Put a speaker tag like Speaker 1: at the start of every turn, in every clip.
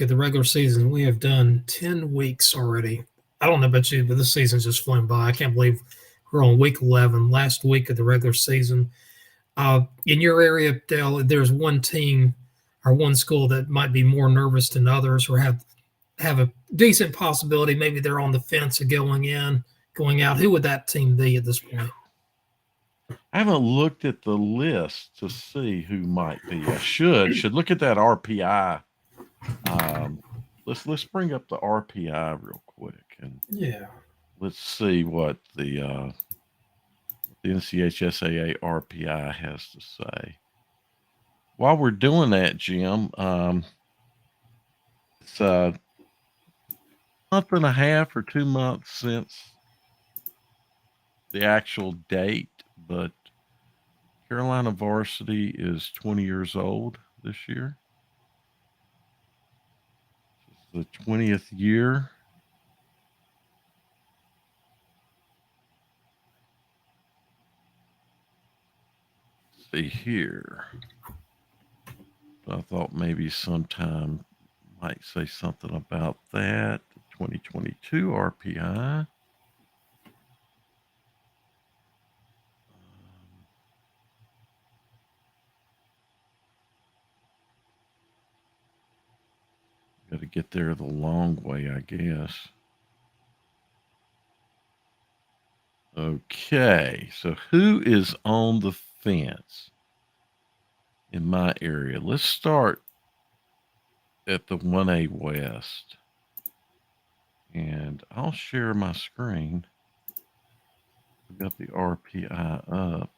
Speaker 1: at the regular season, we have done 10 weeks already. I don't know about you, but this season's just flown by. I can't believe we're on week 11, last week of the regular season. In your area, Dale, there's one team or one school that might be more nervous than others, or have a decent possibility. Maybe they're on the fence of going in, going out. Who would that team be at this point?
Speaker 2: I haven't looked at the list to see who might be. I should look at that RPI. Let's bring up the RPI real quick and
Speaker 1: Yeah.
Speaker 2: let's see what the NCHSAA RPI has to say. While we're doing that, Jim, it's a month and a half or 2 months since the actual date, but Carolina Varsity is 20 years old this year. It's the 20th year. Let's see here. I thought maybe sometime might say something about that. 2022 RPI. Got to get there the long way, I guess. Okay, so who is on the fence in my area? Let's start at the 1A West. And I'll share my screen. I've got the RPI up.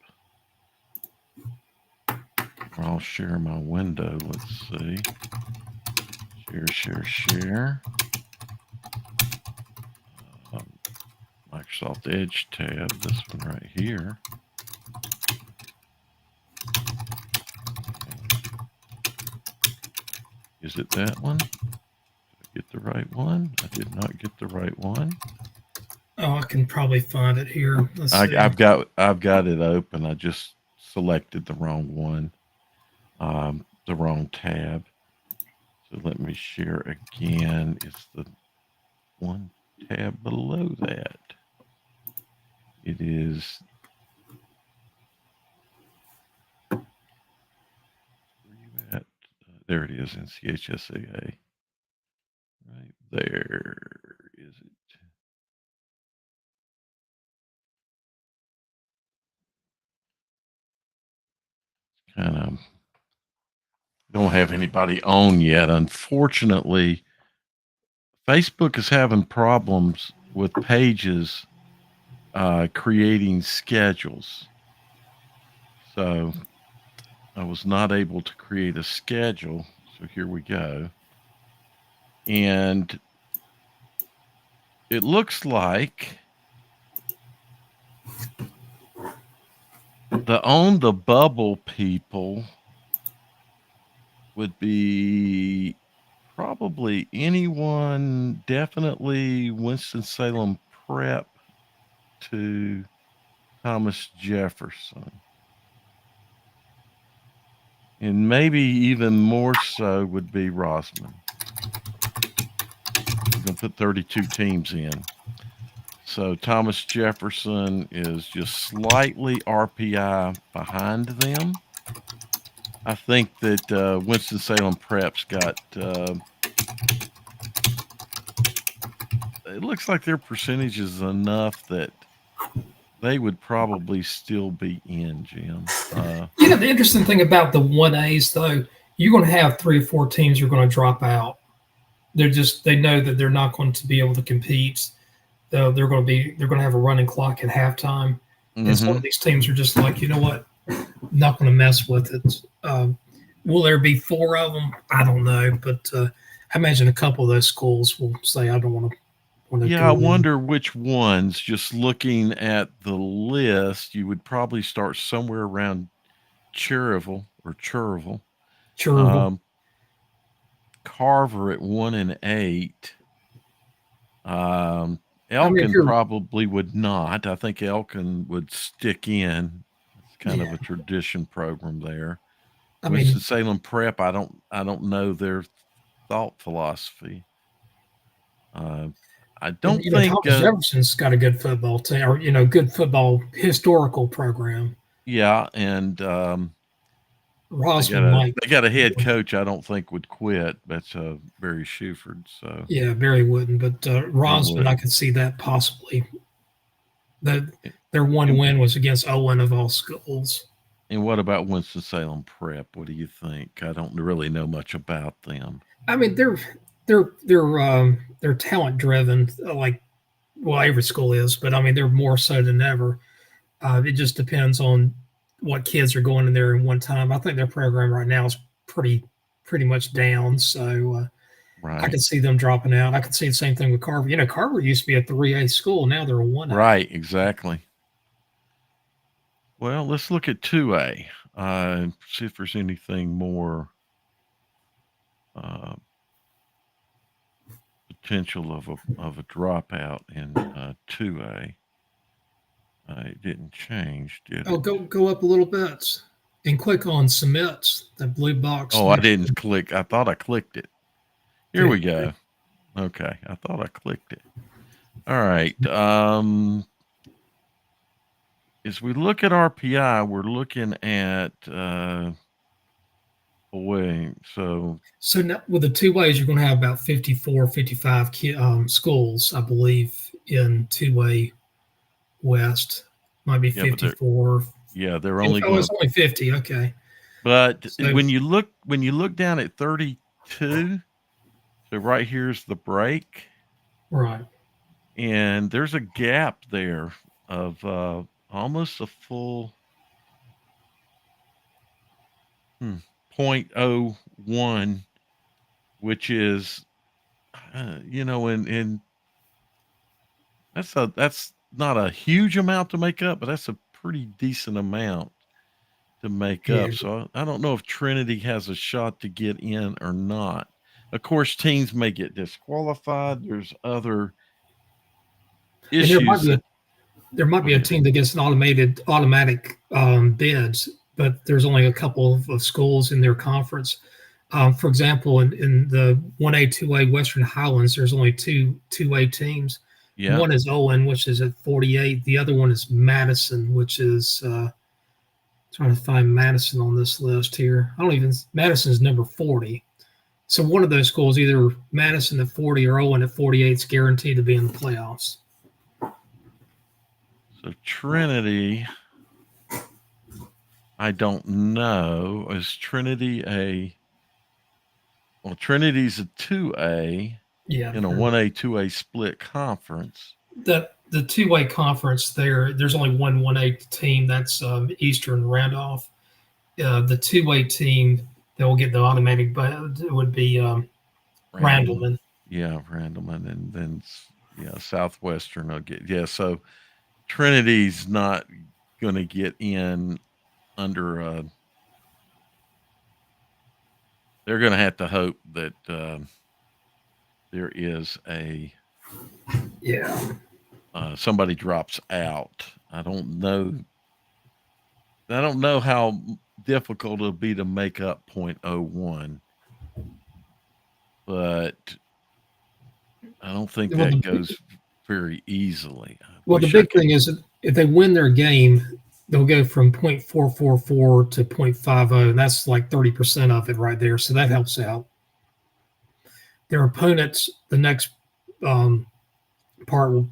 Speaker 2: I'll share my window. Let's see. Share. Microsoft Edge tab, this one right here. Is it that one? Did I get the right one? I did not get the right one.
Speaker 1: Oh, I can probably find it here. Let's see.
Speaker 2: I've got it open. I just selected the wrong one, the wrong tab. So let me share again. It's the one tab below that. It is. Where you at? There it is, NCHSAA. Right there is it. Kind of don't have anybody on yet. Unfortunately, Facebook is having problems with pages creating schedules. So I was not able to create a schedule. So here we go. And it looks like the On the Bubble people would be probably anyone, definitely Winston-Salem Prep to Thomas Jefferson. And maybe even more so would be Rosman. We're going to put 32 teams in. So Thomas Jefferson is just slightly RPI behind them. I think that Winston-Salem Prep's got, it looks like their percentage is enough that they would probably still be in, Jim.
Speaker 1: The interesting thing about the 1As, though, you're going to have 3 or 4 teams who are going to drop out. They know that they're not going to be able to compete. They're going to have a running clock at halftime. And some of these teams are just like, you know what, not going to mess with it. Will there be 4 of them? I don't know, but I imagine a couple of those schools will say, I don't want to.
Speaker 2: Yeah, I wonder which ones. Just looking at the list, you would probably start somewhere around Cherville. Carver at 1 and 8. Elkin probably would not. I think Elkin would stick in. It's kind of a tradition program there. Winston-Salem Prep, I don't know their thought philosophy. Uh, I
Speaker 1: And
Speaker 2: don't think,
Speaker 1: Thomas Jefferson's got a good football team, or good football historical program.
Speaker 2: yeah, and
Speaker 1: Rosman might,
Speaker 2: they got a head coach I don't think would quit. That's Barry Shuford, so
Speaker 1: yeah, Barry wouldn't, but
Speaker 2: he
Speaker 1: Rosman, I
Speaker 2: wouldn't.
Speaker 1: could see that possibly. That their one
Speaker 2: And,
Speaker 1: win was against Owen of all schools.
Speaker 2: and what about Winston-Salem Prep? What do you think? I don't really know much about them.
Speaker 1: I mean, they're talent driven, like well every school is, but I mean they're more so than ever. It just depends on what kids are going in there in one time. I think their program right now is pretty much down, so I
Speaker 2: Right.
Speaker 1: could see them dropping out. I could see the same thing with Carver. Carver used to be a 3A school, now they're a 1A.
Speaker 2: Right, exactly. Well, let's look at 2A. See if there's anything more uh, potential of a dropout in 2A. It didn't change, did
Speaker 1: Oh,
Speaker 2: it?
Speaker 1: go up a little bit and click on submit, that blue box
Speaker 2: Oh, I
Speaker 1: next
Speaker 2: didn't
Speaker 1: to
Speaker 2: click. I thought I clicked it. Here
Speaker 1: okay.
Speaker 2: we go. Okay, I thought I clicked it. All right. As we look at RPI, we're looking at away.
Speaker 1: So now, with the two ways, you're going to have about 54, 55 schools, I believe, in two-way West. Might be
Speaker 2: Yeah, but
Speaker 1: 54.
Speaker 2: they're only
Speaker 1: Oh,
Speaker 2: going
Speaker 1: it's
Speaker 2: to.
Speaker 1: only 50. Okay.
Speaker 2: But
Speaker 1: So,
Speaker 2: when you look down at 32, so right here's the break,
Speaker 1: right.
Speaker 2: and there's a gap there of almost a full zero point oh 0.01, which is and that's not a huge amount to make up, but that's a pretty decent amount to make
Speaker 1: Yeah.
Speaker 2: up. So I don't know if Trinity has a shot to get in or not. Of course, teams may get disqualified. There's other
Speaker 1: And there might
Speaker 2: issues
Speaker 1: be a
Speaker 2: that
Speaker 1: there might
Speaker 2: go
Speaker 1: be a
Speaker 2: ahead.
Speaker 1: team that gets an automatic bids, but there's only a couple of schools in their conference. For example, in the 1A, 2A Western Highlands, there's only two-way teams.
Speaker 2: Yeah,
Speaker 1: One is Owen, which is at 48. The other one is Madison, which is trying to find Madison on this list here. I don't even Madison's number 40. So one of those schools, either Madison at 40 or Owen at 48, is guaranteed to be in the playoffs.
Speaker 2: so Trinity, I don't know. Is Trinity Trinity's a 2A
Speaker 1: Yeah,
Speaker 2: in a 1A, 2A split conference.
Speaker 1: the two-way conference there's only one-A team, that's Eastern Randolph. The two-way team that will get the automatic bid would be
Speaker 2: Randleman.
Speaker 1: Randleman.
Speaker 2: Yeah, Randleman. And then, Southwestern will get, so Trinity's not going to get in under, they're going to have to hope that there is
Speaker 1: Yeah,
Speaker 2: somebody drops out. I don't know. I don't know how difficult it'll be to make up 0.01, but I don't think
Speaker 1: well
Speaker 2: that
Speaker 1: the,
Speaker 2: goes very easily. I
Speaker 1: well, the
Speaker 2: wish I
Speaker 1: big
Speaker 2: could.
Speaker 1: thing is that if they win their game, they'll go from 0.444 to 0.50, and that's like 30% of it right there. So that helps out. Their opponents, the next um, part,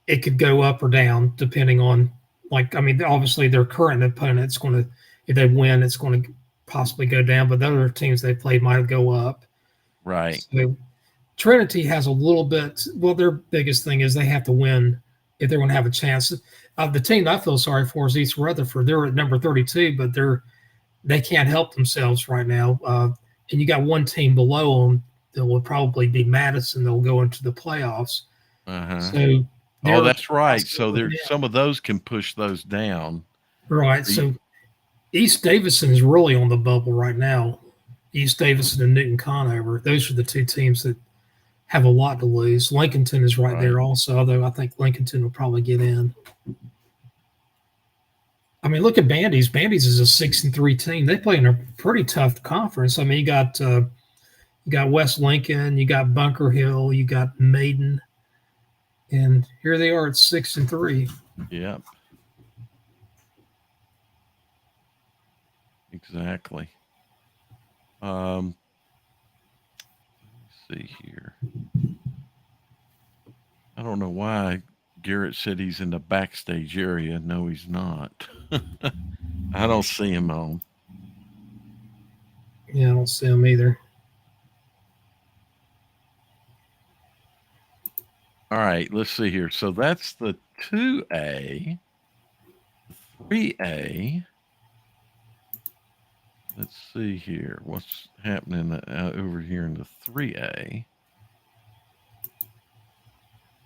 Speaker 1: it could go up or down depending on, like, I mean, obviously their current opponent's going to, if they win, it's going to possibly go down, but the other teams they played might go up.
Speaker 2: Right.
Speaker 1: So Trinity has a little bit. Well, their biggest thing is they have to win if they're going to have a chance. The team I feel sorry for is East Rutherford. They're at number 32, but they can't help themselves right now. And you got one team below them that will probably be Madison. They'll go into the playoffs.
Speaker 2: Uh-huh.
Speaker 1: So
Speaker 2: Oh,
Speaker 1: they're
Speaker 2: that's right. So
Speaker 1: possibly
Speaker 2: there, some of those can push those down.
Speaker 1: right. So East Davidson is really on the bubble right now. East Davidson and Newton Conover. Those are the two teams that have a lot to lose. Lincolnton is right
Speaker 2: Right.
Speaker 1: there also, although I think Lincolnton will probably get in. I mean, look at Bandy's. Bandy's is a 6-3 team. They play in a pretty tough conference. I mean, you got You got West Lincoln, you got Bunker Hill, you got Maiden, and here they are at 6-3.
Speaker 2: Yep. Exactly. Let me see here. I don't know why Garrett said he's in the backstage area. No, he's not. I don't see him on.
Speaker 1: Yeah, I don't see them either.
Speaker 2: All right, let's see here. So that's the 2A, 3A. Let's see here. What's happening over here in the 3A?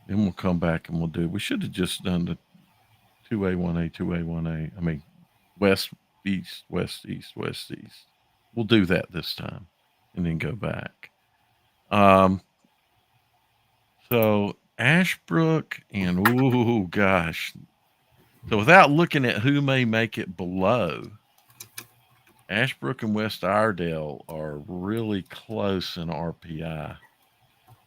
Speaker 2: Then we'll come back and we'll do. We should have just done the 2A, 1A, 2A, 1A. I mean, west, east, west, east, west, east. We'll do that this time and then go back. So Ashbrook and ooh gosh. So without looking at who may make it below, Ashbrook and West Iredale are really close in RPI.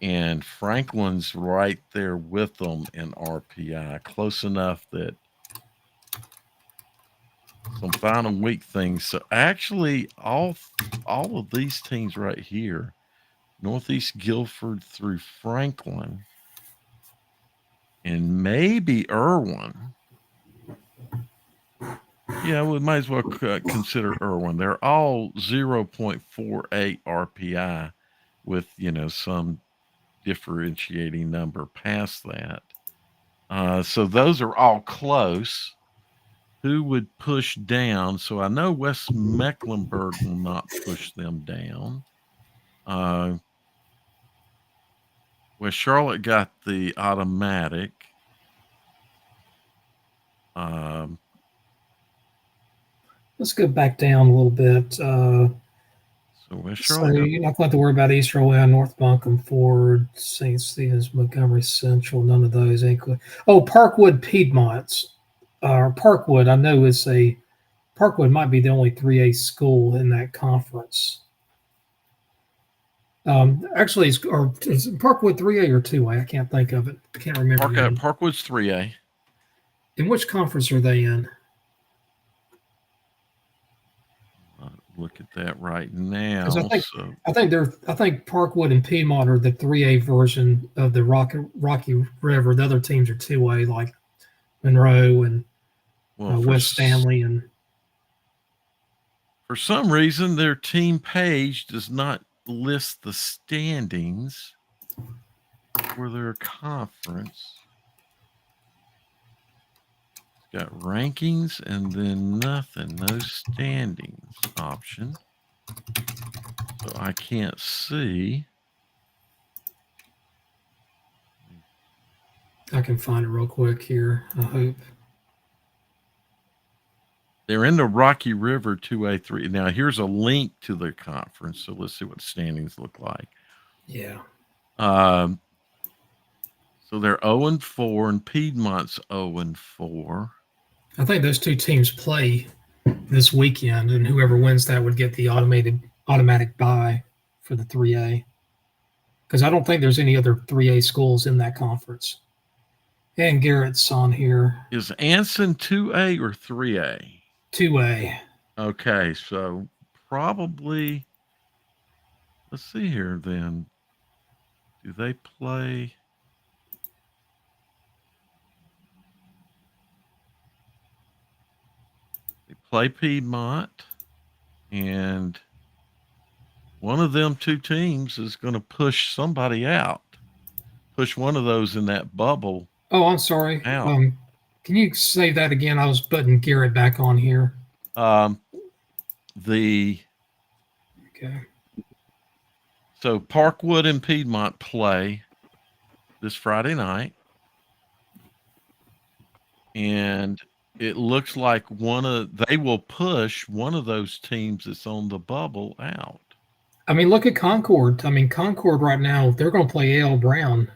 Speaker 2: And Franklin's right there with them in RPI, close enough that some final week things. So actually, all of these teams right here, Northeast Guilford through Franklin, and maybe Irwin. Yeah, we might as well consider Irwin. They're all 0.48 RPI with, some differentiating number past that. So those are all close. Who would push down? So I know West Mecklenburg will not push them down. West Charlotte got the automatic.
Speaker 1: Let's go back down a little bit.
Speaker 2: So West Charlotte.
Speaker 1: So you're not going to have to worry about East Rowan, North Buncombe, Ford, St. Stephen's, Montgomery Central. None of those. Oh, Parkwood, Piedmont's. Parkwood, I know Parkwood might be the only 3A school in that conference. Actually, is Parkwood 3A or 2A? I can't think of it. I can't remember.
Speaker 2: Parkwood's 3A.
Speaker 1: In which conference are they in?
Speaker 2: Look at that right now.
Speaker 1: I think Parkwood and Piedmont are the 3A version of the Rocky River. The other teams are 2A, like Monroe and West Stanley. And
Speaker 2: for some reason, their team page does not list the standings for their conference. It's got rankings and then nothing, no standings option. So I can't see.
Speaker 1: I can find it real quick here, I hope.
Speaker 2: They're in the Rocky River 2A3. Now, here's a link to the conference. So let's see what the standings look like.
Speaker 1: Yeah.
Speaker 2: So they're 0-4, and Piedmont's 0-4.
Speaker 1: I think those two teams play this weekend, and whoever wins that would get the automatic bye for the 3A. Because I don't think there's any other 3A schools in that conference. And Garrett's on here.
Speaker 2: Is Anson 2A or 3A?
Speaker 1: 2A.
Speaker 2: Okay, so probably, let's see here then. Do they play? They play Piedmont, and one of them two teams is going to push somebody out. Push one of those in that bubble.
Speaker 1: Oh, I'm sorry.
Speaker 2: Out.
Speaker 1: Can you say that again? I was putting Garrett back on here.
Speaker 2: Okay. So Parkwood and Piedmont play this Friday night, and it looks like they will push one of those teams that's on the bubble out.
Speaker 1: I mean, look at Concord. Concord right now, they're going to play A.L. Brown.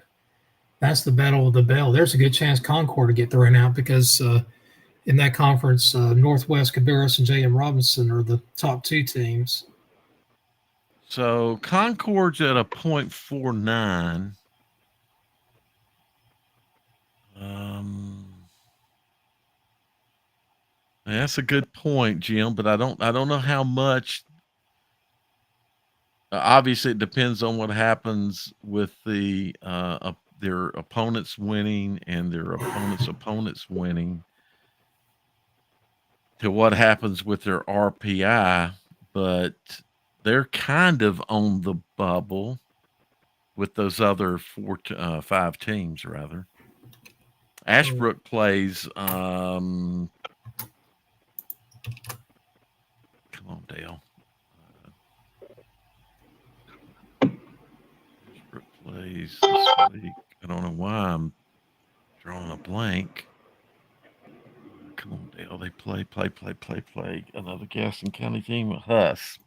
Speaker 1: That's the battle of the bell. There's a good chance Concord to get thrown out because in that conference, Northwest, Cabarrus, and J.M. Robinson are the top two teams.
Speaker 2: So Concord's at a 0.49. That's a good point, Jim, but I don't know how much. Obviously, it depends on what happens with their opponents winning and their opponents winning, to what happens with their RPI, but they're kind of on the bubble with those other 5 teams, rather. Ashbrook plays. Come on, Dale. Ashbrook plays this week. I don't know why I'm drawing a blank. Come on, Dale. They play another Gaston County team, Huss.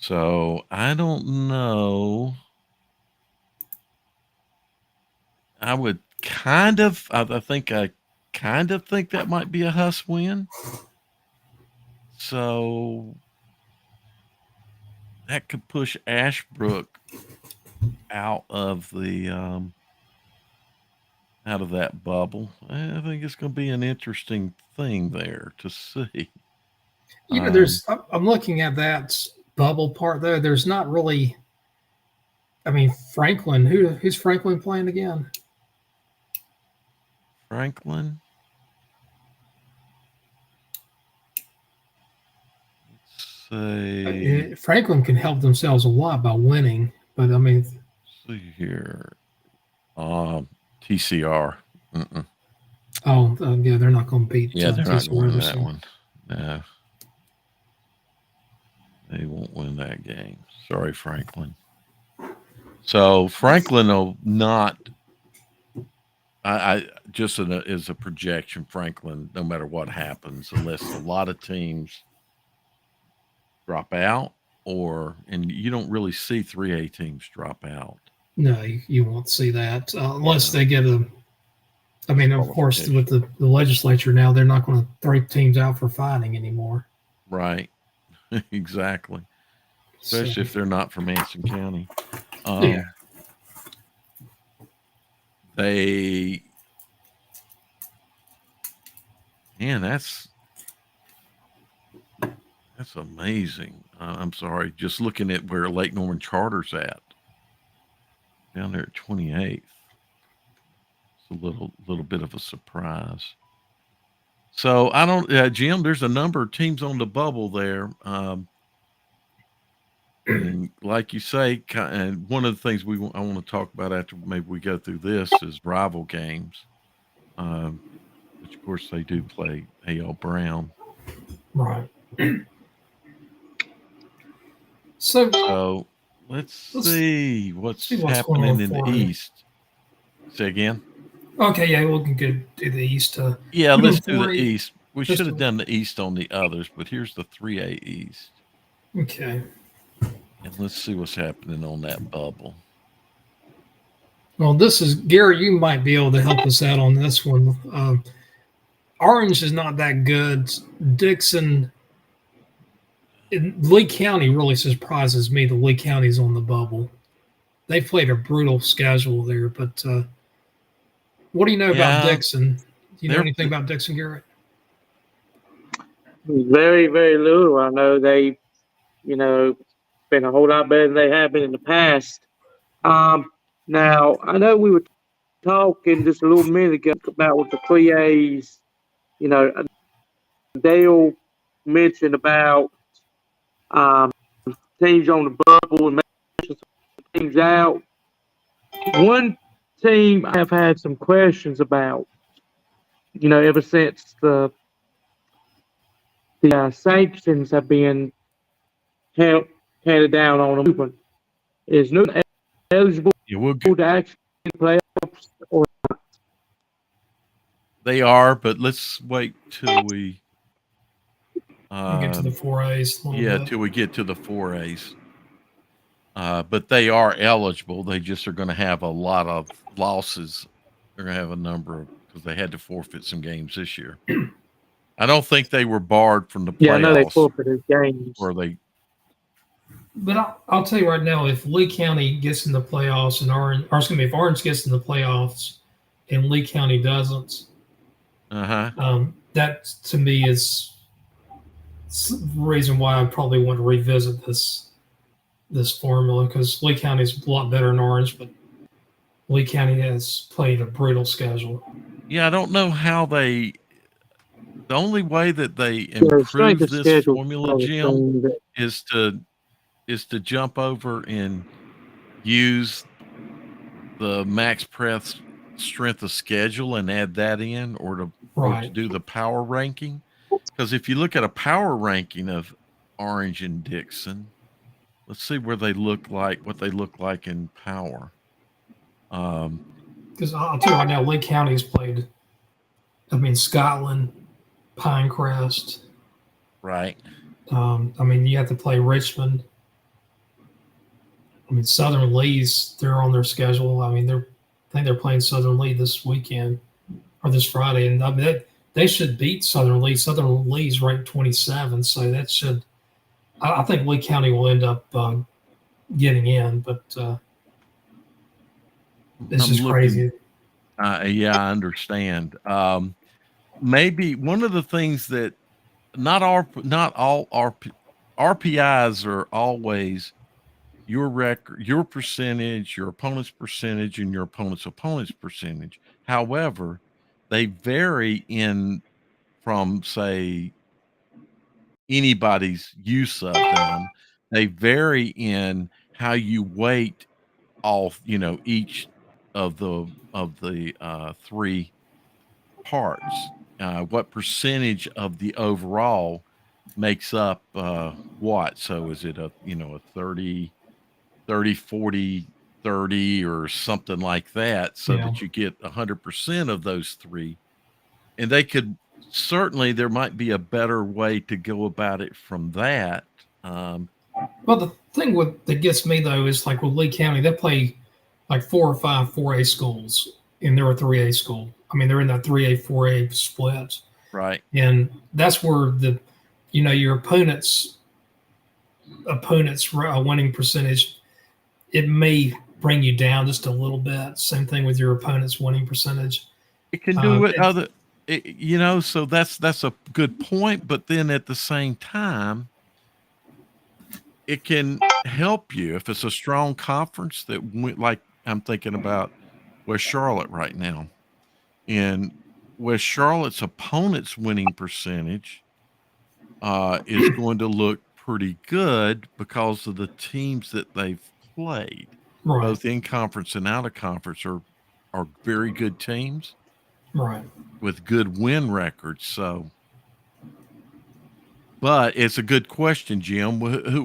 Speaker 2: So I don't know. I would I think that might be a Huss win. So that could push Ashbrook out of that bubble. I think it's going to be an interesting thing there to see.
Speaker 1: I'm looking at that bubble part there. There's not really. I mean, Franklin. Who's Franklin playing again?
Speaker 2: Franklin. Let's say
Speaker 1: Franklin can help themselves a lot by winning, but I mean,
Speaker 2: let's see here. TCR. Mm-mm.
Speaker 1: Oh, yeah, they're not going to beat.
Speaker 2: Yeah, they're not going to win that one. No, they won't win that game. Sorry, Franklin. So Franklin will not. I just as a projection, Franklin, no matter what happens, unless a lot of teams drop out, and you don't really see 3A teams drop out.
Speaker 1: No, you won't see that unless they get a. I mean, of course, with the legislature now, they're not going to throw teams out for fighting anymore.
Speaker 2: Right. Exactly. Especially if they're not from Anson County.
Speaker 1: Yeah.
Speaker 2: That's amazing. I'm sorry, just looking at where Lake Norman Charter's at, down there at 28th. It's a little bit of a surprise. So I don't, Jim. There's a number of teams on the bubble there. And like you say, and one of the things I want to talk about after maybe we go through this is rival games, which of course they do play A.L. Brown.
Speaker 1: Right. So
Speaker 2: let's see what's happening in the East. Say again.
Speaker 1: Okay, yeah, we can go do the East.
Speaker 2: Yeah, let's do the East. We should have done the East on the others, but here's the 3A East.
Speaker 1: Okay.
Speaker 2: And let's see what's happening on that bubble.
Speaker 1: Well, this is Gary. You might be able to help us out on this one. Orange is not that good. Dixon, Lee County really surprises me. The Lee County's on the bubble. They played a brutal schedule there, but what do you know about Dixon? Do you know anything about Dixon, Garrett?
Speaker 3: Very, very little. I know they, been a whole lot better than they have been in the past. Now, I know we were talking just a little minute ago about with the 3As, Dale mentioned about teams on the bubble and making some things out. One team I have had some questions about, ever since the sanctions have been handed down on them, is Newton eligible to actually play playoffs or not?
Speaker 2: They are, but let's wait till we
Speaker 1: get to the 4As.
Speaker 2: Till we get to the 4As. But they are eligible. They just are going to have a lot of losses. They're going to have a number of because they had to forfeit some games this year. I don't think they were barred from the
Speaker 3: Yeah, I know they
Speaker 2: playoffs,
Speaker 3: forfeited games.
Speaker 2: or they.
Speaker 1: But I'll tell you right now, if Lee County gets in the playoffs and Orange, or excuse me, if Orange gets in the playoffs and Lee County doesn't, that to me is the reason why I probably want to revisit this formula, because Lee County is a lot better than Orange, but Lee County has played a brutal schedule.
Speaker 2: Yeah, I don't know how they. The only way that they
Speaker 3: The strength
Speaker 2: improve
Speaker 3: of
Speaker 2: this
Speaker 3: schedule
Speaker 2: formula,
Speaker 3: probably
Speaker 2: Jim,
Speaker 3: saying that
Speaker 2: is to jump over and use the max press strength of schedule and add that in, or to
Speaker 1: Right.
Speaker 2: do the power ranking. Because if you look at a power ranking of Orange and Dixon, let's see where they look like, what they look like in power.
Speaker 1: Because I'll tell you right now, Lee County's played, I mean, Scotland, Pinecrest.
Speaker 2: Right.
Speaker 1: I mean, you have to play Richmond. I mean, Southern Lee's, they're on their schedule. I mean, I think they're playing Southern Lee this weekend or this Friday. And I mean, they should beat Southern Lee. Southern Lee's ranked 27. So that should, I think Lee County will end up getting in, but it's
Speaker 2: I'm
Speaker 1: just
Speaker 2: looking.
Speaker 1: crazy.
Speaker 2: Yeah, I understand. Maybe one of the things that not all RPIs are always your record, your percentage, your opponent's percentage, and your opponent's percentage. However, they vary from, say, anybody's use of them. They vary in how you weight each of the three parts. What percentage of the overall makes up what? So is it a 30 40 30 or something like that, so
Speaker 1: Yeah.
Speaker 2: that you get 100% of those three? And there might be a better way to go about it from that.
Speaker 1: Well, the thing that gets me though is like with Lee County, they play like 4 or 5 4A schools, and they're a 3A school. I mean, they're in that 3A 4A split,
Speaker 2: Right.
Speaker 1: and that's where your opponent's winning percentage, it may bring you down just a little bit. Same thing with your opponent's winning percentage.
Speaker 2: It can do so that's a good point, but then at the same time, it can help you if it's a strong conference that went, like I'm thinking about West Charlotte right now. And West Charlotte's opponent's winning percentage is going to look pretty good because of the teams that they've played,
Speaker 1: Right.
Speaker 2: both in conference and out of conference are very good teams,
Speaker 1: Right.
Speaker 2: with good win records. So, but it's a good question, Jim.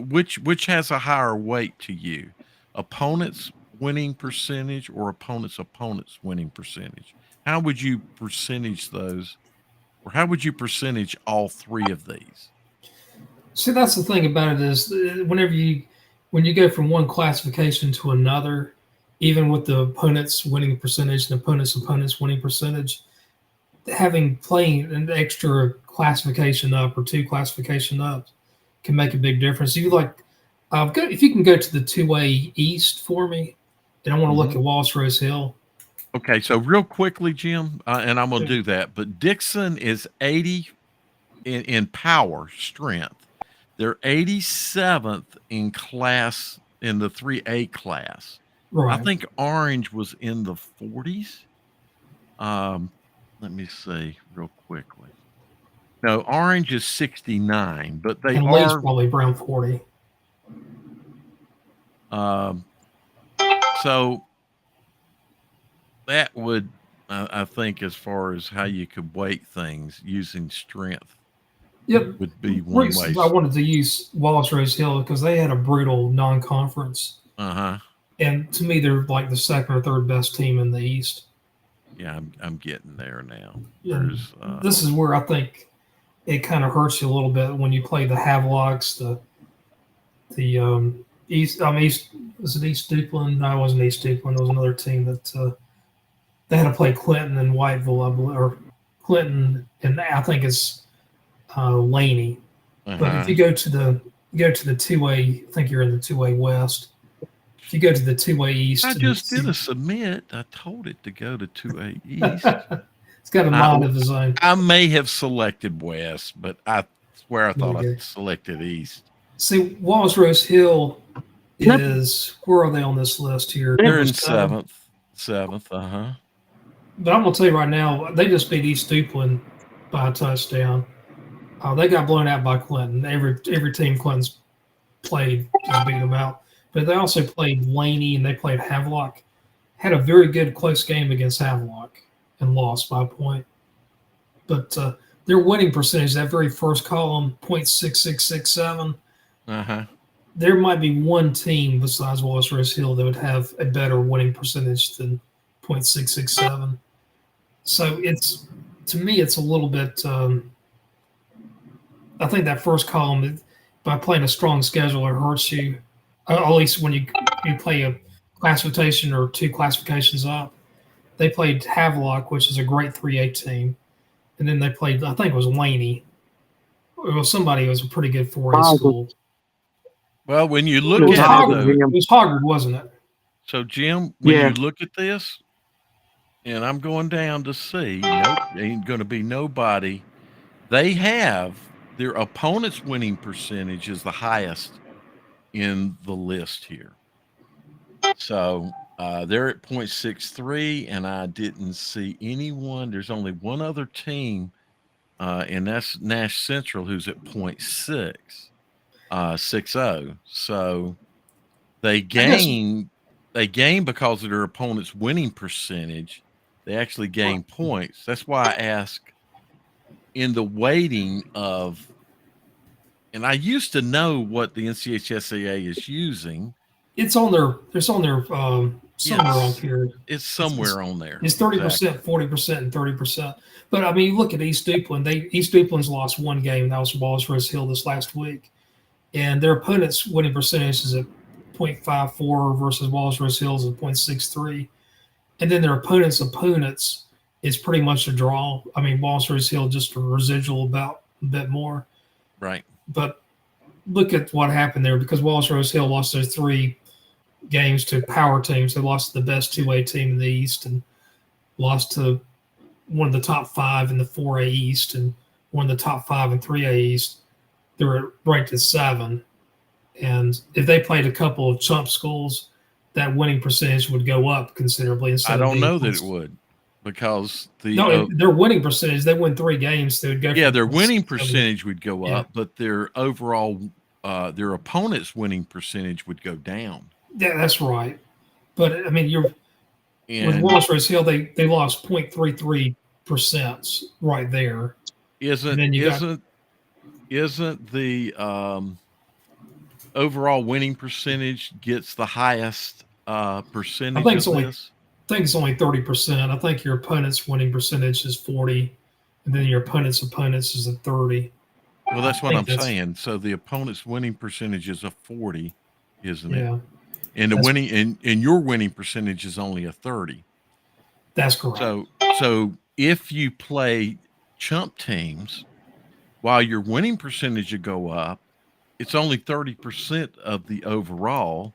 Speaker 2: Which has a higher weight to you, opponent's winning percentage or opponent's winning percentage? How would you percentage those, or how would you percentage all three of these?
Speaker 1: See, that's the thing about it is when you go from one classification to another, even with the opponent's winning percentage and opponent's winning percentage, playing an extra classification up or 2 classification up can make a big difference. If you can go to the 2A East for me, and I want to look at Wallace Rose Hill.
Speaker 2: Okay, so real quickly, Jim, and I'm going to do that, but Dixon is 80 in power strength. They're 87th in class, in the 3A class.
Speaker 1: Right.
Speaker 2: I think Orange was in the 40s. Let me see real quickly. No, Orange is 69, but they
Speaker 1: and Lee's probably around 40.
Speaker 2: So that would, I think, as far as how you could weight things using strength,
Speaker 1: Yep.
Speaker 2: would be one way.
Speaker 1: I wanted to use Wallace Rose Hill because they had a brutal non-conference. And to me, they're like the second or third best team in the East.
Speaker 2: Yeah, I'm getting there now.
Speaker 1: This is where I think it kind of hurts you a little bit when you play the Havelocks, the East. East, was it East Duplin? No, it wasn't East Duplin. It was another team that They had to play Clinton and Whiteville, I believe, or Clinton and I think it's Laney. But if you go to the 2A, I think you're in the 2A West. If you go to the 2A East,
Speaker 2: I just did a submit. I told it to go to 2A East.
Speaker 1: It's got a mind of its own.
Speaker 2: I may have selected West, but I swear I thought I selected East.
Speaker 1: See, Wallace Rose Hill is, where are they on this list here?
Speaker 2: They're in seventh. Uh-huh.
Speaker 1: But I'm gonna tell you right now, they just beat East Duplin by a touchdown. They got blown out by Clinton. Every team Clinton's played just beat them out. But they also played Laney and they played Havelock. Had a very good close game against Havelock and lost by a point. But their winning percentage, that very first column, .6667. There might be one team besides Wallace Rose Hill that would have a better winning percentage than .667. So it's, to me, it's a little bit. I think that first column, by playing a strong schedule, it hurts you. At least when you play a classification or two classifications up. They played Havelock, which is a great 3A team, and then they played, I think it was Laney. It was somebody who was a pretty good 4A school.
Speaker 2: Well, when you look
Speaker 1: it was
Speaker 2: at
Speaker 1: Hoggard. It was Hoggard, wasn't it?
Speaker 2: So, Jim, when you look at this, and I'm going down to see, nope, ain't going to be nobody. They have their opponent's winning percentage is the highest in the list here. So they're at .63, and I didn't see anyone. There's only one other team, and that's Nash Central, who's at .60. So they gain because of their opponent's winning percentage. They actually gain points. That's why I ask in the weighting of, and I used to know what the NCHSAA is using.
Speaker 1: It's on their somewhere on here.
Speaker 2: It's somewhere on there.
Speaker 1: It's 30%, 40%, and 30%. But I mean, look at East Duplin. East Duplin's lost one game. That was Wallace Rose Hill this last week, and their opponent's winning percentage is at .54 versus Wallace Rose Hill's at .63, and then their opponents is pretty much a draw. I mean, Wallace Rose Hill just a residual about a bit more,
Speaker 2: right?
Speaker 1: But look at what happened there, because Wallace Rose Hill lost those 3 games to power teams. They lost to the best 2A team in the East and lost to one of the top 5 in the 4A East and one of the top 5 in 3A East. They were ranked at 7. And if they played a couple of chump schools, that winning percentage would go up considerably.
Speaker 2: I don't know that it would, because
Speaker 1: their winning percentage, they win 3 games, they would go.
Speaker 2: Yeah, their winning percentage would go up, but their overall, their opponent's winning percentage would go down.
Speaker 1: Yeah, that's right. But I mean, with Wallace Rose Hill, they lost 0.33% right there.
Speaker 2: Isn't the overall winning percentage gets the highest percentage?
Speaker 1: I think it's only 30%. I think your opponent's winning percentage is 40, and then your opponent's is at 30.
Speaker 2: Well, that's what I'm saying. So the opponent's winning percentage is a 40, isn't it?
Speaker 1: Yeah.
Speaker 2: And the winning and your winning percentage is only a 30.
Speaker 1: That's correct.
Speaker 2: So if you play chump teams, while your winning percentage would go up, it's only 30% of the overall,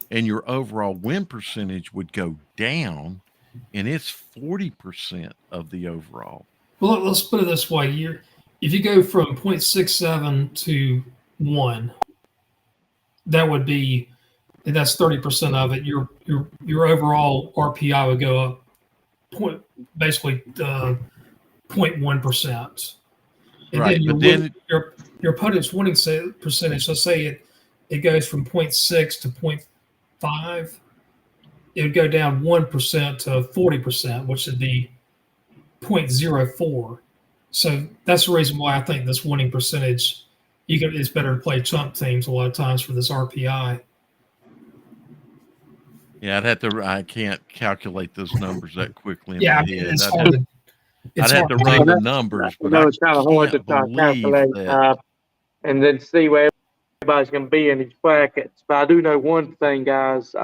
Speaker 2: and your overall win percentage would go down, and it's 40% of the overall.
Speaker 1: Well, let's put it this way: if you go from 0.67 to 1, that would be, and that's 30% of it. Your overall RPI would go up basically 0.1%. And
Speaker 2: right,
Speaker 1: then your opponent's winning percentage, let's say it goes from 0.6 to 0.5, it would go down 1% to 40%, which would be 0.04. So that's the reason why I think this winning percentage, it's better to play chump teams a lot of times for this RPI.
Speaker 2: Yeah, I can't calculate those numbers that quickly.
Speaker 1: Yeah, it's hard.
Speaker 2: I'd have to run the numbers, but
Speaker 3: it's kind of hard to calculate and then see where everybody's going to be in these brackets. But I do know one thing, guys.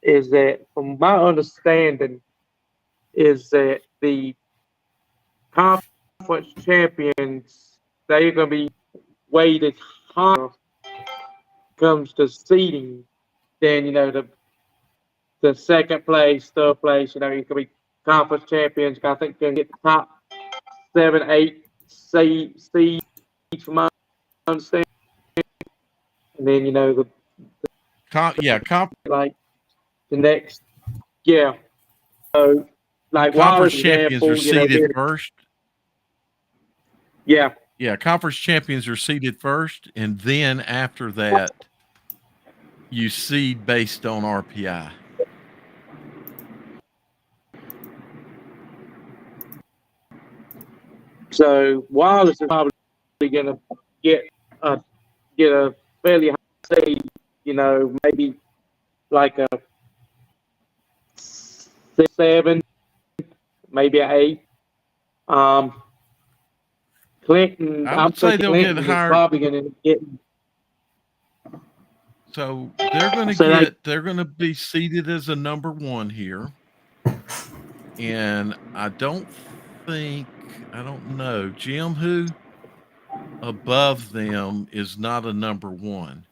Speaker 3: is that, from my understanding, is that the conference champions, they're going to be weighted higher comes to seeding than, the second place, third place. You could be conference champions. I think you can get the top 7, 8 seeds from my understanding. And then, like the next, yeah. So, like
Speaker 2: conference
Speaker 3: Wallace
Speaker 2: champions are
Speaker 3: example,
Speaker 2: seeded first.
Speaker 3: Yeah.
Speaker 2: Yeah, conference champions are seeded first, and then after that, you seed based on RPI.
Speaker 3: So Wallace is probably going to get a fairly high seed, maybe like a 6, 7, maybe an 8. Clinton,
Speaker 2: I
Speaker 3: I'm
Speaker 2: would say
Speaker 3: thinking
Speaker 2: they'll get
Speaker 3: Clinton is
Speaker 2: higher.
Speaker 3: probably going to get.
Speaker 2: So they're going to
Speaker 3: So
Speaker 2: they're going to be seeded as a number 1 here. And I don't know, Jim, who above them is not a number 1.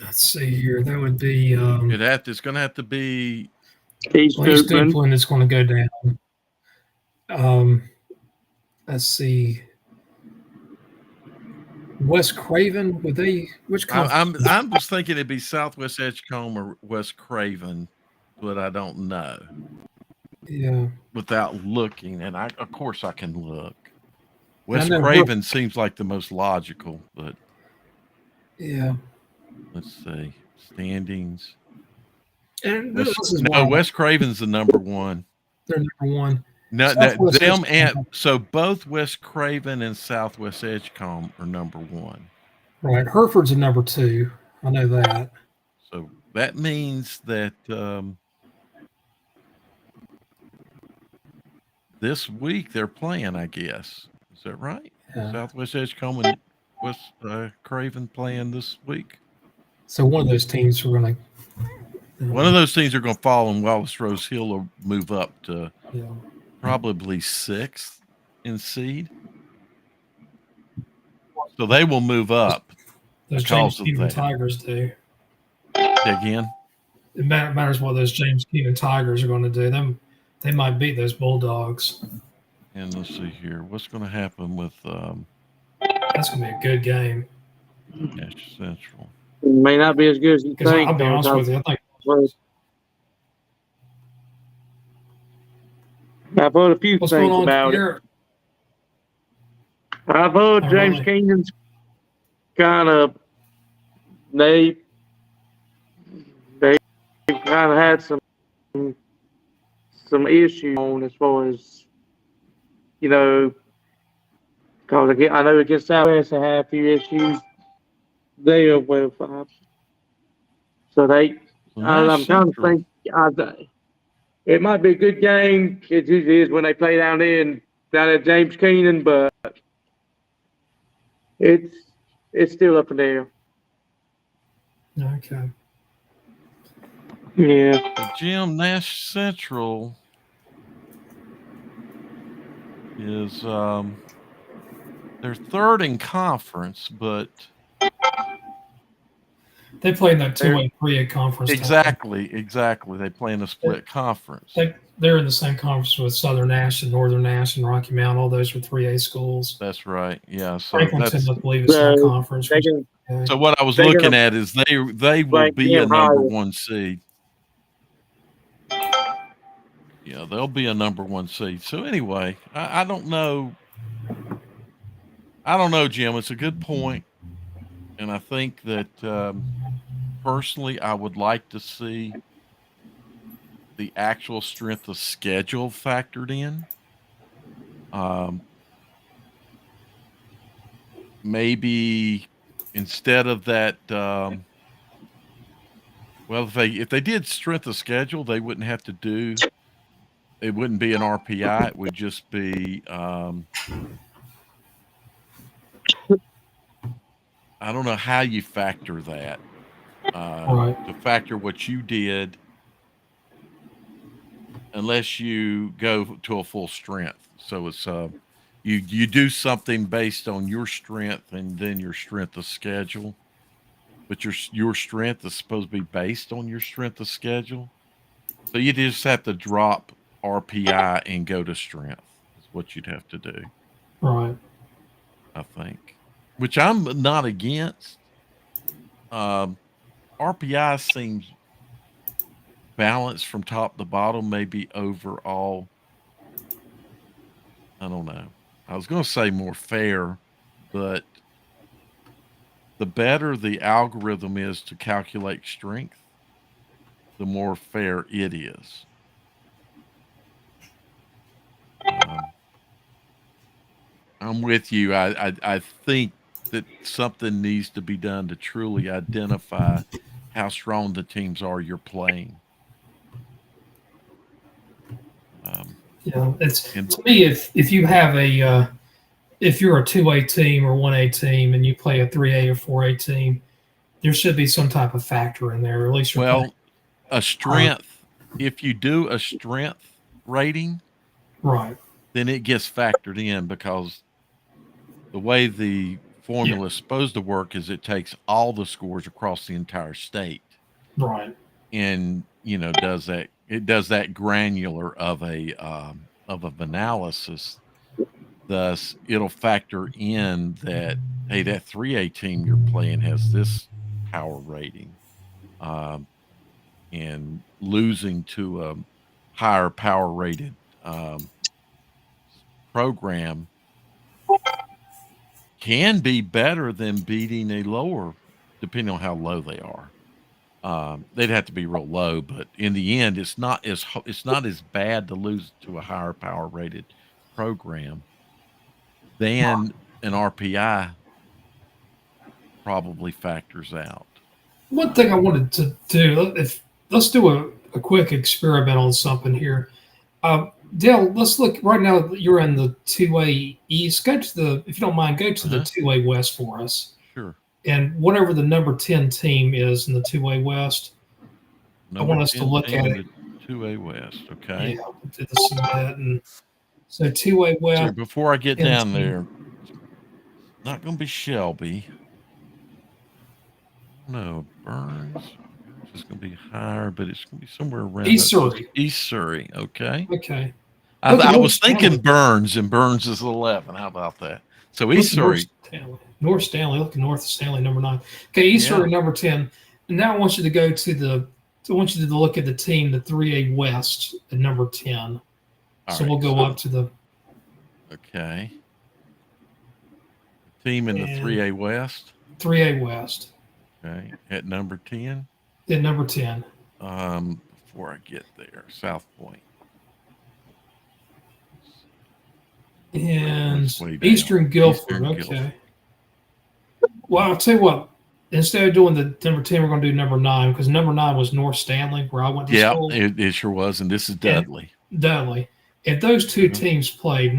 Speaker 1: Let's see here. That would be
Speaker 2: It's going to have to be
Speaker 3: East
Speaker 1: Duplin is going to go down. Let's see. West Craven, would they? Which conference?
Speaker 2: I'm just thinking it'd be Southwest Edgecombe or West Craven, but I don't know.
Speaker 1: Yeah.
Speaker 2: Without looking, and of course I can look. West Craven seems like the most logical, but
Speaker 1: yeah.
Speaker 2: Let's see standings.
Speaker 1: And
Speaker 2: West Craven's the number 1.
Speaker 1: They're number 1.
Speaker 2: No, them and so both West Craven and Southwest Edgecombe are number 1.
Speaker 1: Right, Hereford's a number 2. I know that.
Speaker 2: So that means that this week they're playing. I guess, is that right? Yeah. Southwest Edgecombe and West Craven playing this week.
Speaker 1: So one of those teams are going to.
Speaker 2: One of those teams are going to fall, and Wallace Rose Hill will move up to probably 6th in seed. So they will move up.
Speaker 1: Those James Keenan Tigers do.
Speaker 2: Again?
Speaker 1: It matters what those James Keenan Tigers are going to do. They might beat those Bulldogs.
Speaker 2: And let's see here. What's going to happen with...
Speaker 1: That's going to be a good game.
Speaker 2: Nash Central.
Speaker 3: It may not be as good as you think.
Speaker 1: I'll be honest with you. I think
Speaker 3: I've heard a few things about it. I've heard James Keenan's kind of they kind of had some issues on as far as because I know against Southwest they had a few issues there with so they. I'm trying to think. It might be a good game. It usually is when they play down at James Keenan, but it's still up in the air.
Speaker 1: Okay.
Speaker 3: Yeah.
Speaker 2: Jim, Nash Central is they're 3rd in conference, but
Speaker 1: they play in that 2A 3A conference.
Speaker 2: Exactly. They play in a split conference.
Speaker 1: They're in the same conference with Southern Nash and Northern Nash and Rocky Mount. All those are 3A schools.
Speaker 2: That's right. Yeah. So
Speaker 1: Franklinton, I believe, is that conference.
Speaker 2: So what I was looking at is they will be a number 1 seed. Yeah, they'll be a number 1 seed. So anyway, I don't know. I don't know, Jim. It's a good point. And I think that personally, I would like to see the actual strength of schedule factored in. Maybe instead of that, if they did strength of schedule, they wouldn't have to do. It wouldn't be an RPI. It would just be. I don't know how you factor that.
Speaker 1: Right.
Speaker 2: to factor what you did unless you go to a full strength. So it's you do something based on your strength and then your strength of schedule. But your strength is supposed to be based on your strength of schedule. So you just have to drop RPI and go to strength. Is what you'd have to do,
Speaker 1: Right.
Speaker 2: I think. Which I'm not against. Um, RPI seems balanced from top to bottom, maybe overall. I don't know. I was going to say more fair, but the better the algorithm is to calculate strength, the more fair it is. I'm with you. I think that something needs to be done to truly identify how strong the teams are you're playing.
Speaker 1: Yeah, it's
Speaker 2: And
Speaker 1: to me if you have a if you're a 2A team or 1A team and you play a 3A or 4A team, there should be some type of factor in there. Or at least you're playing.
Speaker 2: well, a strength. If you do a strength rating,
Speaker 1: Right.
Speaker 2: then it gets factored in because the way the
Speaker 1: Yeah.
Speaker 2: formula is supposed to work is it takes all the scores across the entire state
Speaker 1: Right.
Speaker 2: and does that it does that granular of analysis. Thus it'll factor in that, hey, that 3A team you're playing has this power rating, um, and losing to a higher power rated program can be better than beating a lower, depending on how low they are. They'd have to be real low, but in the end, it's not as bad to lose to a higher power rated program than an RPI probably factors out.
Speaker 1: One thing I wanted to do, if let's do a quick experiment on something here. Dale, let's look right now. That you're in the 2A East. Go to the, if you don't mind, go to the
Speaker 2: Uh-huh.
Speaker 1: 2A West for us.
Speaker 2: Sure.
Speaker 1: And whatever the number 10 team is in the 2A West,
Speaker 2: Number
Speaker 1: I want us to
Speaker 2: 10
Speaker 1: look
Speaker 2: team
Speaker 1: at
Speaker 2: in
Speaker 1: it.
Speaker 2: the 2A West. Okay.
Speaker 1: Yeah, to the submit. And so 2A
Speaker 2: So
Speaker 1: West,
Speaker 2: before I get
Speaker 1: 10
Speaker 2: down
Speaker 1: team.
Speaker 2: there, not going to be Shelby. No, Burns. Burns is going to be higher, but it's going to be somewhere around
Speaker 1: East
Speaker 2: that.
Speaker 1: Surrey.
Speaker 2: East Surrey. Okay.
Speaker 1: Okay.
Speaker 2: I,
Speaker 1: Look at
Speaker 2: I
Speaker 1: North
Speaker 2: was thinking
Speaker 1: Stanley.
Speaker 2: Burns, and Burns is 11. How about that? So
Speaker 1: Look
Speaker 2: East
Speaker 1: at North
Speaker 2: Surrey.
Speaker 1: Stanley. North Stanley. Look at North Stanley, number 9. Okay, East
Speaker 2: Yeah.
Speaker 1: Surrey, number 10. And now I want you to go to the, I want you to look at the team, the 3A West at number 10.
Speaker 2: All
Speaker 1: So
Speaker 2: right,
Speaker 1: we'll go up to the,
Speaker 2: okay. Team in the
Speaker 1: and
Speaker 2: 3A West.
Speaker 1: 3A West
Speaker 2: Okay. At number 10.
Speaker 1: at number 10.
Speaker 2: Before I get there, South Point.
Speaker 1: And
Speaker 2: It's way down.
Speaker 1: Eastern Guilford.
Speaker 2: Eastern
Speaker 1: Okay.
Speaker 2: Guilford.
Speaker 1: Well, I'll tell you what. Instead of doing the number 10, we're going to do number 9 because number 9 was North Stanley, where I went to
Speaker 2: Yeah,
Speaker 1: school.
Speaker 2: it sure was. And this is Dudley.
Speaker 1: Dudley. If those two
Speaker 2: Mhm.
Speaker 1: teams played,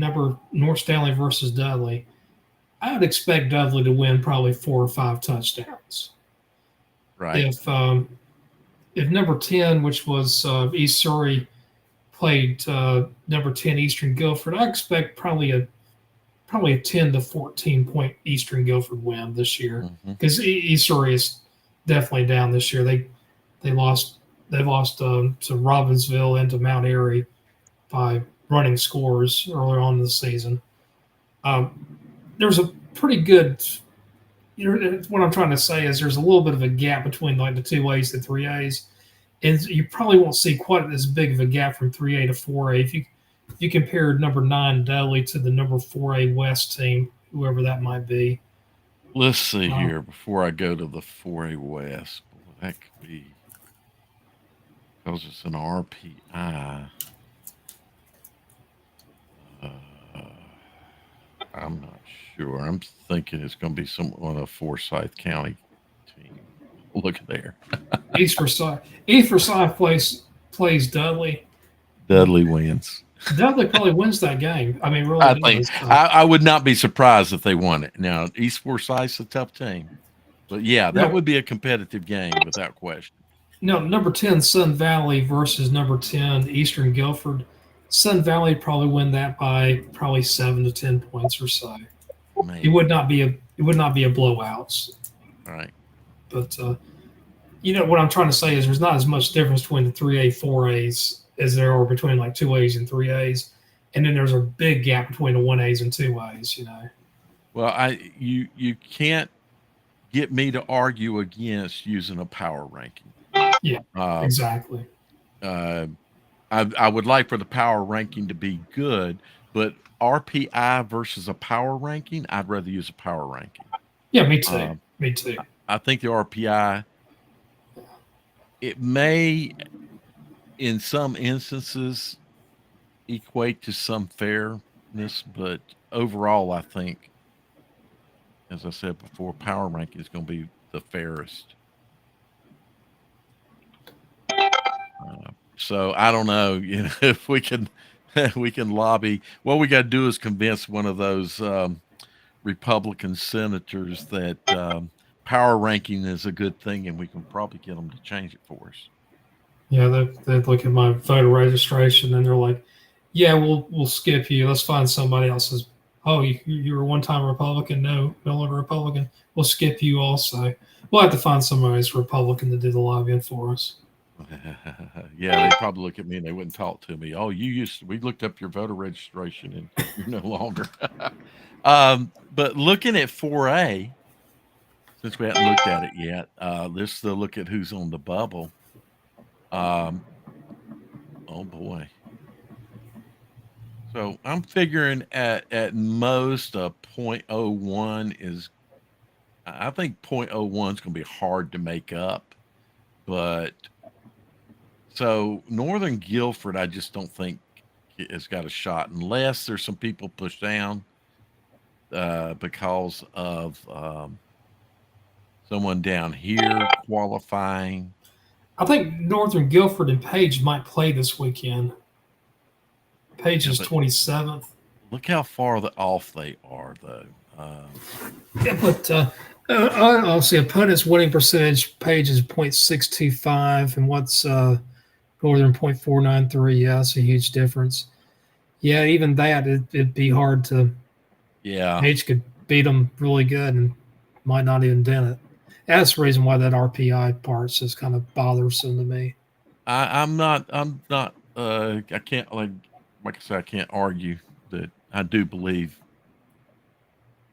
Speaker 1: North Stanley versus Dudley, I would expect Dudley to win probably 4 or 5 touchdowns.
Speaker 2: Right.
Speaker 1: If number 10, which was East Surrey, played number 10 Eastern Guilford, I expect probably a 10 to 14 point Eastern Guilford win this year because East Surrey is definitely down this year. They lost to Robbinsville and to Mount Airy by running scores earlier on in the season. There's a pretty good. What I'm trying to say is there's a little bit of a gap between like the 2As and 3As, and you probably won't see quite as big of a gap from 3A to 4A if you compare number 9 Dudley to the number 4A West team, whoever that might be.
Speaker 2: Let's see here before I go to the 4A West. Boy, that could be because it's an RPI. I'm not sure. I'm thinking it's going to be on a Forsyth County team. Look at there.
Speaker 1: East Forsyth plays Dudley.
Speaker 2: Dudley wins.
Speaker 1: Dudley probably wins that game. I mean, really,
Speaker 2: I think I would not be surprised if they won it. Now, East Forsyth's a tough team. But yeah, that
Speaker 1: No,
Speaker 2: would be a competitive game without question.
Speaker 1: no, number 10 Sun Valley versus number 10 Eastern Guilford. Sun Valley probably win that by probably 7 to 10 points or so. It
Speaker 2: Man,
Speaker 1: would not be a blowout.
Speaker 2: all right.
Speaker 1: But what I'm trying to say is there's not as much difference between the 3A, 4As as there are between like 2As and 3As, and then there's a big gap between the 1As and 2As.
Speaker 2: Well, you can't get me to argue against using a power ranking.
Speaker 1: Yeah,
Speaker 2: Uh,
Speaker 1: exactly.
Speaker 2: uh, I would like for the power ranking to be good, but RPI versus a power ranking, I'd rather use a power ranking.
Speaker 1: Yeah, me too.
Speaker 2: Uh,
Speaker 1: Me too.
Speaker 2: I think the RPI, it may, in some instances, equate to some fairness, but overall, I think, as I said before, power ranking is going to be the fairest. So I don't know, if we can we can lobby. What we got to do is convince one of those Republican senators that power ranking is a good thing, and we can probably get them to change it for us.
Speaker 1: Yeah, they look at my voter registration and they're like, "Yeah, we'll skip you. Let's find somebody else's." Oh, you were a one-time Republican? No, no longer Republican. We'll skip you also. We'll have to find somebody who's Republican to do the lobbying for us.
Speaker 2: Yeah, they probably look at me and they wouldn't talk to me. Oh, we looked up your voter registration and you're no longer. But looking at 4A, since we haven't looked at it yet, let's look at who's on the bubble. Oh boy. So I'm figuring at most a 0.01 is, I think 0.01 is going to be hard to make up, but so Northern Guilford, I just don't think has got a shot unless there's some people pushed down because of someone down here qualifying.
Speaker 1: I think Northern Guilford and Page might play this weekend. Page
Speaker 2: Yeah,
Speaker 1: is
Speaker 2: but
Speaker 1: 27th.
Speaker 2: look how far off they are, though.
Speaker 1: Yeah, but I'll see opponent's winning percentage. Page is 0.625, and what's Northern 0.493. Yeah, that's a huge difference. Yeah, even that it'd be hard to.
Speaker 2: Yeah,
Speaker 1: Page could beat them really good and might not even dent it. That's the reason why that RPI part's just kind of bothersome to me.
Speaker 2: I'm not. I can't like I said. I can't argue that. I do believe.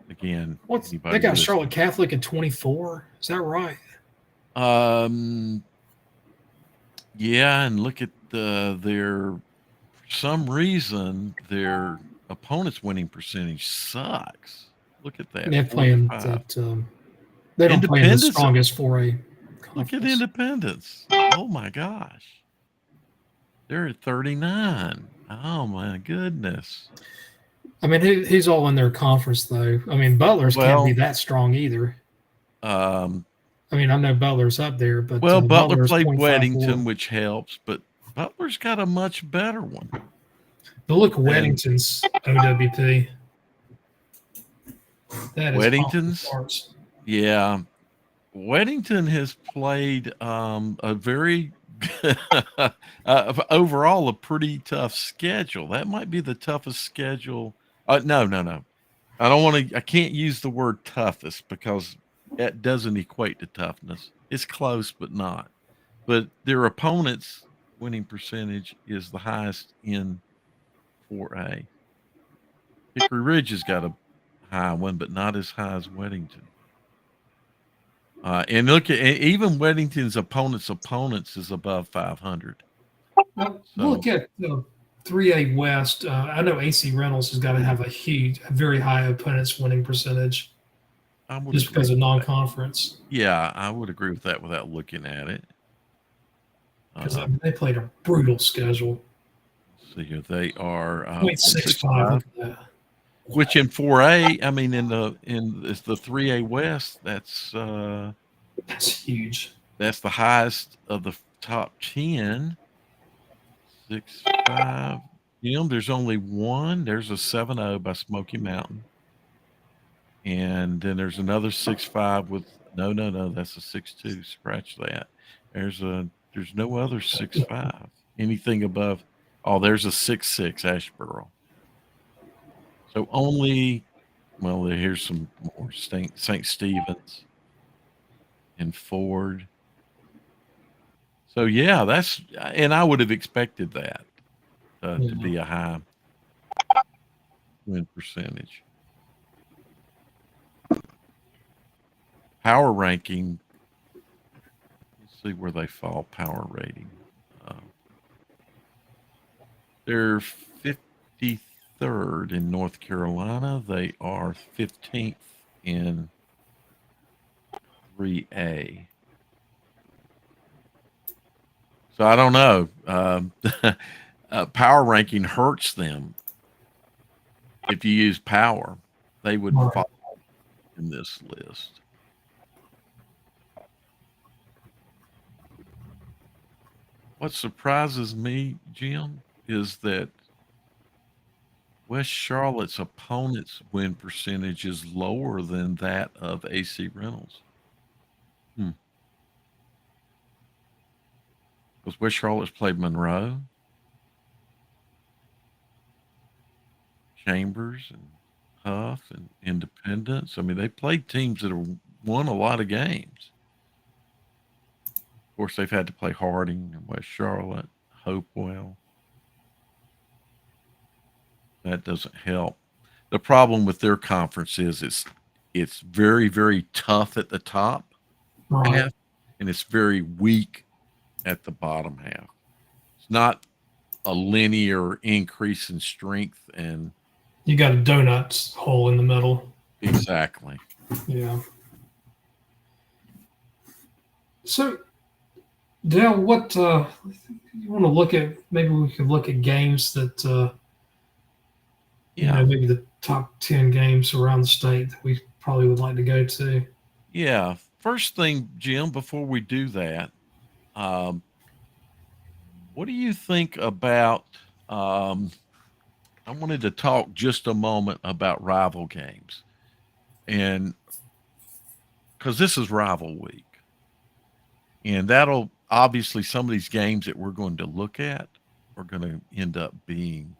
Speaker 2: Again,
Speaker 1: They
Speaker 2: anybody
Speaker 1: got
Speaker 2: listening.
Speaker 1: Charlotte Catholic at 24. Is that right?
Speaker 2: Yeah, and look at their. For some reason, their opponent's winning percentage sucks. Look at that.
Speaker 1: They're playing
Speaker 2: 45.
Speaker 1: that. They don't play in the
Speaker 2: Independence.
Speaker 1: strongest 4A
Speaker 2: Look at
Speaker 1: conference.
Speaker 2: Independence. Oh my gosh. They're at 39. Oh my goodness.
Speaker 1: I mean, who's all in their conference though? I mean, Butler's can't be
Speaker 2: Well,
Speaker 1: that strong either.
Speaker 2: um,
Speaker 1: I mean, I know Butler's up there, but
Speaker 2: well, Butler
Speaker 1: Butler's
Speaker 2: played
Speaker 1: 0.54.
Speaker 2: Weddington, which helps, but Butler's got a much better one.
Speaker 1: But look,
Speaker 2: And
Speaker 1: Weddington's OWP. That is off the
Speaker 2: Weddington's,
Speaker 1: charts.
Speaker 2: yeah. Weddington has played a very overall a pretty tough schedule. That might be the toughest schedule. No. I don't want to. I can't use the word toughest because that doesn't equate to toughness. It's close, but not. But their opponents' winning percentage is the highest in 4A. Hickory Ridge has got a high one, but not as high as Weddington. And look at even Weddington's opponents is above 500.
Speaker 1: Well,
Speaker 2: So
Speaker 1: look at the 3A West. I know AC Reynolds has got to have a very high opponent's winning percentage
Speaker 2: I would
Speaker 1: just
Speaker 2: agree
Speaker 1: because of
Speaker 2: with that.
Speaker 1: non-conference.
Speaker 2: Yeah, I would agree with that without looking at it.
Speaker 1: Because they played a brutal schedule.
Speaker 2: See here, they are
Speaker 1: 0.65
Speaker 2: which in 4A, I mean in the 3A West, that's
Speaker 1: huge.
Speaker 2: That's the highest of the top 10. 6.5. There's only one. There's a 7.0 by Smoky Mountain. And then there's another 6.5 with No, no, no. That's a 6'2". Scratch that. There's no other 6'5". Anything above. Oh, there's a 6'6" Ashboro. So only. Well, here's some more. St. Stephen's and Ford. So yeah, and I would have expected that to be a high win percentage. Power ranking. Let's see where they fall. Power rating. They're 53rd in North Carolina. They are 15th in 3A. So I don't know. Power ranking hurts them. If you use power, they would fall in this list. What surprises me, Jim, is that West Charlotte's opponent's win percentage is lower than that of AC Reynolds. Because West Charlotte's played Monroe, Chambers, and Huff, and Independence. I mean, they played teams that have won a lot of games. Of course, they've had to play Harding and West Charlotte, Hopewell. That doesn't help. The problem with their conference is it's very, very tough at the top half, and it's very weak at the bottom half. It's not a linear increase in strength, and
Speaker 1: you got a donut hole in the middle.
Speaker 2: Exactly.
Speaker 1: Yeah. So, Dale, what you want to look at? Maybe we could look at games that, maybe the top 10 games around the state that we probably would like to go to.
Speaker 2: Yeah. First thing, Jim, before we do that, what do you think about? I wanted to talk just a moment about rival games, and because this is rival week, and that'll obviously some of these games that we're going to look at are going to end up being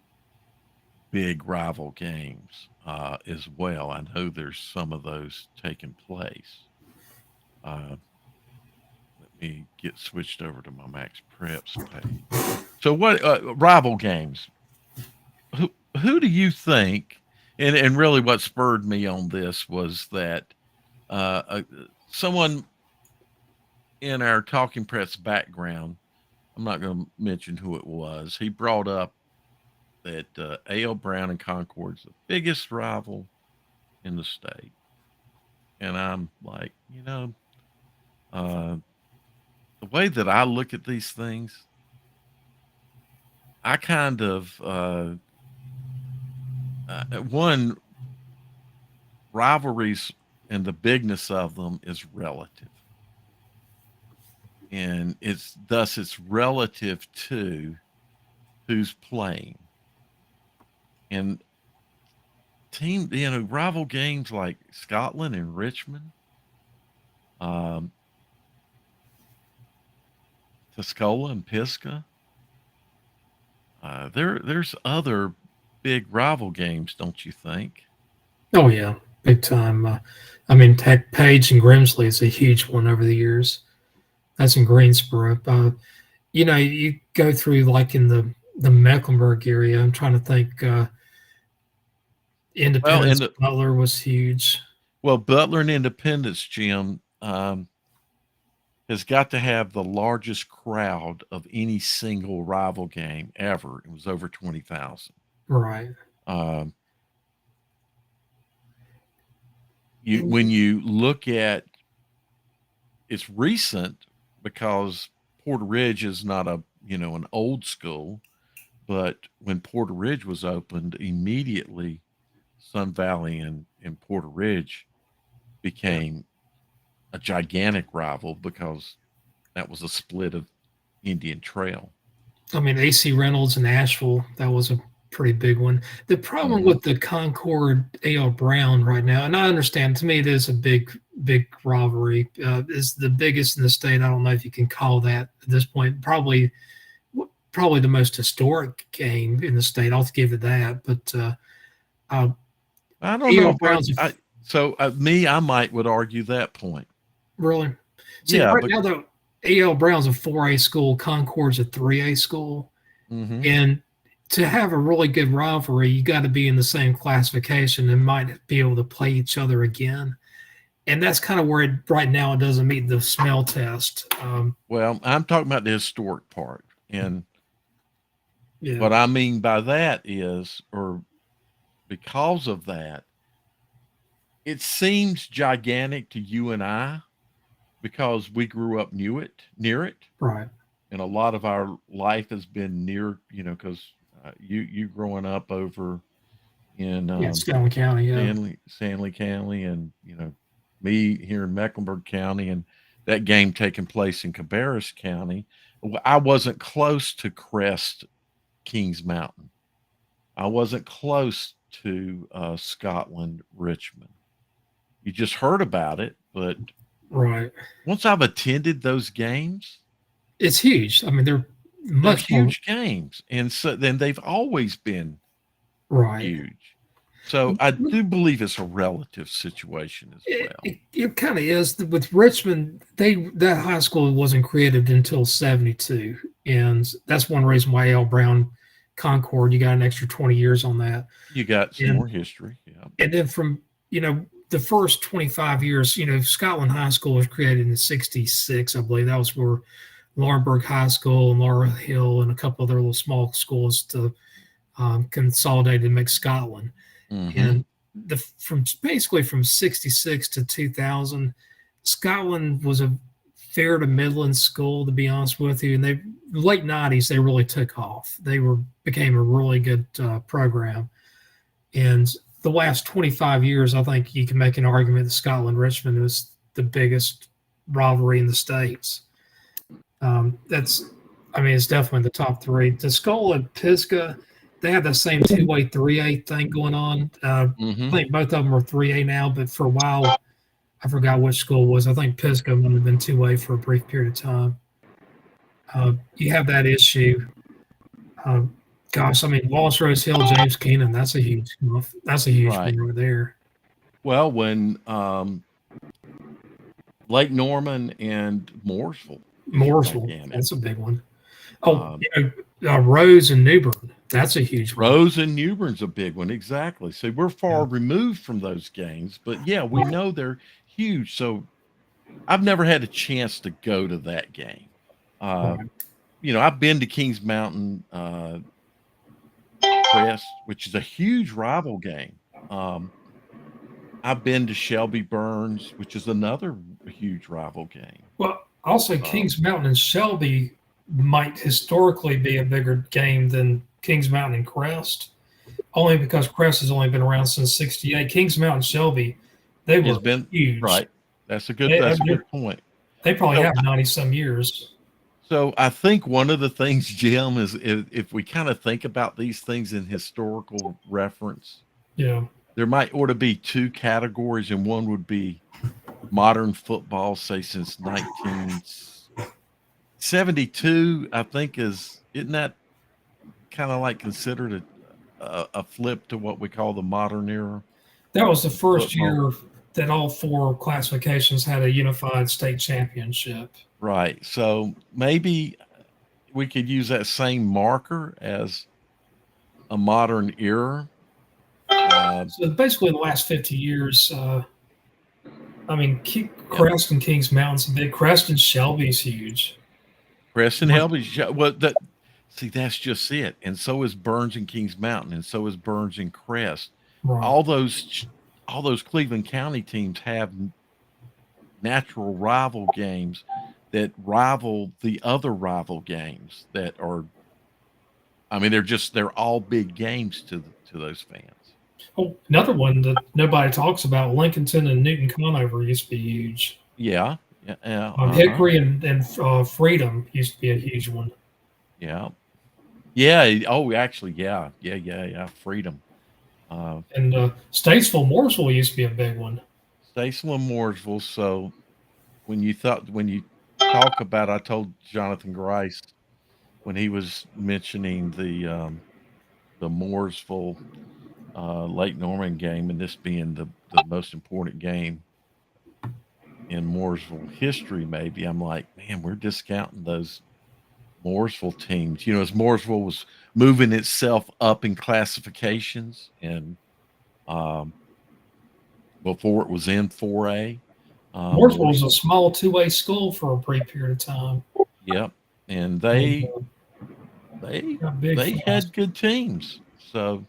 Speaker 2: big rival games as well. I know there's some of those taking place. Let me get switched over to my Max Preps page. So what rival games? Who do you think? And really, what spurred me on this was that someone in our Talking Press background, I'm not going to mention who it was, he brought up that A.L. Brown and Concord's the biggest rival in the state. And I'm like, the way that I look at these things, I kind of, one, rivalries and the bigness of them is relative. And it's relative to who's playing. And rival games like Scotland and Richmond, Tuscola and Pisgah, there's other big rival games, don't you think?
Speaker 1: Oh yeah, big time. I mean, Tech Page and Grimsley is a huge one over the years. That's in Greensboro. You go through like in the Mecklenburg area. I'm trying to think. Independence, Butler was huge.
Speaker 2: Well, Butler and Independence, Jim, has got to have the largest crowd of any single rival game ever. It was over 20,000.
Speaker 1: Right.
Speaker 2: When you look at, it's recent because Porter Ridge is not an old school, but when Porter Ridge was opened, immediately Sun Valley and Porter Ridge became a gigantic rival because that was a split of Indian Trail.
Speaker 1: I mean, AC Reynolds and Asheville, that was a pretty big one. The problem with the Concord A.L. Brown right now, and I understand, to me it is a big big rivalry. Is the biggest in the state. I don't know if you can call that at this point. Probably the most historic game in the state. I'll give it that. But
Speaker 2: I don't know
Speaker 1: EL
Speaker 2: if
Speaker 1: Browns
Speaker 2: I might would argue that point.
Speaker 1: really. See,
Speaker 2: Yeah,
Speaker 1: right
Speaker 2: but
Speaker 1: now though, EL Brown's a 4A school, Concord's a 3A school,
Speaker 2: mhm.
Speaker 1: and to have a really good rivalry, you got to be in the same classification and might be able to play each other again. And that's kind of where right now it doesn't meet the smell test.
Speaker 2: Well, I'm talking about the historic part, and
Speaker 1: Yeah,
Speaker 2: what I mean by that is, or because of that, it seems gigantic to you and I because we grew up near it,
Speaker 1: right.
Speaker 2: and a lot of our life has been near, because you growing up over in
Speaker 1: Yeah, Stanley County. Yeah,
Speaker 2: Stanley County, and me here in Mecklenburg County, and that game taking place in Cabarrus County. I wasn't close to Crest, Kings Mountain. I wasn't close to Scotland, Richmond. You just heard about it, but
Speaker 1: right.
Speaker 2: once I've attended those games,
Speaker 1: It's huge. I mean, they're
Speaker 2: they're
Speaker 1: much more
Speaker 2: huge games, and so then they've always been
Speaker 1: right.
Speaker 2: huge. So I do believe it's a relative situation as
Speaker 1: It,
Speaker 2: well.
Speaker 1: it, it kind of is with Richmond. That high school wasn't created until '72, and that's one reason why L. Brown Concord. You got an extra 20 years on that,
Speaker 2: You got some
Speaker 1: and
Speaker 2: more history, yeah.
Speaker 1: and then from the first 25 years, Scotland High School was created in '66, I believe. That was where Laurinburg High School and Laurel Hill and a couple other little small schools to consolidate and make Scotland.
Speaker 2: Mm-hmm.
Speaker 1: And basically from '66 to 2000, Scotland was a fair to Midland school, to be honest with you. And they late '90s they really took off. They became a really good program. And the last 25 years, I think you can make an argument that Scotland Richmond was the biggest rivalry in the states. It's definitely the top three. The Skull and Pisgah, they have the same 2A, 3A thing going on. I
Speaker 2: Mm-hmm.
Speaker 1: think both of them are 3A now, but for a while, I forgot which school it was. I think Pisgah might have been 2A for a brief period of time. You have that issue. Gosh, I mean, Wallace Rose Hill, James Keenan, that's a huge one
Speaker 2: Right.
Speaker 1: right there.
Speaker 2: Well, when Lake Norman and Mooresville is
Speaker 1: Mooresville,
Speaker 2: gigantic.
Speaker 1: that's a big one. Rose and Newbern, that's a huge one.
Speaker 2: Rose and Newbern's a big one, exactly. So we're far removed from those games, but yeah, we know they're huge. So I've never had a chance to go to that game. I've been to Kings Mountain Crest, which is a huge rival game. I've been to Shelby Burns, which is another huge rival game.
Speaker 1: Well, also Kings Mountain and Shelby might historically be a bigger game than Kings Mountain and Crest, only because Crest has only been around since '68. Kings Mountain, Shelby, they were huge.
Speaker 2: Right. That's a good point.
Speaker 1: They probably have 90-some years.
Speaker 2: So I think one of the things, Jim, is if we kind of think about these things in historical reference, there ought to be two categories, and one would be modern football, say since 1972. I think isn't that kind of like considered a flip to what we call the modern era?
Speaker 1: That was the first year that all four classifications had a unified state championship.
Speaker 2: Right. So maybe we could use that same marker as a modern era.
Speaker 1: So basically, in the last 50 years, Crest and Kings Mountain's big. Crest and Shelby's huge.
Speaker 2: Crest and Shelby's that's just it. And so is Burns and Kings Mountain, and so is Burns and Crest.
Speaker 1: Right.
Speaker 2: All those Cleveland County teams have natural rival games that rival the other rival games that are. I mean, they're all big games to those fans.
Speaker 1: Oh, another one that nobody talks about: Lincolnton and Newton Conover used to be huge.
Speaker 2: Yeah.
Speaker 1: Hickory and Freedom used to be a huge one.
Speaker 2: Yeah. Yeah. Oh, actually, yeah. Freedom.
Speaker 1: And Statesville Mooresville used to be a big one.
Speaker 2: Statesville and Mooresville. So when you talk about, I told Jonathan Grice when he was mentioning the Mooresville Lake Norman game, and this being the most important game in Mooresville history, maybe I'm like, man, we're discounting those Mooresville teams. As Mooresville was moving itself up in classifications, and before it was in 4A,
Speaker 1: Mooresville was a
Speaker 2: Mooresville,
Speaker 1: small 2A school for a brief period of time.
Speaker 2: yep, and
Speaker 1: And,
Speaker 2: they
Speaker 1: got big
Speaker 2: they
Speaker 1: for us.
Speaker 2: had good teams. So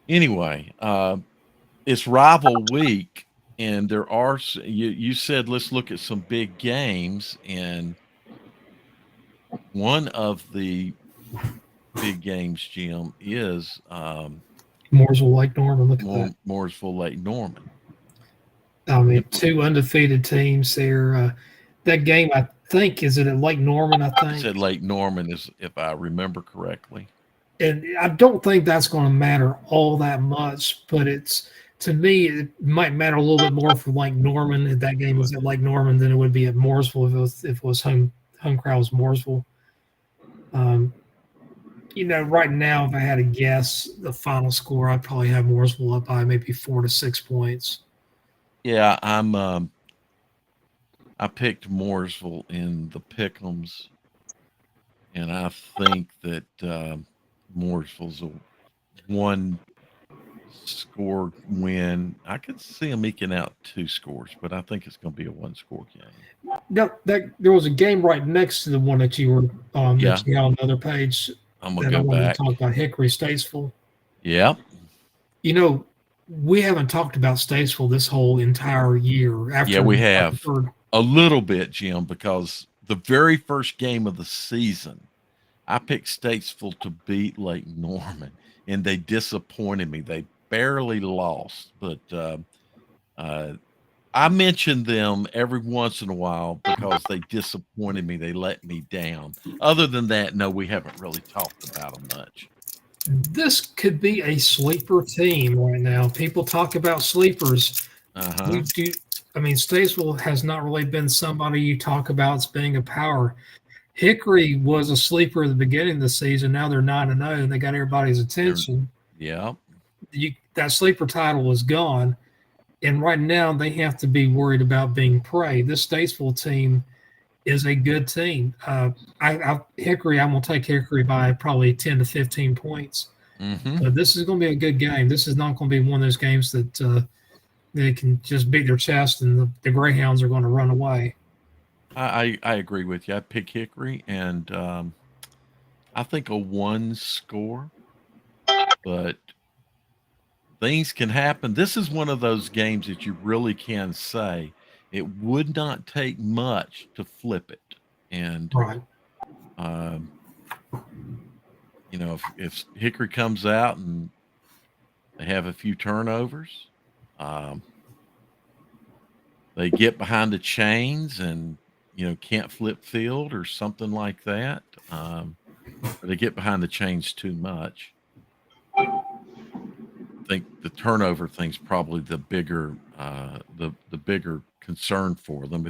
Speaker 2: anyway, it's rival week, and there are you said let's look at some big games, and one of the big games, Jim, is
Speaker 1: Mooresville Lake Norman. Look at that.
Speaker 2: Mooresville Lake Norman.
Speaker 1: I mean, two undefeated teams there. That game, I think, is it at Lake Norman? I
Speaker 2: It's
Speaker 1: think.
Speaker 2: at Lake Norman, is if I remember correctly.
Speaker 1: And I don't think that's going to matter all that much, but to me, it might matter a little bit more for Lake Norman if that game is at Lake Norman than it would be at Mooresville if it was home crowd was Mooresville. Right now, if I had to guess the final score, I'd probably have Mooresville up by maybe 4 to 6 points.
Speaker 2: Yeah, I picked Mooresville in the pick'ems, and I think that Mooresville's a one score win. I could see them eking out 2 scores, but I think it's going to be a 1-score game.
Speaker 1: There was a game right next to the one that you were
Speaker 2: Yeah.
Speaker 1: that you had on the other page
Speaker 2: I'm going
Speaker 1: that
Speaker 2: to
Speaker 1: I
Speaker 2: go
Speaker 1: wanted
Speaker 2: back.
Speaker 1: to talk about, Hickory Statesville.
Speaker 2: Yep.
Speaker 1: We haven't talked about Statesville this whole entire year.
Speaker 2: Yeah, we have a little bit, Jim, because the very first game of the season, I picked Statesville to beat Lake Norman, and they disappointed me. They barely lost, but I mention them every once in a while because they disappointed me. They let me down. Other than that, no, we haven't really talked about them much.
Speaker 1: This could be a sleeper team right now. People talk about sleepers. We do. I mean, Statesville has not really been somebody you talk about as being a power. Hickory was a sleeper at the beginning of the season. Now they're 9-0, and they got everybody's attention.
Speaker 2: Yeah.
Speaker 1: That sleeper title is gone, and right now they have to be worried about being prey. This Statesville team is a good team. Hickory, I'm going to take Hickory by probably 10 to 15 points.
Speaker 2: Mm-hmm.
Speaker 1: This is going to be a good game. This is not going to be one of those games that they can just beat their chest and the Greyhounds are going to run away.
Speaker 2: I agree with you. I pick Hickory, and I think a 1-score, but things can happen. This is one of those games that you really can say it would not take much to flip it. And,
Speaker 1: right.
Speaker 2: If Hickory comes out and they have a few turnovers, they get behind the chains and, can't flip field or something like that. Or they get behind the chains too much. I think the turnover thing's probably the bigger the bigger concern for them.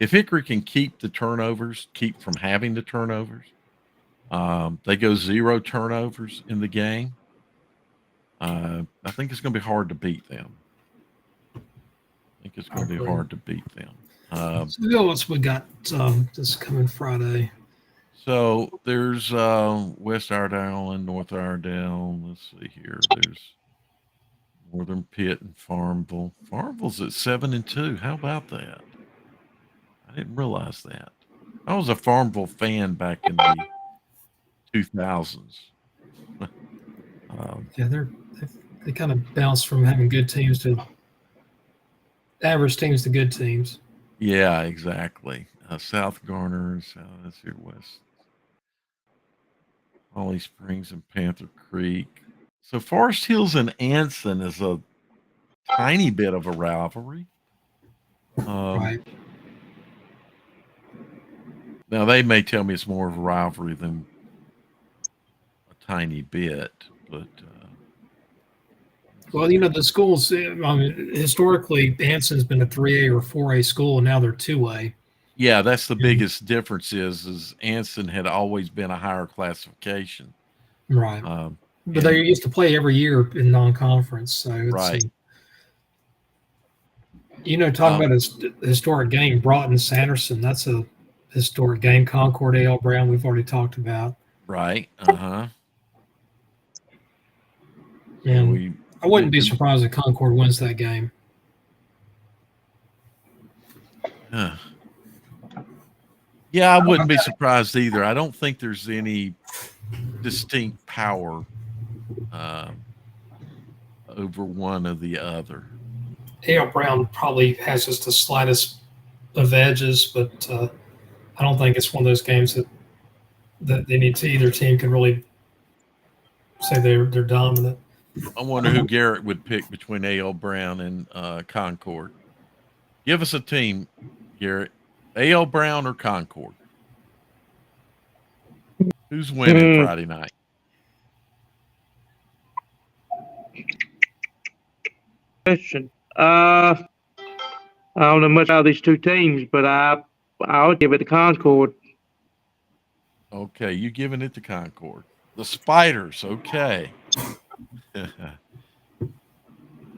Speaker 2: If Hickory can keep from having the turnovers, they go 0 turnovers in the game. I think it's going to be hard to beat them. So
Speaker 1: what else we got this coming Friday?
Speaker 2: So there's West Iredell and North Iredell. Let's see here. There's Northern Pitt and Farmville. Farmville's at 7-2. How about that? I didn't realize that. I was a Farmville fan back in the 2000s.
Speaker 1: They kind of bounced from having good teams to average teams to good teams.
Speaker 2: Yeah, exactly. South Garner, let's see, West Holly Springs and Panther Creek. So Forest Hills and Anson is a tiny bit of a rivalry.
Speaker 1: Right.
Speaker 2: Now they may tell me it's more of a rivalry than a tiny bit, but let's
Speaker 1: Well, the schools, historically, Anson's been a 3A or 4A school, and now they're 2A.
Speaker 2: Yeah, that's the
Speaker 1: Yeah.
Speaker 2: biggest difference is Anson had always been a higher classification.
Speaker 1: Right.
Speaker 2: Um,
Speaker 1: But they
Speaker 2: and
Speaker 1: used to play every year in non-conference, so it's
Speaker 2: right.
Speaker 1: talking about a historic game. Broughton Sanderson, that's a historic game. Concord A.L. Brown, we've already talked about,
Speaker 2: Right. Uh-huh. So
Speaker 1: and
Speaker 2: we
Speaker 1: I wouldn't
Speaker 2: did
Speaker 1: be
Speaker 2: the
Speaker 1: surprised if Concord wins that game.
Speaker 2: uh, yeah, I wouldn't be surprised either. I don't think there's any distinct power over one or the other.
Speaker 1: A.L. Brown probably has just the slightest of edges, but I don't think it's one of those games that they need to either team can really say they're dominant.
Speaker 2: I wonder who Garrett would pick between A.L. Brown and Concord. Give us a team, Garrett. A.L. Brown or Concord? Who's winning Friday night?
Speaker 3: Question. I don't know much about these two teams, but I would give it to Concord.
Speaker 2: Okay, you giving it to Concord. The Spiders, okay.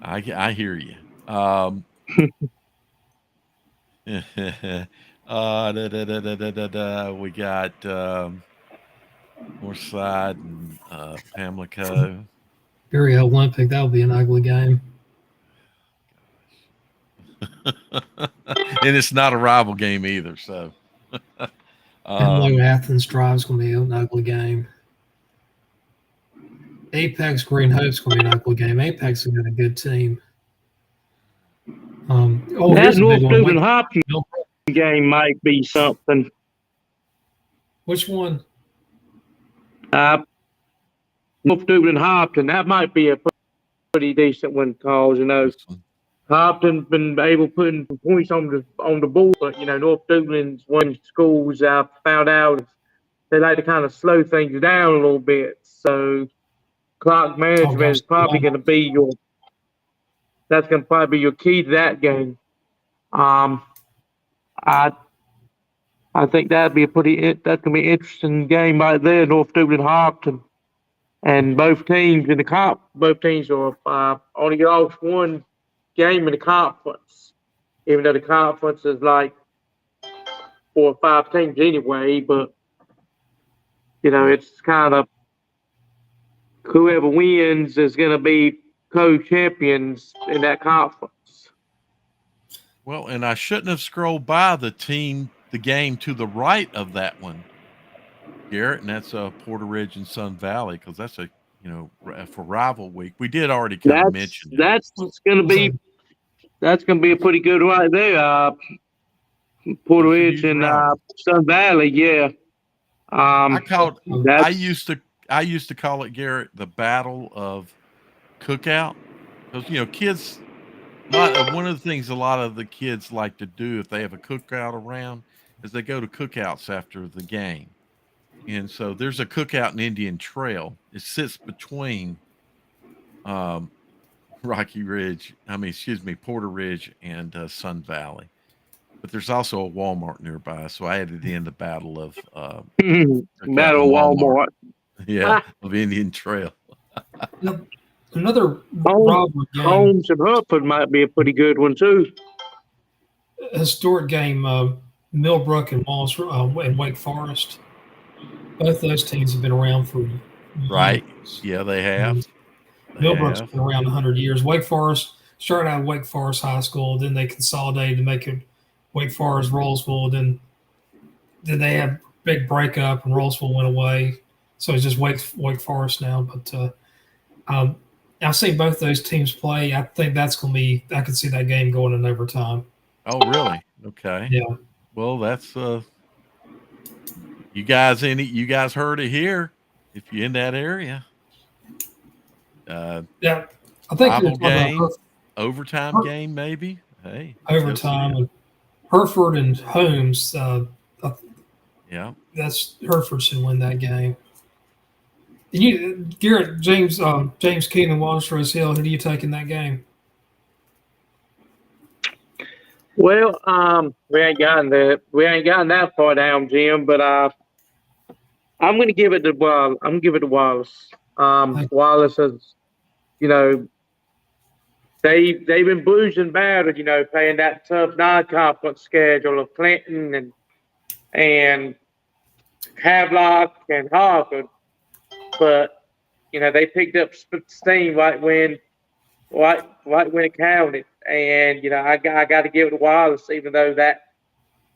Speaker 2: I hear you. We got Northside and Pamlico.
Speaker 1: Very Olympic. That would be an ugly game.
Speaker 2: And it's not a rival game either. So,
Speaker 1: Low Athens Drive's going to be an ugly game. Apex Green Hope's going to be an ugly game. Apex has got a good team.
Speaker 3: That
Speaker 1: here's a
Speaker 3: North
Speaker 1: big one.
Speaker 3: Dublin Hopkins game might be something.
Speaker 1: Which one?
Speaker 3: North Dublin Hopkins. That might be a pretty decent one, cause Hopton's been able to put points on the board, but North Dublin's one of the schools I found out they like to kind of slow things down a little bit. So clock management is probably going to be that's going to probably be your key to that game. I think that's going to be an interesting game right there, North Dublin Hopton. And both teams are only lost one game in the conference, even though the conference is like 4 or 5 teams anyway. But it's kind of whoever wins is going to be co-champions in that conference.
Speaker 2: Well, and I shouldn't have scrolled by the game to the right of that one, Garrett, and that's Porter Ridge and Sun Valley, because that's for rival week. We did already kind of mention it.
Speaker 3: That's going to be a pretty good right there. Porter Ridge and Sun Valley, yeah.
Speaker 2: I used to call it, Garrett, the battle of cookout, because kids. One of the things a lot of the kids like to do if they have a cookout around is they go to cookouts after the game. And so there's a cookout in Indian Trail. It sits between Porter Ridge and Sun Valley. But there's also a Walmart nearby, so I added in the battle of
Speaker 3: Battle Walmart.
Speaker 2: Yeah, of Indian Trail.
Speaker 1: Another rivalry game.
Speaker 3: Holmes and Hertford might be a pretty good one too.
Speaker 1: Historic game, Millbrook and and Wake Forest. Both those teams have been around for
Speaker 2: right. Yeah, they have.
Speaker 1: Millbrook's been around 100 years. Wake Forest started out at Wake Forest High School, then they consolidated to make it Wake Forest Rollsville. Then they had a big breakup and Rollsville went away, so it's just Wake Forest now. But I've seen both those teams play. I think that's going to be. I could see that game going in overtime.
Speaker 2: Oh, really? Okay.
Speaker 1: Yeah.
Speaker 2: Well, that's you guys heard it here. If you're in that area,
Speaker 1: yeah, I think
Speaker 2: game, overtime game, maybe. Hey,
Speaker 1: overtime. And Hereford and Holmes.
Speaker 2: Yeah,
Speaker 1: that's Hereford should win that game. You, Garrett, James Keenan, Wallace Rose Hill. Who do you take in that game?
Speaker 3: Well, we ain't gotten that far down, Jim. But I'm gonna give it to Wallace. I'm gonna give it to Wallace. Wallace has, you know, they've been bruised and battered, playing that tough non-conference schedule of Clinton and Havelock and Harvard, but they picked up steam right when it counted, and I got to give it to Wallace, even though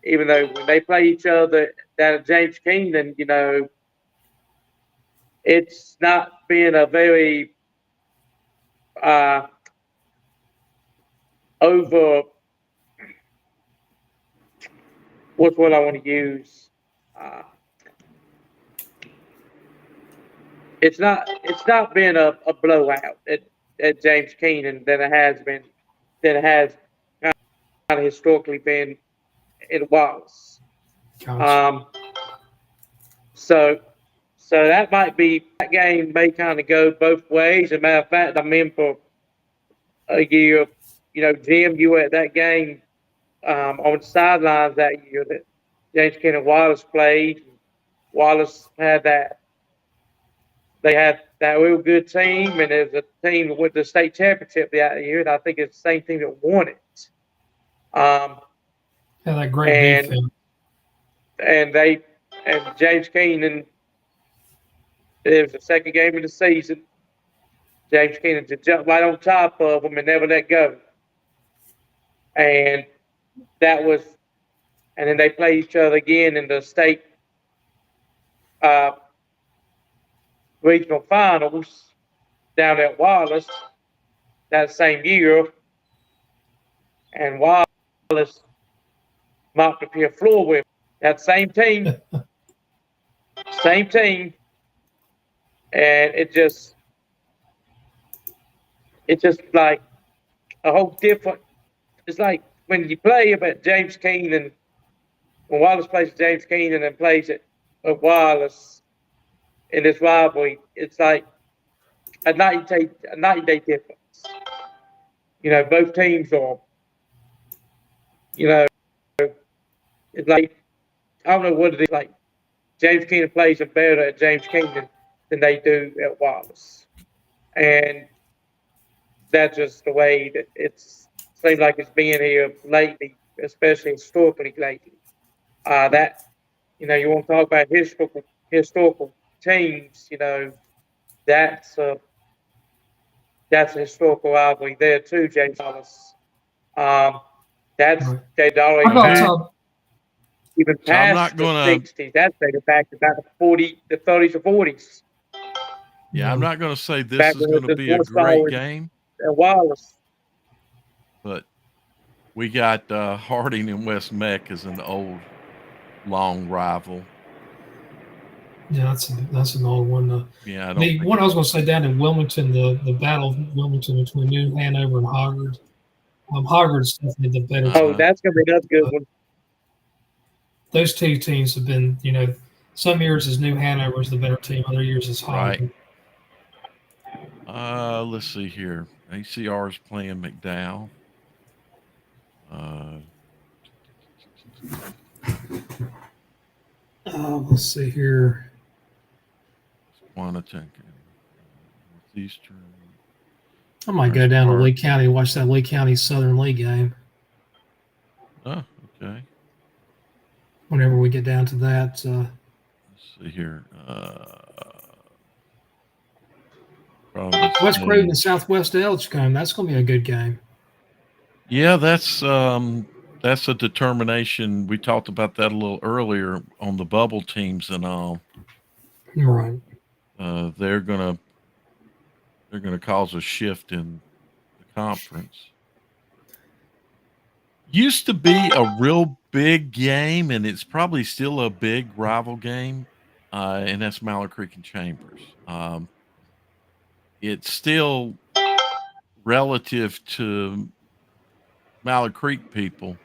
Speaker 3: when they play each other down at James Keenan, it's not been a very over what's what I want to use. It's not been a blowout at James Keenan than it has kind of historically been at Wallace.
Speaker 1: Gotcha.
Speaker 3: So that game may kind of go both ways. As a matter of fact, I'm in for a year. Jim, you were at that game on the sidelines that year that James Keenan Wallace played. Wallace had that. They had that real good team, and it was a team that went to the state championship that year, and I think it's the same team that won it.
Speaker 1: Yeah, that great defense.
Speaker 3: And James Keenan, it was the second game of the season. James Keenan just jumped right on top of them and never let go. And and then they played each other again in the state regional finals down at Wallace that same year. And Wallace mopped up your floor with that same team. And it just like a whole different. It's like when you play at James Keenan, when Wallace plays at James Keenan and plays at Wallace in this rivalry, it's like a 90-day difference. Both teams are. It's like I don't know what it is. Like James Keenan plays better at James Keenan than they do at Wallace, and that's just the way that seems like it's been here lately, especially historically lately. That you want to talk about historical teams. That's a historical rivalry there too, James Wallace. That's
Speaker 1: Right.
Speaker 3: they'd already
Speaker 1: How about
Speaker 3: back, even
Speaker 2: So I'm
Speaker 3: past
Speaker 2: not
Speaker 3: the
Speaker 2: gonna-
Speaker 3: 60s. That's dated back to about the 30s or 40s.
Speaker 2: Yeah, I'm not going to say this
Speaker 3: Back
Speaker 2: is
Speaker 3: when
Speaker 2: going to
Speaker 3: the
Speaker 2: be a
Speaker 3: North
Speaker 2: great
Speaker 3: Star
Speaker 2: game,
Speaker 3: and Wallace.
Speaker 2: but we got Harding and West Meck as an old, long rival.
Speaker 1: Yeah, that's an old one.
Speaker 2: Yeah,
Speaker 1: The one I was going to say down in Wilmington, the Battle of Wilmington between New Hanover and Hoggard. Hoggard's definitely the better.
Speaker 3: Oh, that's going to be another good one.
Speaker 1: Those two teams have been, some years is New Hanover is the better team, other years is Hoggard.
Speaker 2: Right. Let's see here. ACR is playing McDowell.
Speaker 1: Let's see here.
Speaker 2: Quantico, Northeastern.
Speaker 1: I might go down to Lee County and watch that Lee County Southern League game.
Speaker 2: Oh, okay.
Speaker 1: Whenever we get down to that.
Speaker 2: Let's see here.
Speaker 1: West Creighton and Southwest Edgecombe. That's going to be a good game.
Speaker 2: Yeah, that's a determination. We talked about that a little earlier on the bubble teams and all.
Speaker 1: Right.
Speaker 2: They're gonna cause a shift in the conference. Used to be a real big game, and it's probably still a big rival game, and that's Mallard Creek and Chambers. It's still relative to Mallard Creek people.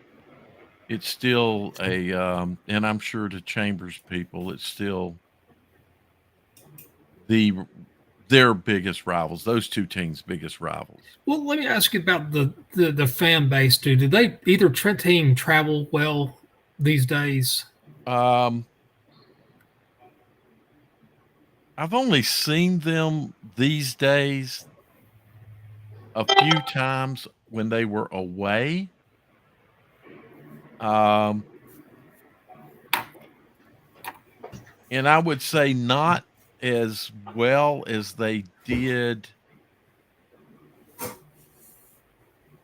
Speaker 2: It's still and I'm sure to Chambers people, it's still their biggest rivals. Those two teams' biggest rivals.
Speaker 1: Well, let me ask you about the fan base, dude. Did they either team travel well these days?
Speaker 2: I've only seen them these days a few times when they were away. And I would say not as well as they did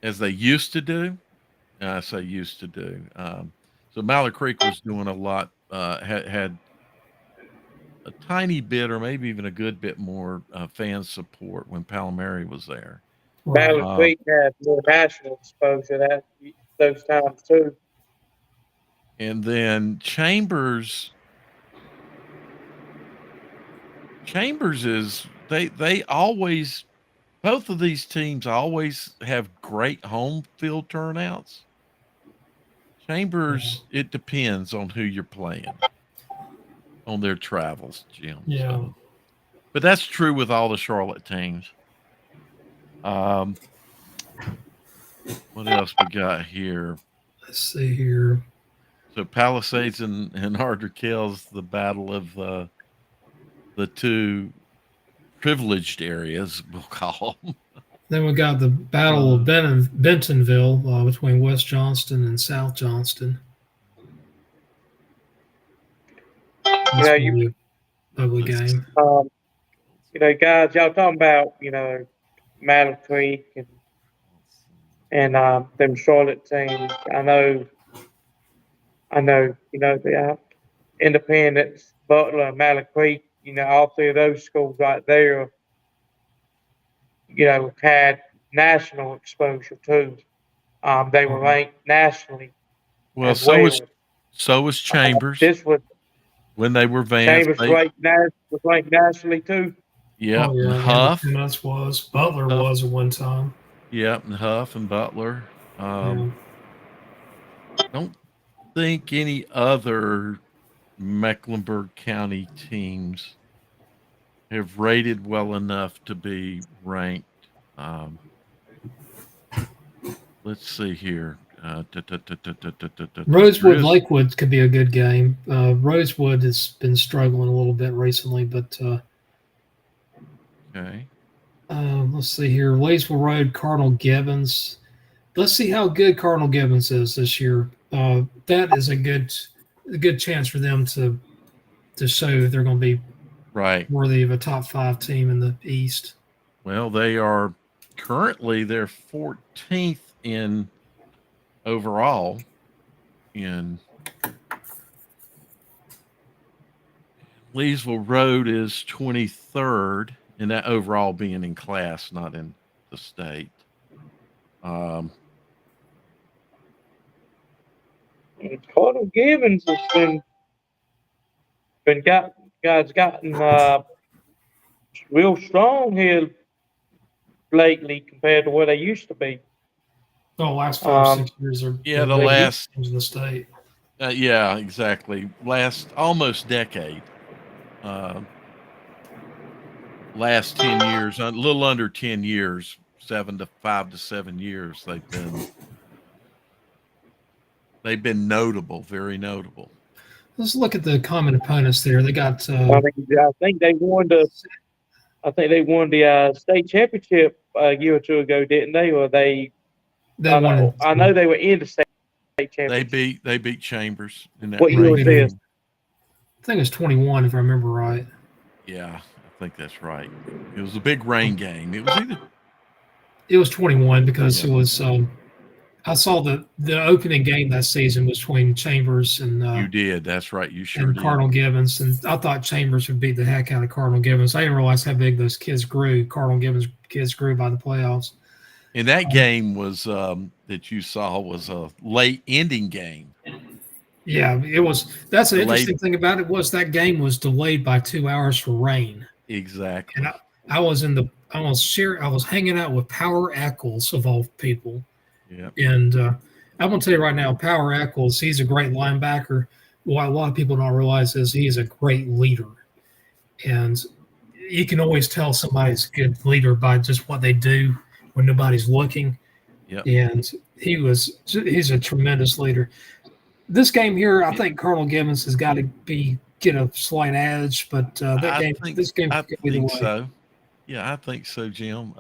Speaker 2: as they used to do. I say used to do. So Mallard Creek was doing a lot, had a tiny bit or maybe even a good bit more fan support when Palmieri was there.
Speaker 1: Right.
Speaker 3: Battle Creek had more national exposure those times too.
Speaker 2: And then Chambers is they always, both of these teams always have great home field turnouts. Chambers, it depends on who you're playing on their travels, Jim.
Speaker 1: Yeah.
Speaker 2: So, but that's true with all the Charlotte teams. What else we got here?
Speaker 1: Let's see here.
Speaker 2: So Palisades and Ardrey-Kells, the battle of the two privileged areas, we'll call them.
Speaker 1: Then we got the Battle of Bentonville between West Johnston and South Johnston. That's
Speaker 3: You know,
Speaker 1: ugly game.
Speaker 3: Guys, y'all talking about Battle Creek and them Charlotte teams. I know. The Independence, Butler, and Battle Creek. All three of those schools right there. Had national exposure too. They were ranked nationally.
Speaker 2: Well,
Speaker 3: as
Speaker 2: so was Chambers.
Speaker 3: This was
Speaker 2: when they were Vance.
Speaker 3: Chambers was ranked nationally too.
Speaker 2: Yeah,
Speaker 1: oh, yeah.
Speaker 2: Huff.
Speaker 1: Independence was. Butler was at one time.
Speaker 2: Yep, and Huff and Butler. Don't think any other Mecklenburg County teams have rated well enough to be ranked. Let's see here.
Speaker 1: Rosewood Lakewood could be a good game. Rosewood has been struggling a little bit recently, but
Speaker 2: okay.
Speaker 1: Let's see here. Laysville Road, Cardinal Gibbons. Let's see how good Cardinal Gibbons is this year. That is a good chance for them to show if they're going to be worthy of a top 5 team in the East.
Speaker 2: Well, they are currently they're 14th in overall in Leesville Road is 23rd, and that overall being in class, not in the state.
Speaker 3: Cardinal Gibbons has gotten real strong here lately compared to what they used to be.
Speaker 1: Oh, last 5-6 years are
Speaker 2: the last
Speaker 1: teams in the state.
Speaker 2: Yeah, exactly. Last almost decade. Last 10 years, a little under 10 years, 5 to 7 years, they've been notable, very notable.
Speaker 1: Let's look at the common opponents there. They got.
Speaker 3: I think they won the state championship a year or two ago, didn't they? Or they? I know they were in the state championship.
Speaker 2: They beat Chambers in that.
Speaker 3: What year was this?
Speaker 1: I think it was 21, if I remember right.
Speaker 2: Yeah, I think that's right. It was a big rain game.
Speaker 1: It was 21 because it was. I saw the opening game that season was between Chambers and.
Speaker 2: You did. That's right. You sure
Speaker 1: and
Speaker 2: did.
Speaker 1: Cardinal Gibbons, and I thought Chambers would beat the heck out of Cardinal Gibbons. I didn't realize how big those kids grew. Cardinal Gibbons kids grew by the playoffs.
Speaker 2: And that game was that you saw was a late ending game.
Speaker 1: Yeah, it was. That's the interesting thing about it was that game was delayed by 2 hours for rain.
Speaker 2: Exactly.
Speaker 1: And I was hanging out with Power Eccles of all people.
Speaker 2: Yeah.
Speaker 1: And I'm gonna tell you right now, Power Eccles, he's a great linebacker. What a lot of people don't realize is he is a great leader, and you can always tell somebody's a good leader by just what they do when nobody's looking.
Speaker 2: Yep.
Speaker 1: And he's a tremendous leader. This game here, I think Colonel Gibbons has got to get a slight edge, but this game
Speaker 2: I
Speaker 1: could go either
Speaker 2: think
Speaker 1: way.
Speaker 2: so. Yeah, I think so, Jim.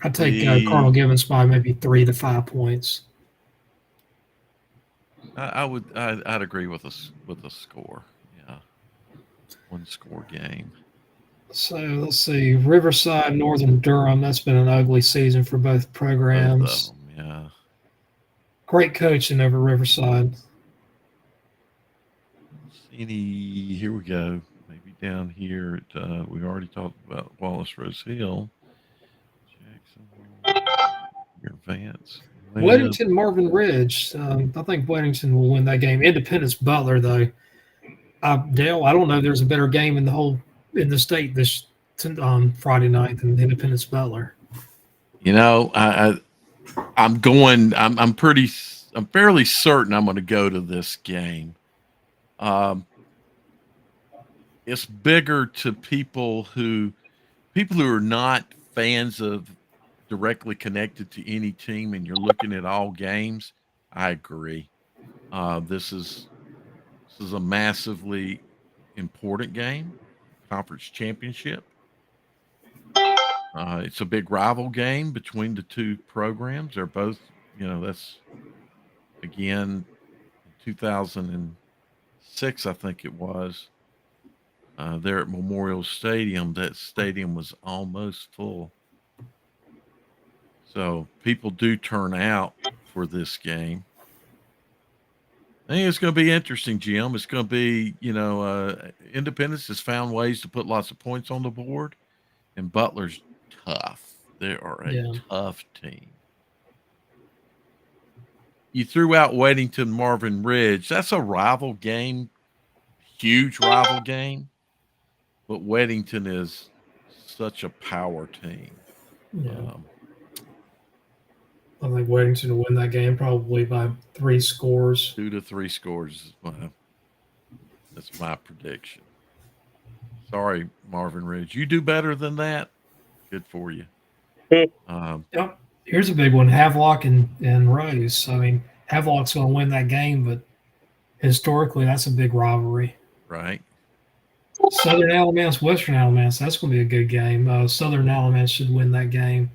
Speaker 1: I take Colonel Gibbons by maybe 3 to 5 points.
Speaker 2: I'd agree with the score. Yeah, 1-score game.
Speaker 1: So let's see, Riverside, Northern Durham. That's been an ugly season for both programs.
Speaker 2: Both of them, yeah.
Speaker 1: Great coaching over Riverside.
Speaker 2: Here we go. Maybe down here we already talked about Wallace Rose Hill. Jacksonville, your Vance.
Speaker 1: Weddington, Marvin Ridge. I think Weddington will win that game. Independence Butler, though. Dale, I don't know if there's a better game in the state this Friday night than Independence Butler.
Speaker 2: You know, I'm fairly certain I'm going to go to this game. It's bigger to people who are not fans of directly connected to any team, and you're looking at all games. I agree. This is a massively important game, conference championship. It's a big rival game between the two programs. They're both, that's again in 2006, I think it was. There at Memorial Stadium, that stadium was almost full. So people do turn out for this game. I think it's going to be interesting, Jim. It's going to be, Independence has found ways to put lots of points on the board, and Butler's tough. They are a tough team. You threw out Weddington, Marvin Ridge. That's a rival game, huge rival game. But Weddington is such a power team.
Speaker 1: Yeah. I think Weddington will win that game probably by 3 scores.
Speaker 2: 2 to 3 scores. That's my prediction. Sorry, Marvin Ridge. You do better than that. Good for you.
Speaker 1: Yep. Here's a big one: Havelock and Rose. I mean, Havelock's going to win that game, but historically, that's a big rivalry.
Speaker 2: Right.
Speaker 1: Southern Alamance, Western Alamance. That's going to be a good game. Southern Alamance should win that game.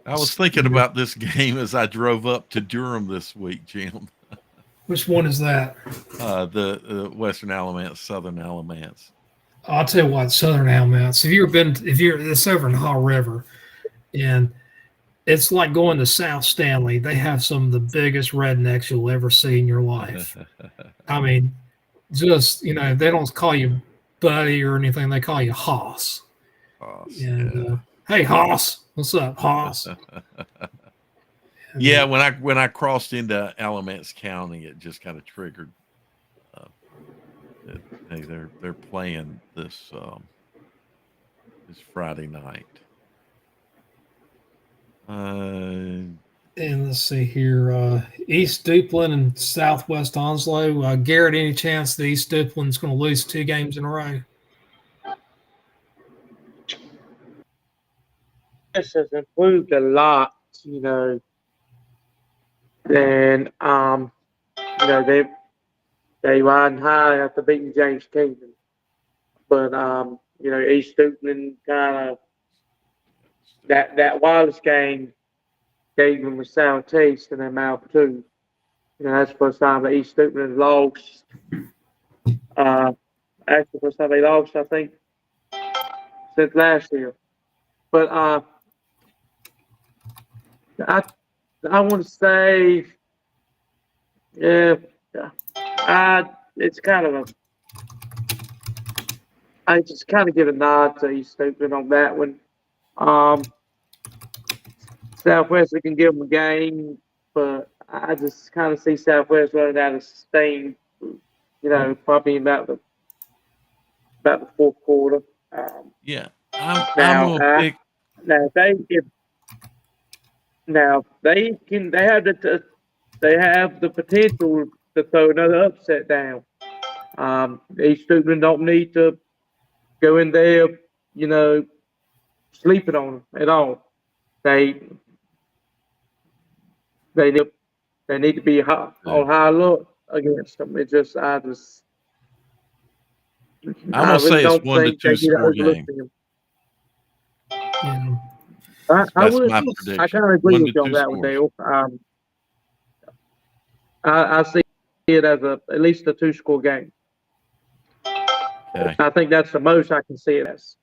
Speaker 2: I was thinking about this game as I drove up to Durham this week, Jim.
Speaker 1: Which one is that?
Speaker 2: The Western Alamance, Southern Alamance.
Speaker 1: I'll tell you what, Southern Alamance. It's over in Haw River, and it's like going to South Stanley. They have some of the biggest rednecks you'll ever see in your life. I mean, just, they don't call you buddy or anything. They call you Hoss. Hey, Hoss. What's up, Hoss?
Speaker 2: Yeah, when I crossed into Alamance County, it just kind of triggered. Hey, they're playing this Friday night.
Speaker 1: And let's see here, East Duplin and Southwest Onslow. Garrett, any chance that East Duplin's going to lose 2 games in a row?
Speaker 3: This has improved a lot, than they riding high after beating James Kingdom. But East Duplin kind of that Wallace game gave them a sour taste in their mouth too. That's the first time that East Duplin has lost. Actually, the first time they lost, I think, since last year. But I want to say, it's kind of I just kind of give a nod to East Duplin on that one. Southwest, we can give them a game, but I just kind of see Southwest running out of steam. Probably about the fourth quarter.
Speaker 2: Yeah, I'm gonna pick.
Speaker 3: They have the potential to throw another upset down. East Stupid don't need to go in there, sleeping on them at all. They they need they need to be on high alert against them.
Speaker 2: I'm
Speaker 3: I
Speaker 2: gonna
Speaker 3: really
Speaker 2: say it's
Speaker 3: don't
Speaker 2: 1 to
Speaker 3: think they
Speaker 2: 2
Speaker 3: need to
Speaker 2: score
Speaker 3: overlook
Speaker 2: game.
Speaker 3: them.
Speaker 1: Yeah.
Speaker 3: I
Speaker 2: That's
Speaker 3: would.
Speaker 2: my
Speaker 3: I
Speaker 2: prediction.
Speaker 3: kind of agree
Speaker 2: 1
Speaker 3: with
Speaker 2: to
Speaker 3: you on
Speaker 2: 2
Speaker 3: that one,
Speaker 2: scores.
Speaker 3: Dale. I see it as at least a 2-score game.
Speaker 2: Okay.
Speaker 3: I think that's the most I can see it as.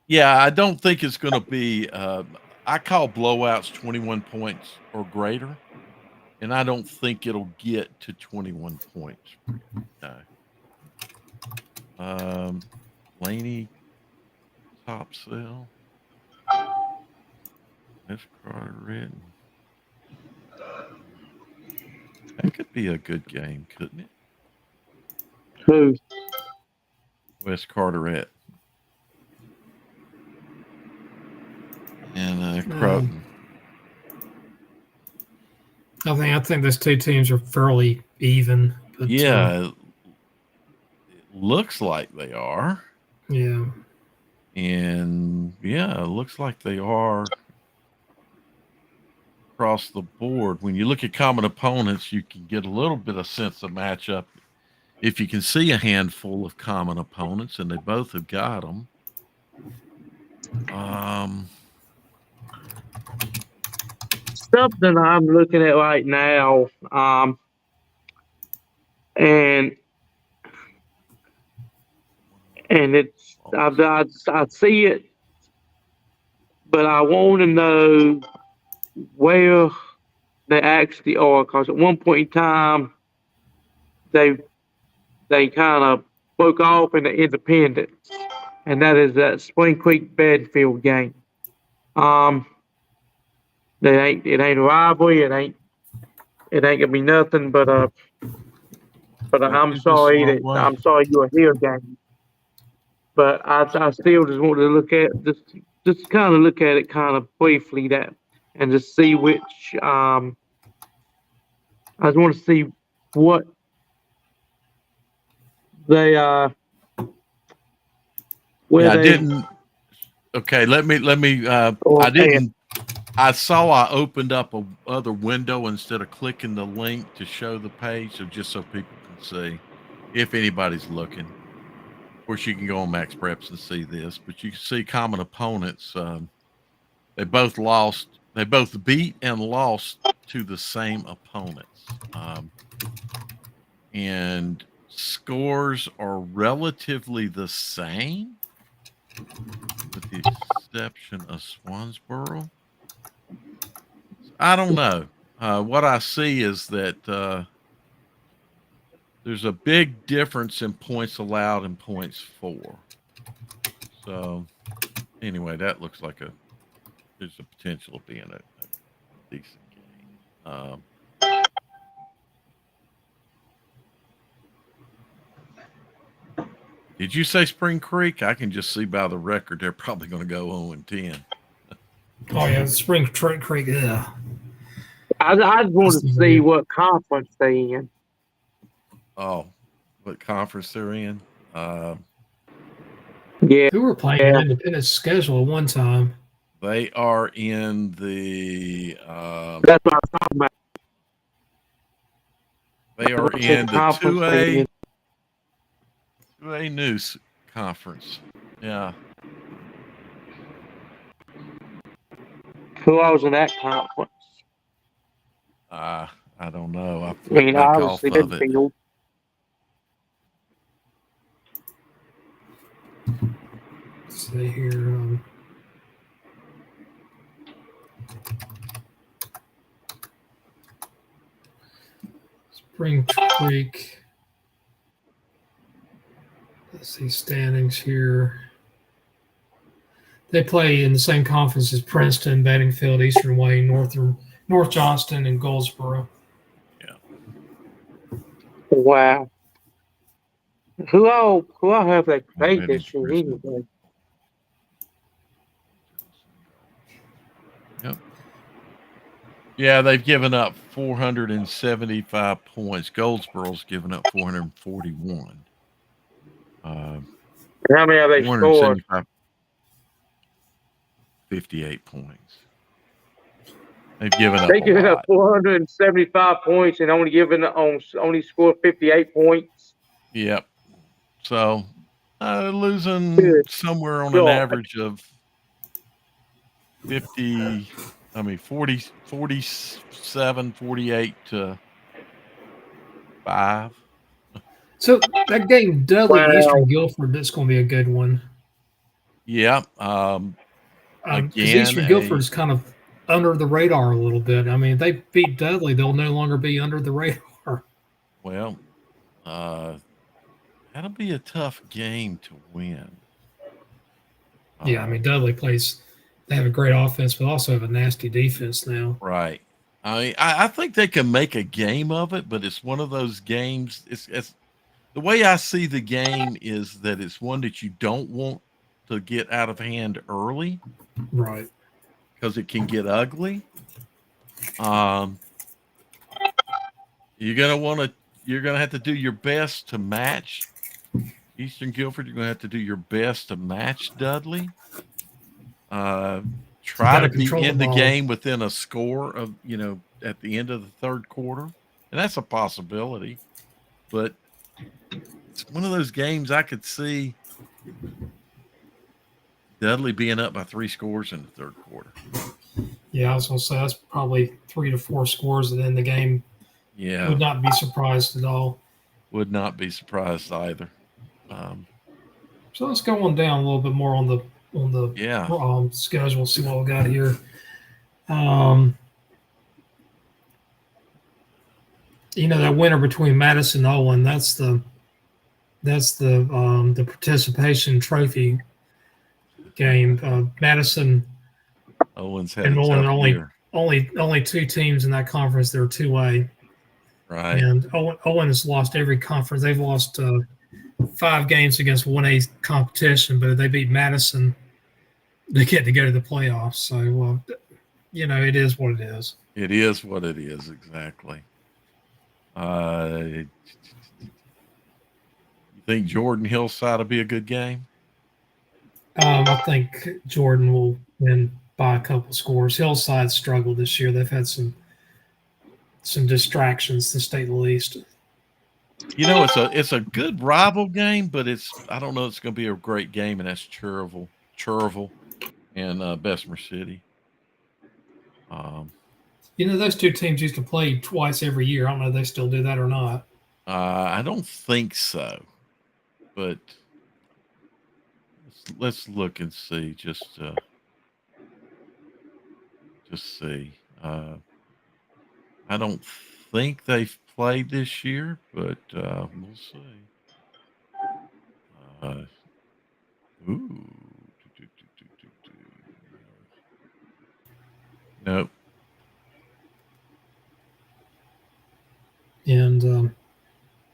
Speaker 2: Yeah, I don't think it's going to be. I call blowouts 21 points or greater, and I don't think it'll get to 21 points. No. Laney Topsail. That's Carteret. That could be a good game, couldn't it?
Speaker 3: Who?
Speaker 2: West Carteret and Croton.
Speaker 1: I think those two teams are fairly even. But,
Speaker 2: Yeah, it looks like they are.
Speaker 1: Yeah.
Speaker 2: And yeah, it looks like they are across the board. When you look at common opponents, you can get a little bit of sense of matchup if you can see a handful of common opponents, and they both have got them.
Speaker 3: Something I'm looking at right now, and it's I see it, but I want to know where they actually are, because at one point in time they kind of broke off into independence, and that is that Spring Creek Bedfield game. It ain't a rivalry. It ain't gonna be nothing but a. But I'm sorry you are here, game. But I still just want to look at just kind of look at it kind of briefly and just see which I just want to see what they where
Speaker 2: Yeah, I
Speaker 3: they
Speaker 2: didn't. Okay, let me.
Speaker 3: or
Speaker 2: I didn't. I saw I opened up a other window instead of clicking the link to show the page, so just so people can see if anybody's looking. Of course, you can go on Max Preps and see this, but you can see common opponents. They both lost. They both beat and lost to the same opponents, and scores are relatively the same, with the exception of Swansboro. I don't know. What I see is that there's a big difference in points allowed and points for. So anyway, that looks like there's a potential of being a decent game. Did you say Spring Creek? I can just see by the record they're probably going to go 0-10.
Speaker 1: Oh yeah, Spring Creek. Yeah.
Speaker 3: I just want to see what conference they in.
Speaker 2: Oh, what conference they're in?
Speaker 3: Yeah.
Speaker 1: Who were playing an independent schedule at one time?
Speaker 2: They are in the.
Speaker 3: That's what I'm talking about.
Speaker 2: They are in the 2A News Conference. Yeah.
Speaker 3: Who else in that conference?
Speaker 2: I don't know. I flipped back off
Speaker 3: obviously
Speaker 2: of it.
Speaker 3: Bedfield.
Speaker 1: Let's see here. Spring Creek. Let's see standings here. They play in the same conference as Princeton, Bedingfield, Eastern Wayne, North Johnston, and Goldsboro.
Speaker 2: Yeah.
Speaker 3: Wow. Who all have they played this year anyway?
Speaker 2: Yep. Yeah, they've given up 475 points. Goldsboro's given up 441.
Speaker 3: How many have they scored?
Speaker 2: 475, 58 points. They've given up
Speaker 3: They
Speaker 2: a
Speaker 3: given up
Speaker 2: lot.
Speaker 3: 475 points and only scored 58 points.
Speaker 2: Yep. So losing
Speaker 3: Good
Speaker 2: somewhere on an
Speaker 3: God.
Speaker 2: average of 40, 47, 48 to 5.
Speaker 1: So that game, Dudley Eastern
Speaker 3: Wow.
Speaker 1: Guilford, that's going to be a good one.
Speaker 2: Yeah.
Speaker 1: Because
Speaker 2: Again,
Speaker 1: Eastern Guilford is kind of under the radar a little bit. I mean, if they beat Dudley, they'll no longer be under the radar.
Speaker 2: well, that'll be a tough game to win.
Speaker 1: Yeah, I mean, Dudley plays. They have a great offense, but also have a nasty defense now.
Speaker 2: Right. I think they can make a game of it, but it's one of those games. It's the way I see the game is that it's one that you don't want to get out of hand early,
Speaker 1: Right.
Speaker 2: because it can get ugly. You're gonna want to. You're gonna have to do your best to match Eastern Guilford. You're gonna have to do your best to match Dudley. Try to be
Speaker 1: control the
Speaker 2: in the
Speaker 1: ball.
Speaker 2: game within a score of at the end of the third quarter, and that's a possibility. But it's one of those games I could see Dudley being up by 3 scores in the third quarter.
Speaker 1: Yeah, I was going to say that's probably 3 to 4 scores that end the game.
Speaker 2: Yeah,
Speaker 1: Would not be surprised at all.
Speaker 2: would not be surprised either.
Speaker 1: So let's go on down a little bit more on the
Speaker 2: Yeah,
Speaker 1: schedule. See what we got here. That winner between Madison and Owen. That's the participation trophy game. Madison
Speaker 2: Owens had
Speaker 1: and
Speaker 2: a
Speaker 1: Owen
Speaker 2: tough
Speaker 1: are
Speaker 2: year,
Speaker 1: only 2 teams in that conference. They're 2A,
Speaker 2: right?
Speaker 1: and Owen has lost every conference. They've lost 5 games against 1A competition, but if they beat Madison, they get to go to the playoffs. So, it is what it is.
Speaker 2: It is what it is, exactly. You think Jordan Hillside will be a good game?
Speaker 1: I think Jordan will win by a couple scores. Hillside struggled this year. They've had some distractions, to state the least.
Speaker 2: It's a good rival game, but I don't know it's going to be a great game, and that's Cherville and Bessemer City.
Speaker 1: Those 2 teams used to play twice every year. I don't know if they still do that or not.
Speaker 2: I don't think so, but let's look and see. Just see. I don't think they've played this year, but we'll see. Ooh. Nope.
Speaker 1: And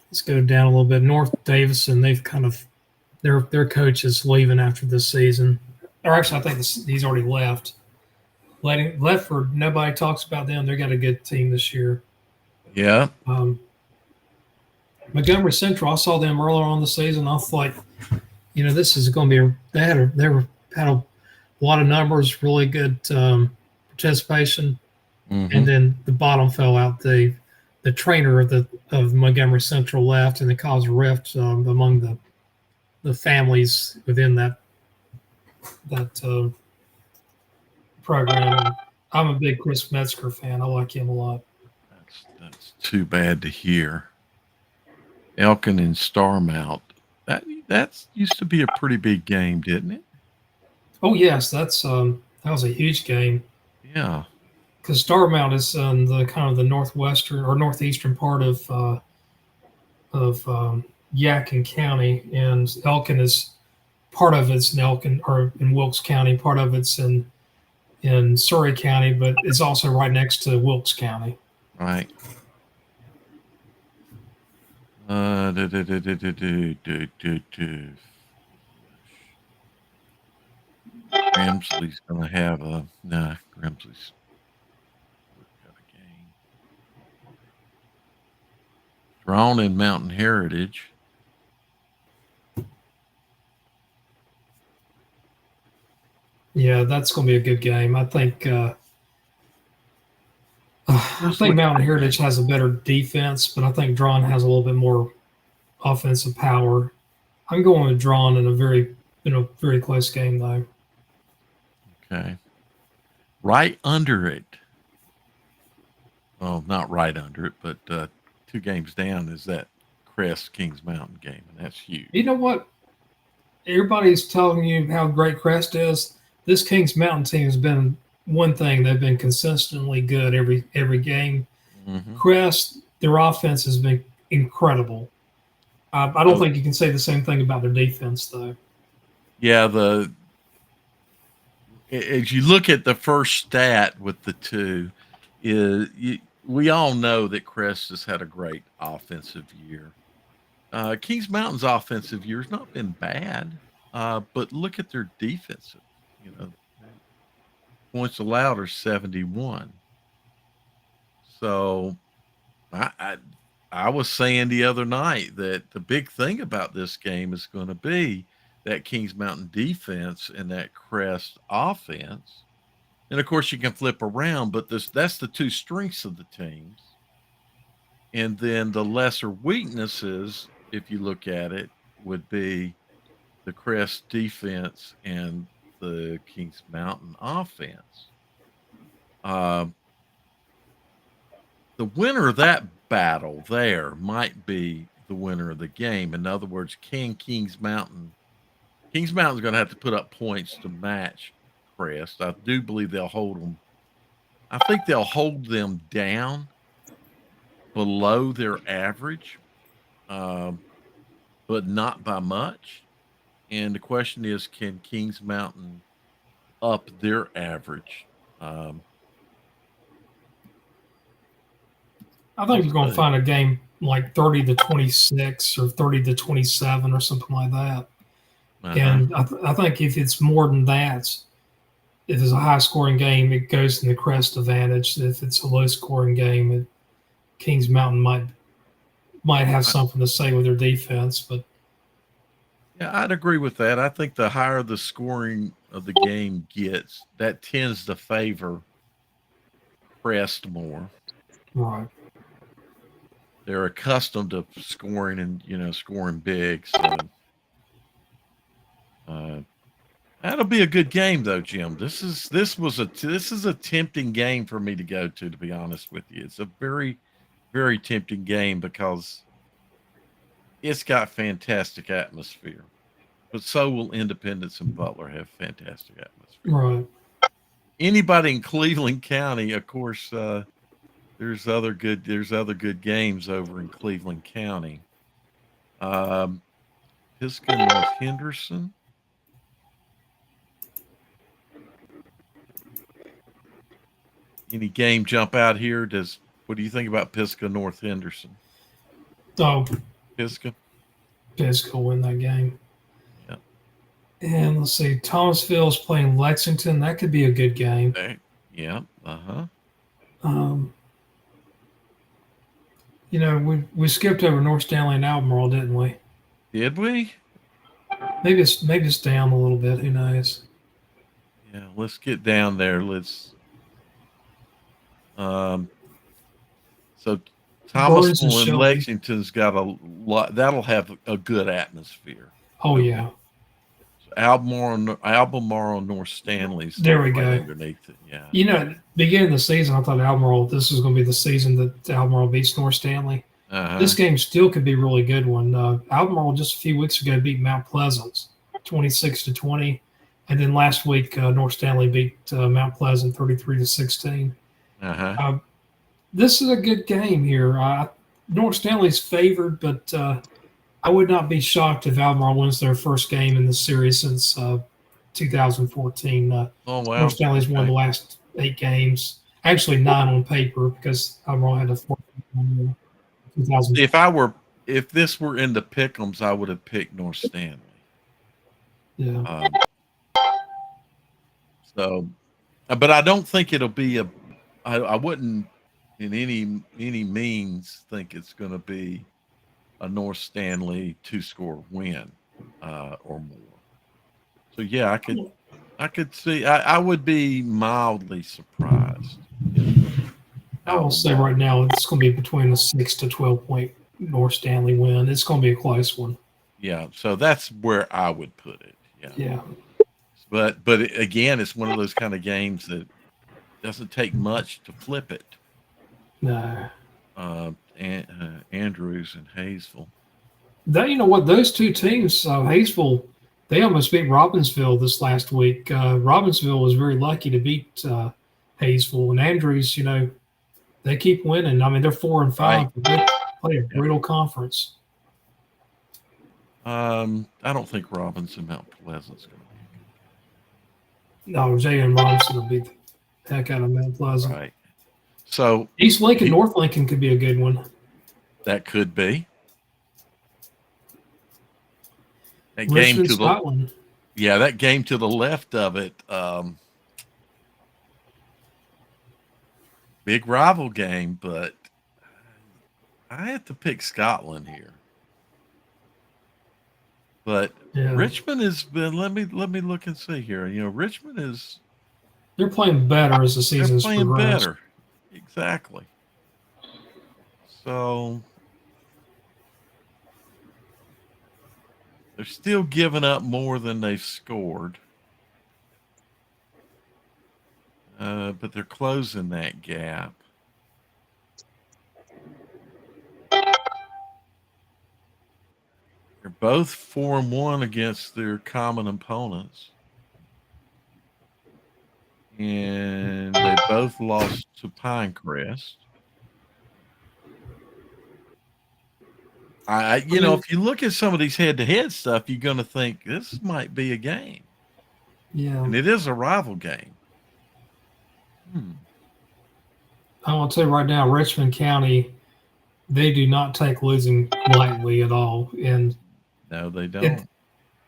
Speaker 1: let's go down a little bit. North Davison, they've kind of their coach is leaving after this season. Or actually, I think he's already left. Ledford, nobody talks about them. They got a good team this year.
Speaker 2: Yeah.
Speaker 1: Montgomery Central, I saw them earlier on the season. I thought, this is going to be. They had a lot of numbers, really good participation, and then the bottom fell out. The trainer of Montgomery Central left, and it caused a rift among the families within that program. And I'm a big Chris Metzger fan. I like him a lot.
Speaker 2: That's too bad to hear. Elkin and Starmount. That used to be a pretty big game, didn't it?
Speaker 1: Oh yes, that was a huge game.
Speaker 2: Yeah.
Speaker 1: Because Starmount is in the kind of the northwestern or northeastern part of Yadkin County, and Elkin is part of it's in Elkin or in Wilkes County, part of it's in Surrey County, but it's also right next to Wilkes County.
Speaker 2: Right. Grimsley's gonna have Grimsley's got a game. Drawn in Mountain Heritage.
Speaker 1: Yeah, that's going to be a good game. I think. I think Mountain Heritage has a better defense, but I think Drawn has a little bit more offensive power. I'm going with Drawn in a very close game though.
Speaker 2: Okay. Right under it. Well, not right under it, but 2 games down is that Crest Kings Mountain game, and that's huge.
Speaker 1: You know what? Everybody's telling you how great Crest is. This Kings Mountain team has been one thing. They've been consistently good every game.
Speaker 2: Mm-hmm.
Speaker 1: Crest, their offense has been incredible. I don't think you can say the same thing about their defense, though.
Speaker 2: Yeah, as you look at the first stat with the two, we all know that Crest has had a great offensive year. Kings Mountain's offensive year has not been bad, but look at their defensive. You know, points allowed are 71. So I was saying the other night that the big thing about this game is going to be that Kings Mountain defense and that Crest offense. And of course, you can flip around, but that's the 2 strengths of the teams. And then the lesser weaknesses, if you look at it, would be the Crest defense and the Kings Mountain offense. The winner of that battle there might be the winner of the game. In other words, can Kings Mountain's going to have to put up points to match Crest. I do believe they'll hold them. I think they'll hold them down below their average, but not by much. And the question is, can Kings Mountain up their average?
Speaker 1: I think we're going to find a game like 30-26 or 30-27 or something like that. And I think if it's more than that, if it's a high-scoring game, it goes in the Crest advantage. If it's a low-scoring game, Kings Mountain might have something to say with their defense. But
Speaker 2: yeah, I'd agree with that. I think the higher the scoring of the game gets, that tends to favor Crest more.
Speaker 1: Right.
Speaker 2: They're accustomed to scoring and scoring big. So that'll be a good game, though, Jim. This is a tempting game for me to go to be honest with you. It's a very, very tempting game because it's got fantastic atmosphere. But so will Independence and Butler have fantastic atmosphere.
Speaker 1: Right.
Speaker 2: Anybody in Cleveland County, of course, there's other good games over in Cleveland County. Pisgah North Henderson. Any game jump out here? What do you think about Pisgah North Henderson?
Speaker 1: Oh,
Speaker 2: Pisgah
Speaker 1: will win that game.
Speaker 2: Yeah.
Speaker 1: And let's see, Thomasville's playing Lexington. That could be a good game.
Speaker 2: Okay. Yeah.
Speaker 1: We skipped over North Stanley and Albemarle, didn't we?
Speaker 2: Did we?
Speaker 1: Maybe it's down a little bit. Who knows?
Speaker 2: Yeah. Let's get down there. So Thomasville and Lexington's got a lot. That'll have a good atmosphere.
Speaker 1: Oh yeah.
Speaker 2: So Albemarle, North Stanley's
Speaker 1: there we go
Speaker 2: underneath it. Yeah.
Speaker 1: Beginning of the season, I thought Albemarle. This was going to be the season that Albemarle beats North Stanley. This game still could be a really good one. Albemarle just a few weeks ago beat Mount Pleasant 26-20, and then last week North Stanley beat Mount Pleasant 33-16. This is a good game here. North Stanley's favored, but I would not be shocked if Albemarle wins their first game in the series since 2014.
Speaker 2: Oh, wow.
Speaker 1: North Stanley's won the last 8 games. Actually, 9 on paper because Albemarle had a 14.
Speaker 2: If this were in the pick'ems, I would have picked North Stanley.
Speaker 1: Yeah.
Speaker 2: But I don't think it'll be I wouldn't in any means think it's going to be a North Stanley 2-score win or more. So yeah, I could see. I would be mildly surprised if
Speaker 1: I will say
Speaker 2: Albemarle.
Speaker 1: right now it's going to be between a 6 to 12 point North Stanley win. It's going to be a close one.
Speaker 2: Yeah, so that's where I would put it. Yeah,
Speaker 1: Yeah.
Speaker 2: but again, it's one of those kind of games that doesn't take much to flip it.
Speaker 1: No.
Speaker 2: Andrews and Hayesville.
Speaker 1: You know what? Those two teams, Hayesville, they almost beat Robbinsville this last week. Robbinsville was very lucky to beat Hayesville, and Andrews, they keep winning. I mean, they're 4-5.
Speaker 2: Right.
Speaker 1: They play a brutal conference.
Speaker 2: I don't think Robinson Mount Pleasant's going to be a good.
Speaker 1: No, Jay and Robinson will beat the heck out of Mount Pleasant.
Speaker 2: Right. So
Speaker 1: East Lincoln, North Lincoln could be a good one.
Speaker 2: That could be. That
Speaker 1: Richmond,
Speaker 2: game to
Speaker 1: Scotland.
Speaker 2: that game to the left of it. Big rival game, but I have to pick Scotland here. But
Speaker 1: Yeah.
Speaker 2: Richmond has been. Let me look and see here. Richmond is.
Speaker 1: They're playing better as the season's
Speaker 2: They're playing
Speaker 1: progressed.
Speaker 2: better. Exactly. So they're still giving up more than they've scored. But they're closing that gap. They're both 4-1 against their common opponents. And they both lost to Pinecrest. If you look at some of these head-to-head stuff, you're going to think this might be a game.
Speaker 1: Yeah.
Speaker 2: And it is a rival game.
Speaker 1: I want to tell you right now, Richmond County, they do not take losing lightly at all. And
Speaker 2: no, they don't.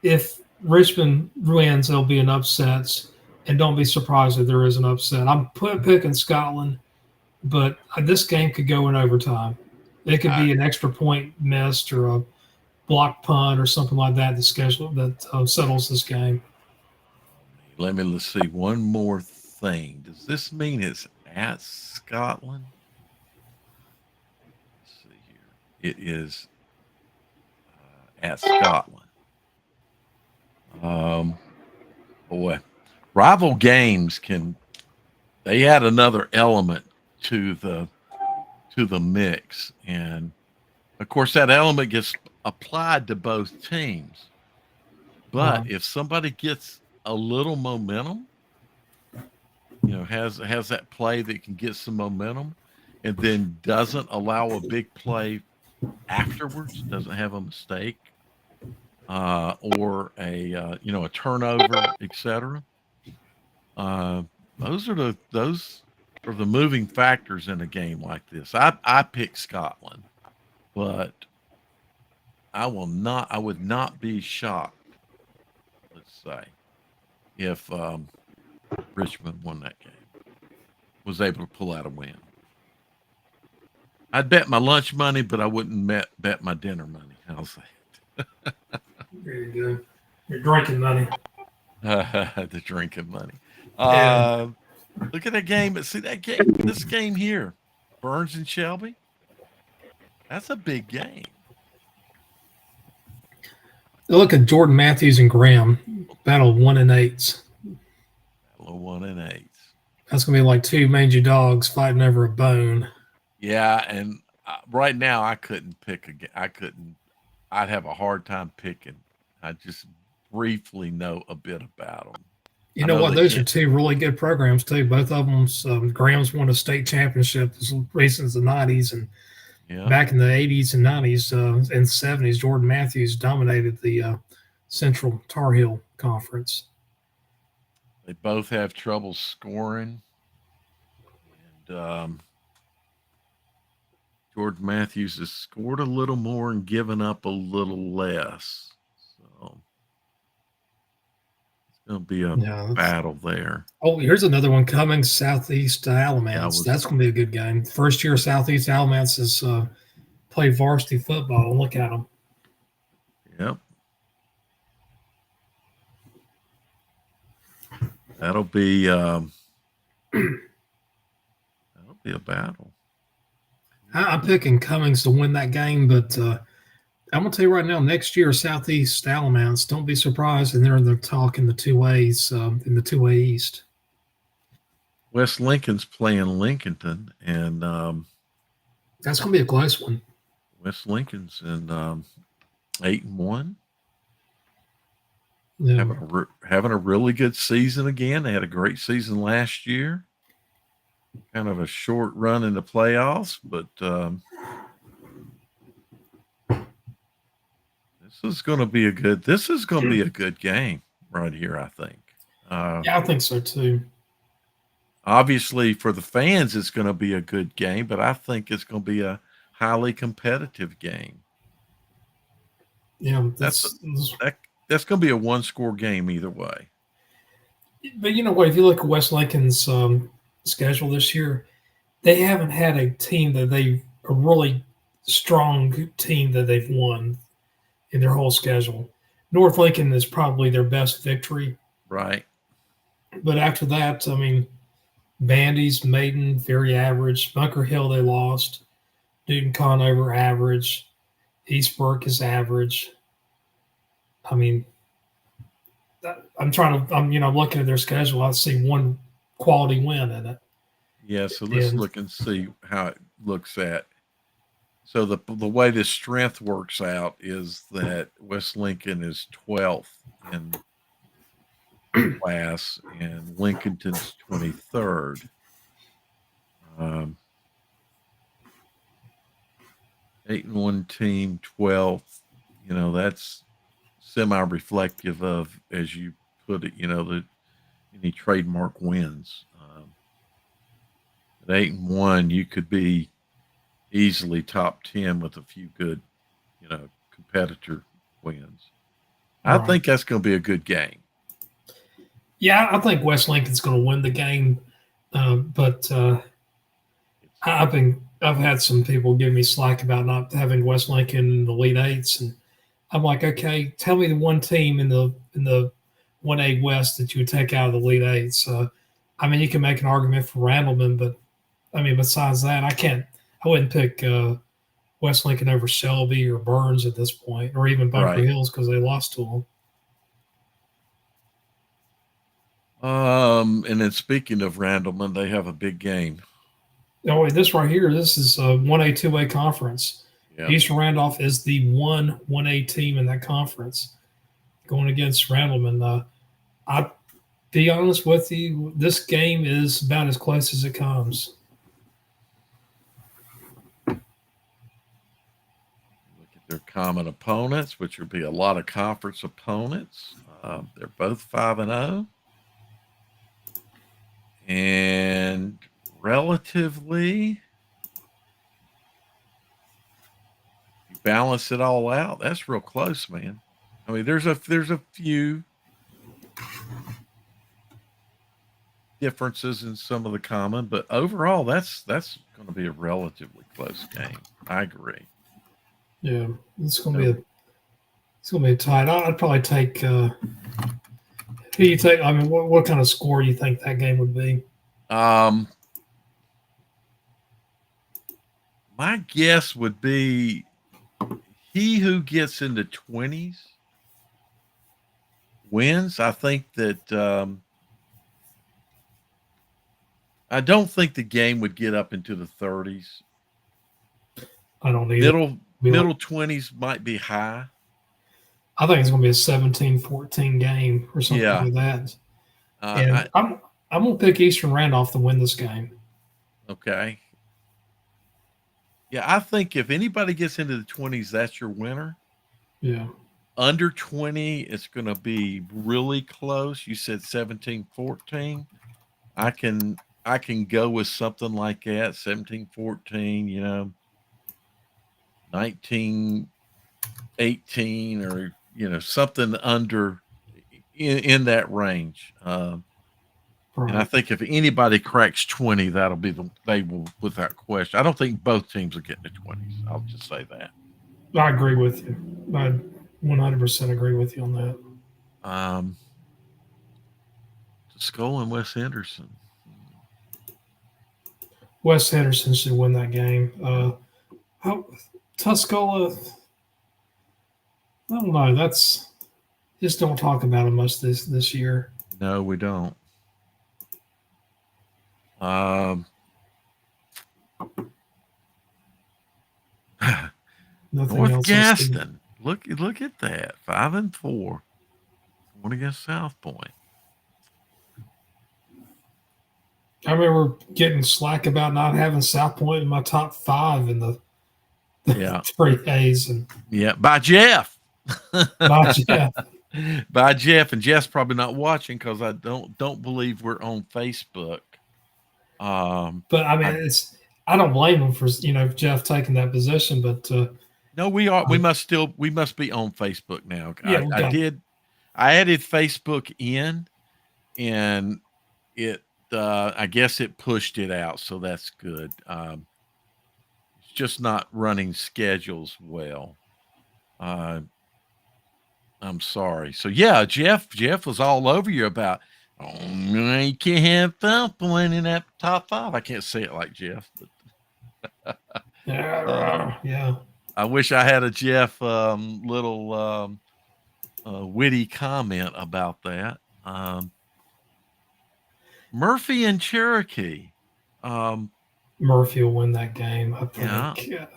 Speaker 1: If Richmond wins, there'll be an upset. And don't be surprised if there is an upset. I'm picking Scotland, but this game could go in overtime. It could be an extra point missed or a block punt or something like that that settles this game.
Speaker 2: Let's see one more thing. Does this mean it's at Scotland? Let's see here. It is at Scotland. Boy, rival games they add another element to the mix, and of course that element gets applied to both teams. But if somebody gets a little momentum, has that play that can get some momentum, and then doesn't allow a big play afterwards, doesn't have a mistake, or a turnover, etc. Those are the moving factors in a game like this. I pick Scotland, but I would not be shocked, let's say, if Richmond won that game, was able to pull out a win. I'd bet my lunch money, but I wouldn't bet my dinner money. How's that?
Speaker 1: There you go. Your drinking money.
Speaker 2: The drinking money. Look at that game. See that game? This game here, Burns and Shelby. That's a big game.
Speaker 1: Look at Jordan Matthews and Graham. Battle of 1 and 8s.
Speaker 2: Battle of 1 and 8s.
Speaker 1: That's gonna be like two mangy dogs fighting over a bone.
Speaker 2: Yeah, and right now I couldn't pick I'd have a hard time picking. I just briefly know a bit about them.
Speaker 1: You know what? Those are two really good programs too. Both of them. Graham's won a state championship as recent as the '90s, and back in the '80s and '90s and '70s, Jordan Matthews dominated the Central Tar Heel Conference.
Speaker 2: They both have trouble scoring, and Jordan Matthews has scored a little more and given up a little less. So it'll be a battle there.
Speaker 1: Oh, here's another one coming. Southeast Alamance. That's going to be a good game. First year Southeast Alamance has play varsity football and look at them.
Speaker 2: Yep. That'll be a battle.
Speaker 1: I'm picking Cummings to win that game, but I'm gonna tell you right now, next year Southeast Alamance, don't be surprised, and they're talking the two ways in the 2A East.
Speaker 2: West Lincoln's playing Lincolnton, and
Speaker 1: That's gonna be a close one.
Speaker 2: West Lincoln's in 8-1.
Speaker 1: Yeah.
Speaker 2: Having a really good season again. They had a great season last year. Kind of a short run in the playoffs, but this is going to be a good game right here, I think.
Speaker 1: Yeah, I think so too.
Speaker 2: Obviously, for the fans, it's going to be a good game, but I think it's going to be a highly competitive game.
Speaker 1: Yeah,
Speaker 2: That's going to be a one-score game either way.
Speaker 1: But you know what? If you look at West Lincoln's schedule this year, they haven't had a really strong team that they've won in their whole schedule. North Lincoln is probably their best victory.
Speaker 2: Right.
Speaker 1: But after that, I mean, Bandy's, Maiden, very average. Bunker Hill, they lost. Newton Conover, average. East Burke is average. I mean, I'm looking at their schedule. I see one quality win in it.
Speaker 2: Yeah, so let's look and see how it looks at. So the way this strength works out is that West Lincoln is 12th in class and Lincolnton's 23rd. 8-1 team, 12th. You know, that's semi-reflective of, as you put it, any trademark wins. At 8-1, you could be easily top 10 with a few good, competitor wins. I think that's going to be a good game.
Speaker 1: Yeah, I think West Lincoln's going to win the game, but I've had some people give me slack about not having West Lincoln in the Elite Eights, and I'm like, okay, tell me the one team in the 1A West that you would take out of the Elite Eights. I mean, you can make an argument for Randleman, but I mean, besides that, I wouldn't pick West Lincoln over Shelby or Burns at this point, or even Bunker Hills because they lost to them.
Speaker 2: And then speaking of Randleman, they have a big game.
Speaker 1: Oh, this right here, this is a 1A, 2A conference. Yep. Eastern Randolph is the 1A team in that conference going against Randleman. I'll be honest with you, this game is about as close as it comes.
Speaker 2: Look at their common opponents, which will be a lot of conference opponents. They're both 5-0. And relatively, you balance it all out, that's real close, man. I mean, there's a few differences in some of the common, but overall, that's going to be a relatively close game. I agree.
Speaker 1: Yeah, it's going to be a tight. I'd probably take. Who you take? I mean, what kind of score do you think that game would be?
Speaker 2: My guess would be he who gets in the 20s wins. I think that I don't think the game would get up into the 30s.
Speaker 1: I don't either.
Speaker 2: Middle 20s might be high.
Speaker 1: I think it's going to be a 17-14 game or something like that. And I'm going to pick Eastern Randolph to win this game.
Speaker 2: Okay. Yeah, I think if anybody gets into the 20s, that's your winner.
Speaker 1: Yeah.
Speaker 2: Under 20, it's going to be really close. You said 17-14. I can go with something like that, 17-14, 19-18 or, something under in that range. And I
Speaker 1: Right.
Speaker 2: think if anybody cracks 20, that'll be they will without question. I don't think both teams are getting to 20s. I'll just say that.
Speaker 1: I agree with you. I 100% agree with you on that.
Speaker 2: Skull and Wes Henderson.
Speaker 1: Wes Henderson should win that game. How Tuscola? I don't know. That's just don't talk about him much this year.
Speaker 2: No, we don't. Um,
Speaker 1: Nothing
Speaker 2: North
Speaker 1: else I see.
Speaker 2: Gaston. Look at that. 5-4. One against South Point.
Speaker 1: I remember getting slack about not having South Point in my top 5 in the
Speaker 2: Yeah.
Speaker 1: 3As and
Speaker 2: Yeah. By Jeff.
Speaker 1: by Jeff.
Speaker 2: By Jeff. And Jeff's probably not watching because I don't believe we're on Facebook.
Speaker 1: But I mean, I don't blame him for Jeff taking that position, but
Speaker 2: no, we are. We must be on Facebook now.
Speaker 1: Yeah,
Speaker 2: I added Facebook in, and it. I guess it pushed it out, so that's good. It's just not running schedules well. I'm sorry. So yeah, Jeff was all over you about. Oh, you can't have South Point in that top 5. I can't say it like Jeff, but
Speaker 1: yeah.
Speaker 2: I wish I had a Jeff little witty comment about that. Murphy and Cherokee.
Speaker 1: Murphy will win that game, I think.
Speaker 2: Yeah.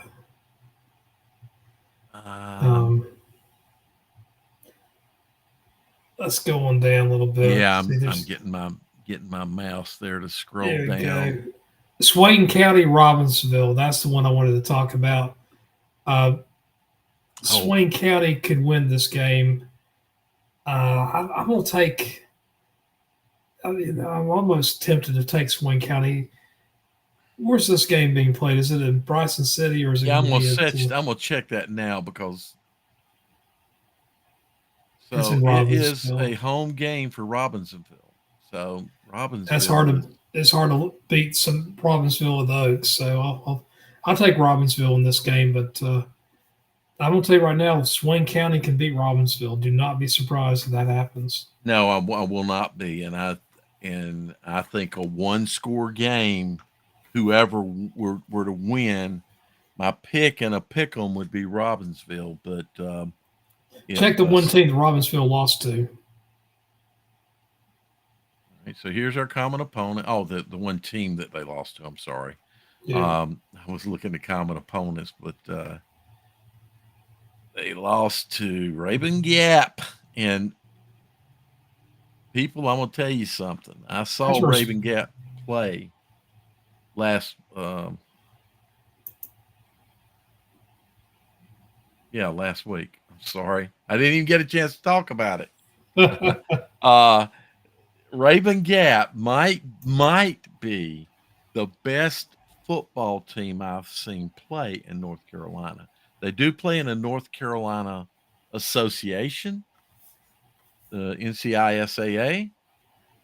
Speaker 1: Let's go on down a little bit.
Speaker 2: Yeah, I'm getting my mouse there to scroll
Speaker 1: there we
Speaker 2: down.
Speaker 1: Go. Swain County, Robbinsville. That's the one I wanted to talk about. Swain County could win this game. I'm going to take. I mean, I'm almost tempted to take Swain County. Where's this game being played? Is it in Bryson City or is it?
Speaker 2: Yeah, I'm gonna check that now because. So it is a home game for Robbinsville. So Robbinsville.
Speaker 1: It's hard to beat some Robbinsville with Oaks. So I'll take Robbinsville in this game, but I'm gonna tell you right now, Swain County can beat Robbinsville. Do not be surprised if that happens.
Speaker 2: No, I will not be, and I think a 1-score game, whoever were to win, my pick and a pick 'em would be Robbinsville, but.
Speaker 1: Check the one team that Robbinsville lost to.
Speaker 2: All right, so here's our common opponent. Oh, the one team that they lost to. I'm sorry. Yeah. I was looking at common opponents, but they lost to Raven Gap. And people, I'm going to tell you something. I saw Raven Gap play last week. I'm sorry. I didn't even get a chance to talk about it. Raven Gap might be the best football team I've seen play in North Carolina. They do play in a North Carolina association, the NCISAA.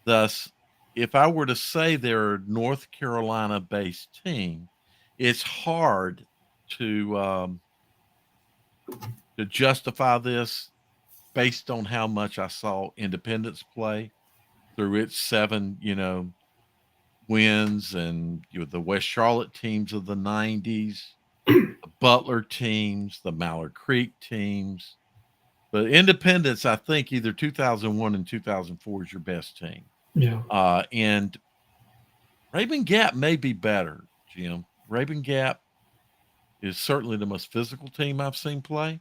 Speaker 2: Thus, if I were to say they're a North Carolina-based team, it's hard to justify this based on how much I saw Independence play through its 7, wins, and the West Charlotte teams of the 90s, the Butler teams, the Mallard Creek teams. But Independence, I think either 2001 and 2004 is your best team.
Speaker 1: Yeah.
Speaker 2: And Raven Gap may be better, Jim. Raven Gap is certainly the most physical team I've seen play.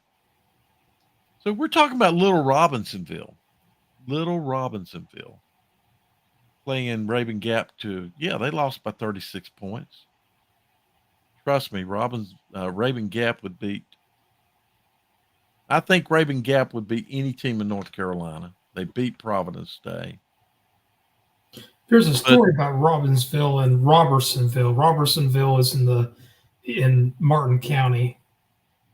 Speaker 2: So we're talking about Little Robinsonville. Playing Raven Gap they lost by 36 points. Trust me, Raven Gap would beat. I think Raven Gap would beat any team in North Carolina. They beat Providence Day.
Speaker 1: There's a story about Robbinsville and Robertsonville. Robertsonville is in Martin County.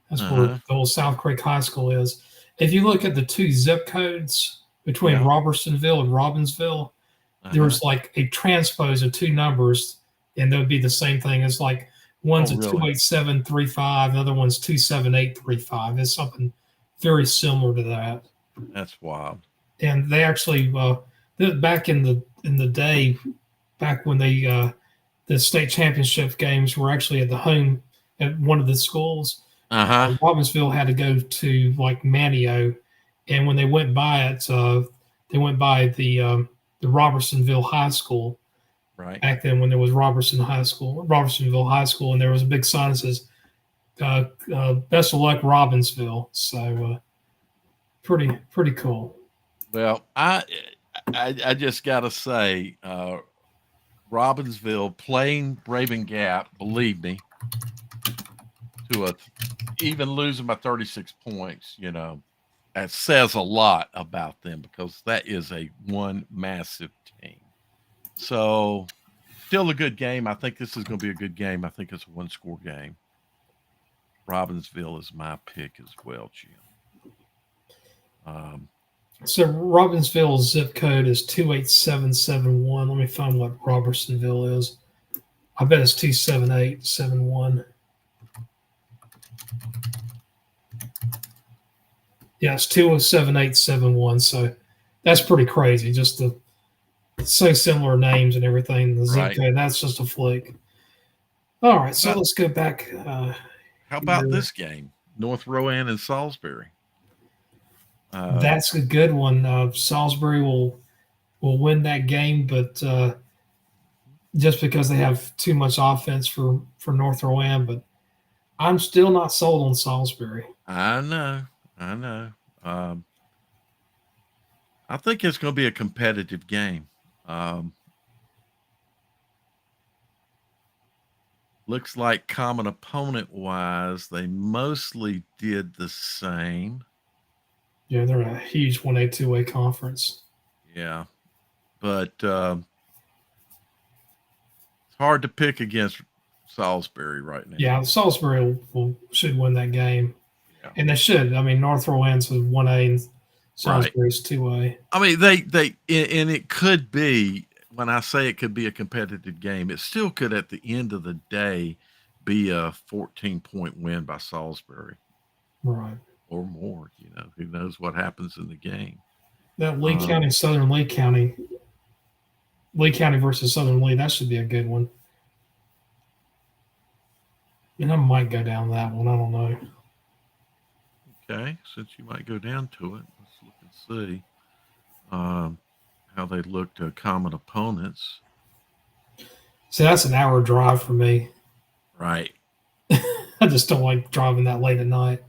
Speaker 1: That's where the old South Creek High School is. If you look at the 2 zip codes between Robertsonville and Robbinsville, Robertsonville is 1,000 miles away from each other. So I don't know. It's hard to there
Speaker 2: Uh-huh.
Speaker 1: was like a transpose of two numbers, and that would be the same thing. It's like
Speaker 2: Oh,
Speaker 1: one's a
Speaker 2: really?
Speaker 1: 28735, the other one's 27835. It's something very similar to that.
Speaker 2: That's wild.
Speaker 1: And they actually back in the day, back when the state championship games were actually at the home at one of the schools.
Speaker 2: Uh-huh.
Speaker 1: Robbinsville had to go to like Manio, and when they went by the Robertsonville High School
Speaker 2: Right.
Speaker 1: back then when there was Robertsonville High School, and there was a big sign that says "Best of luck, Robbinsville." So pretty cool.
Speaker 2: Well, I just gotta say, Robbinsville playing Raven Gap, believe me, to a even losing by 36 points, that says a lot about them because that is a one massive team. So still a good game. I think this is going to be a good game. I think it's a one-score game. Robbinsville is my pick as well, Jim.
Speaker 1: So Robbinsville's zip code is 28771. Let me find what Robertsonville is. I bet it's 27871. Yeah, it's 27871. So that's pretty crazy. Just the so similar names and everything. The zip
Speaker 2: Right.
Speaker 1: code, that's just a flick. All right, so
Speaker 2: But
Speaker 1: let's go back.
Speaker 2: how about this game? North Rowan and Salisbury.
Speaker 1: That's a good one. Salisbury will win that game, but just because they have too much offense for North Rowan, but I'm still not sold on Salisbury.
Speaker 2: I know. I know. I think it's going to be a competitive game. Looks like common opponent wise, they mostly did the same.
Speaker 1: Yeah, they're a huge 1A, 2A conference.
Speaker 2: Yeah. But it's hard to pick against Salisbury right now.
Speaker 1: Yeah, Salisbury should win that game.
Speaker 2: Yeah.
Speaker 1: And they should. I mean, North Rowan's 1A and
Speaker 2: Right.
Speaker 1: Salisbury's 2A.
Speaker 2: I mean, and it could be, when I say it could be a competitive game, it still could at the end of the day be a 14-point win by Salisbury.
Speaker 1: Right.
Speaker 2: Or more, who knows what happens in the game.
Speaker 1: That Lee County, Southern Lee County versus Southern Lee, that should be a good one. And I might go down that one. I don't know.
Speaker 2: Okay, since you might go down to it, let's look and see how they look to common opponents.
Speaker 1: See, that's an hour drive for me.
Speaker 2: Right.
Speaker 1: I just don't like driving that late at night.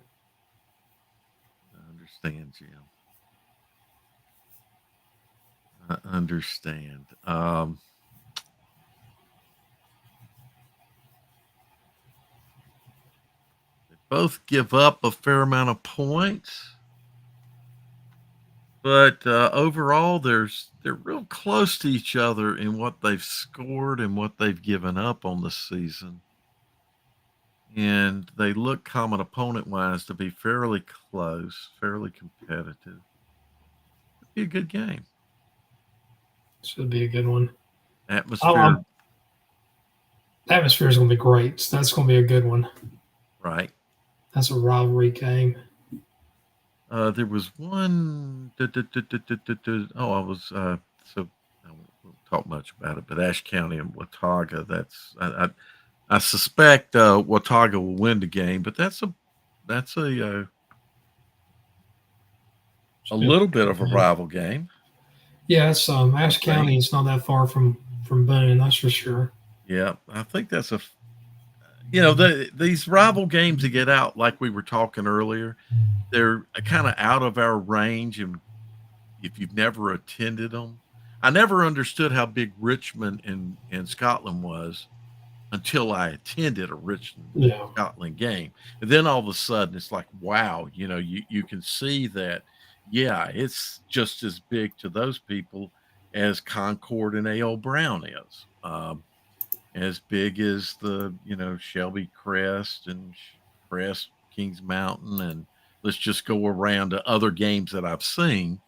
Speaker 2: I understand, Jim. I understand. They both give up a fair amount of points. But overall, they're real close to each other in what they've scored and what they've given up on the season. And they look common opponent wise to be fairly close, fairly competitive. It'd be a good game.
Speaker 1: Should be a good one.
Speaker 2: Atmosphere.
Speaker 1: Atmosphere is going to be great. So that's going to be a good one.
Speaker 2: Right.
Speaker 1: That's a rivalry game.
Speaker 2: There was one. I was so I won't talk much about it, but Ashe County and Watauga. That's I suspect Watauga will win the game, but that's a little bit of a rival game.
Speaker 1: Yeah, it's Ashe County. It's not that far from Boone, that's for sure.
Speaker 2: Yeah, I think that's these rival games that get out, like we were talking earlier, they're kind of out of our range, and if you've never attended them, I never understood how big Richmond in Scotland was until I attended a Richmond Scotland game. And then all of a sudden it's like, wow, you can see that, yeah, it's just as big to those people as Concord and A.L. Brown is. As big as the, Shelby Crest and Crest, Kings Mountain, and let's just go around to other games that I've seen.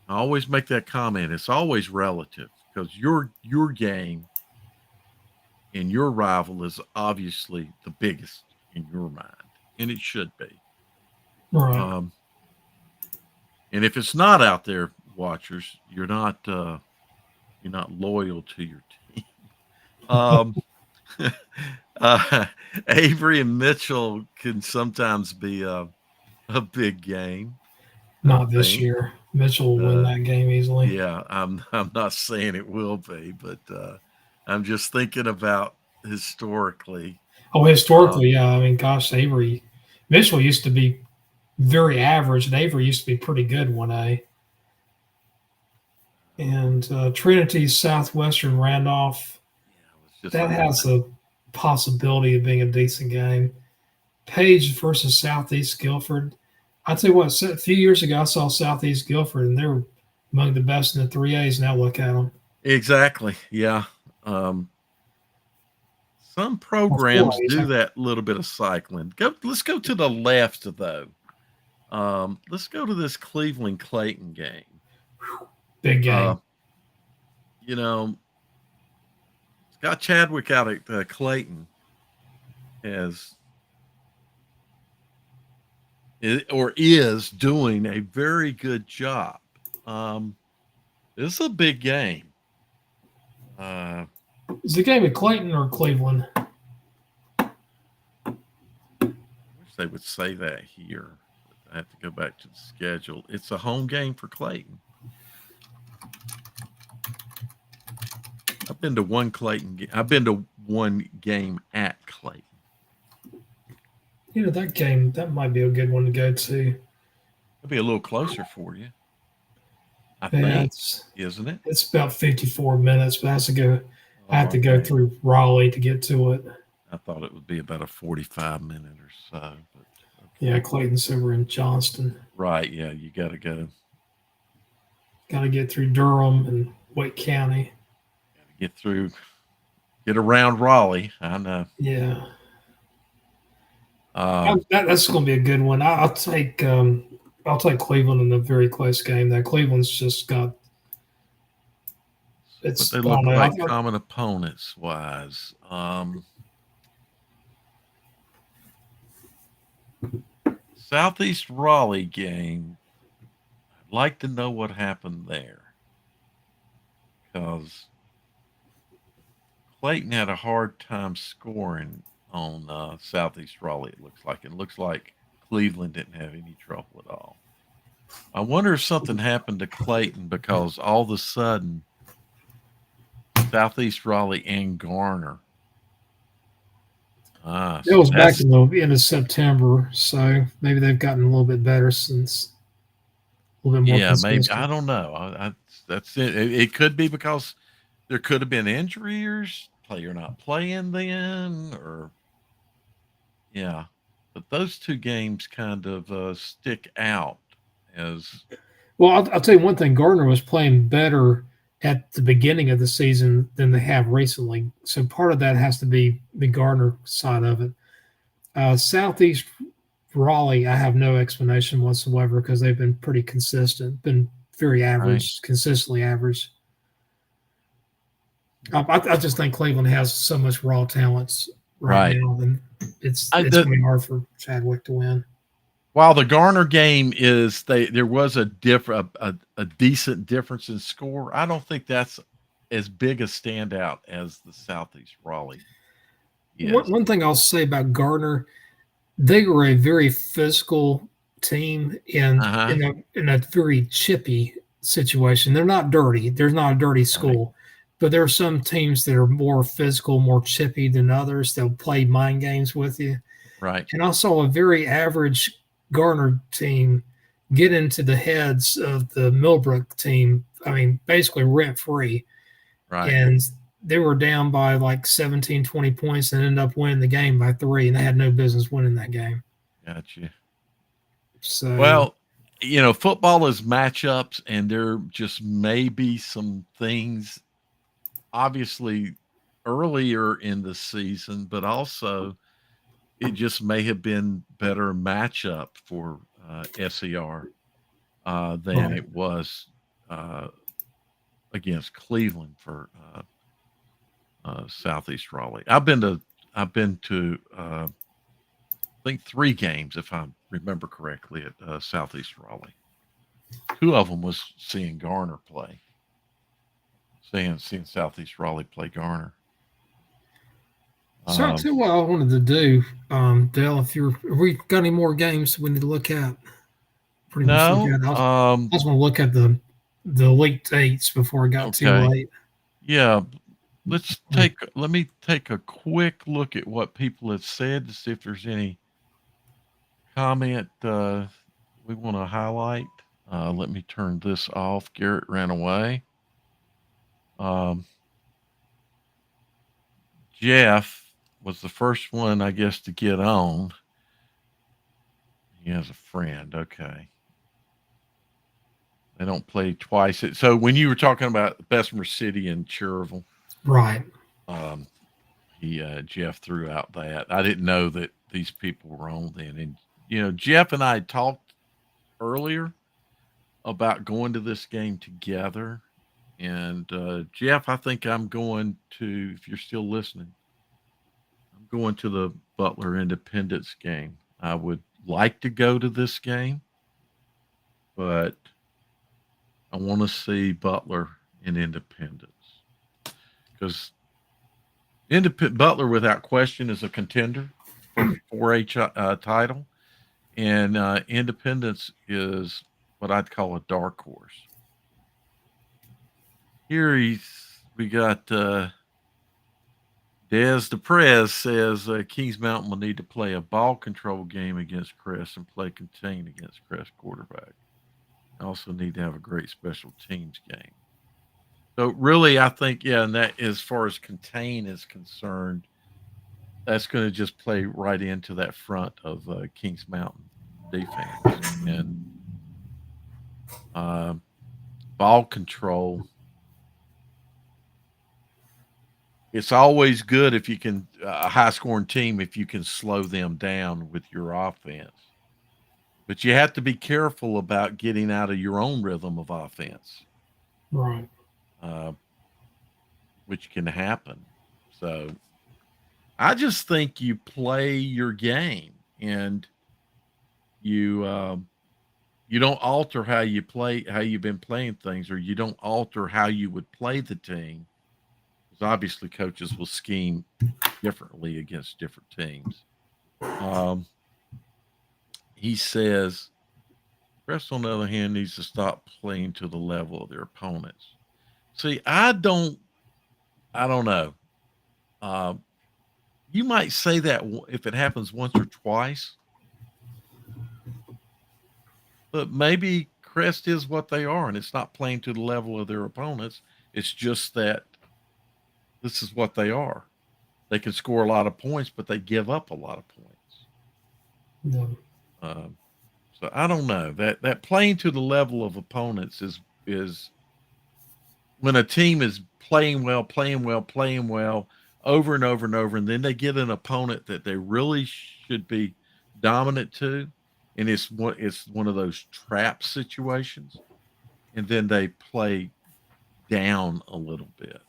Speaker 2: I always make that comment. It's always relative because your game and your rival is obviously the biggest in your mind, and it should be.
Speaker 1: Right.
Speaker 2: Um, and if it's not out there, watchers, you're not loyal to your team. Um, uh, Avery and Mitchell can sometimes be a big game. I
Speaker 1: Not this
Speaker 2: think.
Speaker 1: year. Mitchell will win
Speaker 2: Uh,
Speaker 1: that game easily.
Speaker 2: yeah, I'm not saying it will be, but I'm just thinking about historically.
Speaker 1: Oh,
Speaker 2: Um,
Speaker 1: historically, yeah. I mean, gosh, Avery, Mitchell used to be very average, and Avery used to be pretty good 1A. And Trinity Southwestern Randolph,
Speaker 2: yeah, I was just
Speaker 1: that
Speaker 2: thinking
Speaker 1: has
Speaker 2: that.
Speaker 1: a possibility of being a decent game. Page versus Southeast Guilford. I tell you what, a few years ago, I saw Southeast Guilford, and they were among the best in the 3As. Now look at them.
Speaker 2: Exactly. Yeah. Um, some
Speaker 1: Or
Speaker 2: programs
Speaker 1: 4As.
Speaker 2: do that little bit of cycling. Let's go to the left though. Let's go to this Cleveland Clayton game.
Speaker 1: Big
Speaker 2: Uh,
Speaker 1: game.
Speaker 2: you know, Scott Chadwick out at Clayton has is doing a very good job. Um, this is a big game.
Speaker 1: Is the game at Clayton or Cleveland?
Speaker 2: Wish they would say that here. But I have to go back to the schedule. It's a home game for Clayton. I've been to one Clayton. I've been to one game at Clayton.
Speaker 1: You know, that game, that might be a good one to go to.
Speaker 2: It'll be a little closer for you, I
Speaker 1: Yeah,
Speaker 2: think, isn't it?
Speaker 1: it's about 54 minutes, but I have
Speaker 2: Oh,
Speaker 1: to go
Speaker 2: okay.
Speaker 1: through Raleigh to get to it.
Speaker 2: I thought it would be about a 45-minute or so, but
Speaker 1: Yeah,
Speaker 2: okay.
Speaker 1: Clayton's over in Johnston.
Speaker 2: Right, yeah, you got to go.
Speaker 1: Got to get through Durham and Wake County.
Speaker 2: Got to get through, get around Raleigh. I know.
Speaker 1: Yeah,
Speaker 2: Um,
Speaker 1: that's going to be a good one. I'll take Cleveland in a very close game. That Cleveland's just got
Speaker 2: what
Speaker 1: it's
Speaker 2: they
Speaker 1: I don't
Speaker 2: look
Speaker 1: know.
Speaker 2: like common opponents wise. Southeast Raleigh game. I'd like to know what happened there because Clayton had a hard time scoring on Southeast Raleigh. It looks like Cleveland didn't have any trouble at all. I wonder if something happened to Clayton because all of a sudden Southeast Raleigh and Garner.
Speaker 1: That was back
Speaker 2: That's
Speaker 1: in the end of September, so maybe they've gotten a little bit better since, a little bit more
Speaker 2: yeah, maybe I
Speaker 1: consistent.
Speaker 2: don't know. That's it. It could be because there could have been injuries, player not playing then, or yeah. But those two games kind of stick out as
Speaker 1: Well, I'll tell you one thing: Gardner was playing better at the beginning of the season than they have recently. So part of that has to be the Gardner side of it. Southeast Raleigh, I have no explanation whatsoever because they've been pretty consistent, been very
Speaker 2: right,
Speaker 1: average, consistently average. I just think Cleveland has so much raw talents right
Speaker 2: right.
Speaker 1: now, and it's
Speaker 2: I,
Speaker 1: it's
Speaker 2: the,
Speaker 1: going to be hard for Chadwick to win.
Speaker 2: while the Garner game is there was a decent difference in score. I don't think that's as big a standout as the Southeast Raleigh is.
Speaker 1: One thing I'll say about Gardner, they were a very physical team and
Speaker 2: Uh huh.
Speaker 1: in a very chippy situation. They're not dirty. There's not a dirty
Speaker 2: Right.
Speaker 1: school, but there are some teams that are more physical, more chippy than others. They'll play mind games with you.
Speaker 2: Right.
Speaker 1: And I saw a very average Garner team get into the heads of the Millbrook team. I mean, basically rent free.
Speaker 2: Right.
Speaker 1: And they were down by like 17, 20 points and ended up winning the game by 3. And they had no business winning that game.
Speaker 2: Gotcha.
Speaker 1: So,
Speaker 2: Well, football is matchups, and there just may be some things, obviously, earlier in the season, but also it just may have been better matchup for SER than
Speaker 1: right.
Speaker 2: it was against Cleveland for Southeast Raleigh. I've been to I think 3 games, if I remember correctly, at Southeast Raleigh. 2 of them was seeing Garner play. Seeing Southeast Raleigh play Garner.
Speaker 1: So I'll tell you what I wanted to do, Dale. If we got any more games we need to look at, pretty much look at. I just want to look at the Elite Eights before it got too late.
Speaker 2: Yeah, let me take a quick look at what people have said to see if there's any comment we want to highlight. Let me turn this off. Garrett ran away. Jeff was the first one, I guess, to get on. He has a friend. Okay. They don't play twice. So when you were talking about Bessemer City and Cherville,
Speaker 1: right?
Speaker 2: Jeff threw out that. I didn't know that these people were on then. And Jeff and I talked earlier about going to this game together. And Jeff, I think I'm going to, if you're still listening, I'm going to the Butler Independence game. I would like to go to this game, but I want to see Butler in Independence because Butler, without question, is a contender for 4A title, and Independence is what I'd call a dark horse. Here we got Des DePrez says Kings Mountain will need to play a ball control game against Crest and play contain against Crest quarterback. Also need to have a great special teams game. So really, I think, and that as far as contain is concerned, that's going to just play right into that front of Kings Mountain defense. And ball control, it's always good if you can, a high-scoring team, if you can slow them down with your offense. But you have to be careful about getting out of your own rhythm of offense.
Speaker 1: Right.
Speaker 2: Which can happen. So I just think you play your game and you don't alter how you play, how you've been playing things, or you don't alter how you would play the team. Because obviously coaches will scheme differently against different teams. He says, Crest, on the other hand, needs to stop playing to the level of their opponents. See, I don't know. You might say that if it happens once or twice, but maybe Crest is what they are, and it's not playing to the level of their opponents. It's just that this is what they are. They can score a lot of points, but they give up a lot of points.
Speaker 1: No.
Speaker 2: So I don't know that playing to the level of opponents is when a team is playing well over and over and over, and then they get an opponent that they really should be dominant to, and it's one of those trap situations, and then they play down a little bit.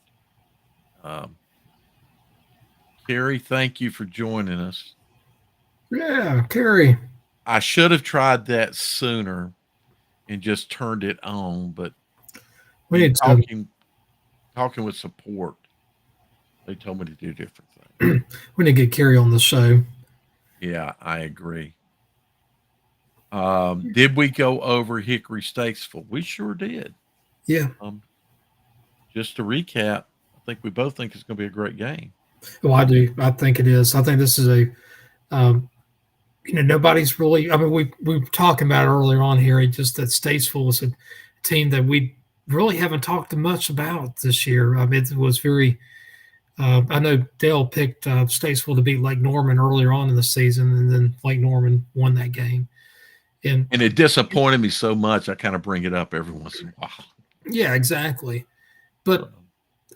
Speaker 2: Carrie, thank you for joining us.
Speaker 1: Yeah, Carrie.
Speaker 2: I should have tried that sooner and just turned it on, but
Speaker 1: we need
Speaker 2: talking with support, they told me to do different things.
Speaker 1: We need to get Carrie on the show.
Speaker 2: Yeah, I agree. Did we go over Hickory Statesville? We sure did.
Speaker 1: Yeah.
Speaker 2: Just to recap, I think we both think it's going to be a great game.
Speaker 1: Well, I do. I think it is. I think this is nobody's really. I mean, we were talking about it earlier on here. Just that Statesville was a team that we really haven't talked much about this year. I mean, it was very. I know Dale picked Statesville to beat Lake Norman earlier on in the season, and then Lake Norman won that game. And
Speaker 2: it disappointed me so much. I kind of bring it up every once in a while.
Speaker 1: Yeah, exactly. But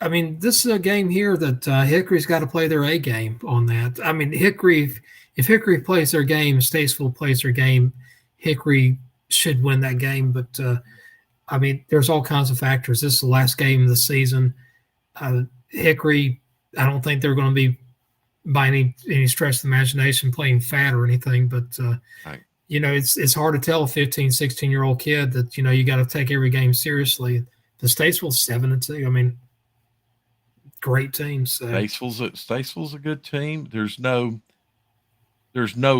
Speaker 1: I mean, this is a game here that Hickory's got to play their A game on that. I mean, if Hickory plays their game, Statesville plays their game, Hickory should win that game. But I mean, there's all kinds of factors. This is the last game of the season. Hickory, I don't think they're going to be by any stretch of the imagination playing fat or anything, but
Speaker 2: Right.
Speaker 1: it's hard to tell a 15, 16-year-old kid that you got to take every game seriously. The Statesville's 7-2. I mean, great team. So
Speaker 2: Statesville's a good team. There's no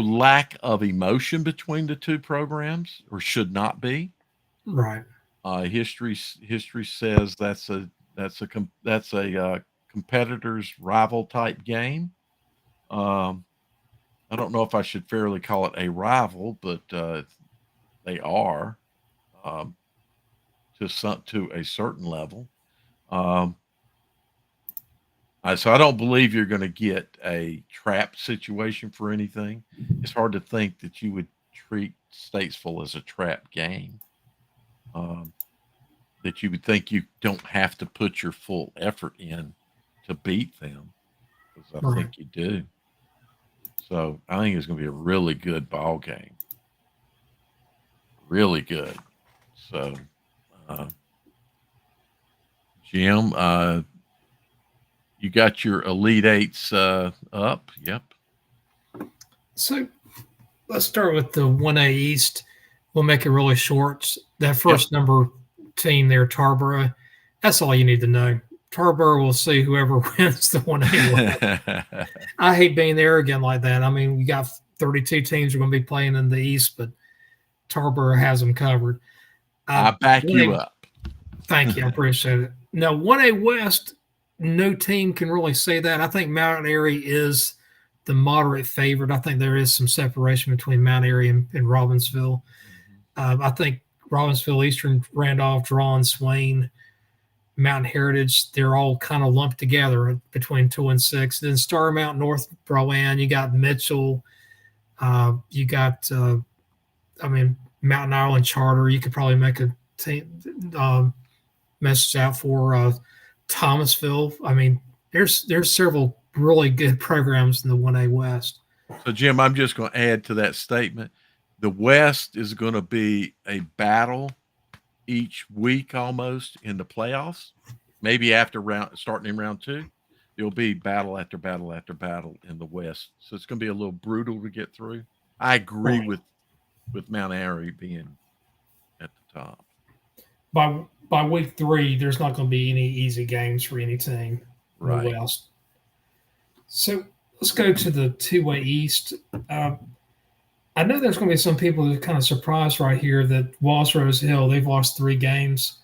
Speaker 2: lack of emotion between the two programs, or should not be.
Speaker 1: right.
Speaker 2: History says that's a competitor's rival type game. I don't know if I should fairly call it a rival, but they are to a certain level. So I don't believe you're going to get a trap situation for anything. It's hard to think that you would treat Statesville as a trap game. That you would think you don't have to put your full effort in to beat them, because I think you do. So I think it's going to be a really good ball game. Really good. So, Jim, you got your Elite Eights up. Yep.
Speaker 1: So let's start with the 1A East. We'll make it really short. That first number team there, Tarboro, that's all you need to know. Tarboro will see whoever wins the 1A. I hate being arrogant like that. I mean, we got 32 teams are going to be playing in the East, but Tarboro has them covered.
Speaker 2: I back you up.
Speaker 1: Thank you. I appreciate it. Now, 1A West, no team can really say that. I think Mount Airy is the moderate favorite. I think there is some separation between Mount Airy and Robbinsville. I think Robbinsville, Eastern, Randolph, Drawn, Swain, Mountain Heritage, they're all kind of lumped together between 2 and 6. Then Star Mountain, North Rowan, you got Mitchell, you got, Mountain Island Charter. You could probably make a message out for Thomasville. I mean, there's several really good programs in the 1A West.
Speaker 2: So, Jim, I'm just going to add to that statement. The West is going to be a battle each week almost in the playoffs. Maybe starting in round 2, there'll be battle after battle after battle in the West. So it's going to be a little brutal to get through. I agree with Mount Airy being at the top.
Speaker 1: By week 3, there's not going to be any easy games for any team in the West. So let's go to the 2A East. I know there's going to be some people that are kind of surprised right here that Walls Rose Hill, they've lost 3 games.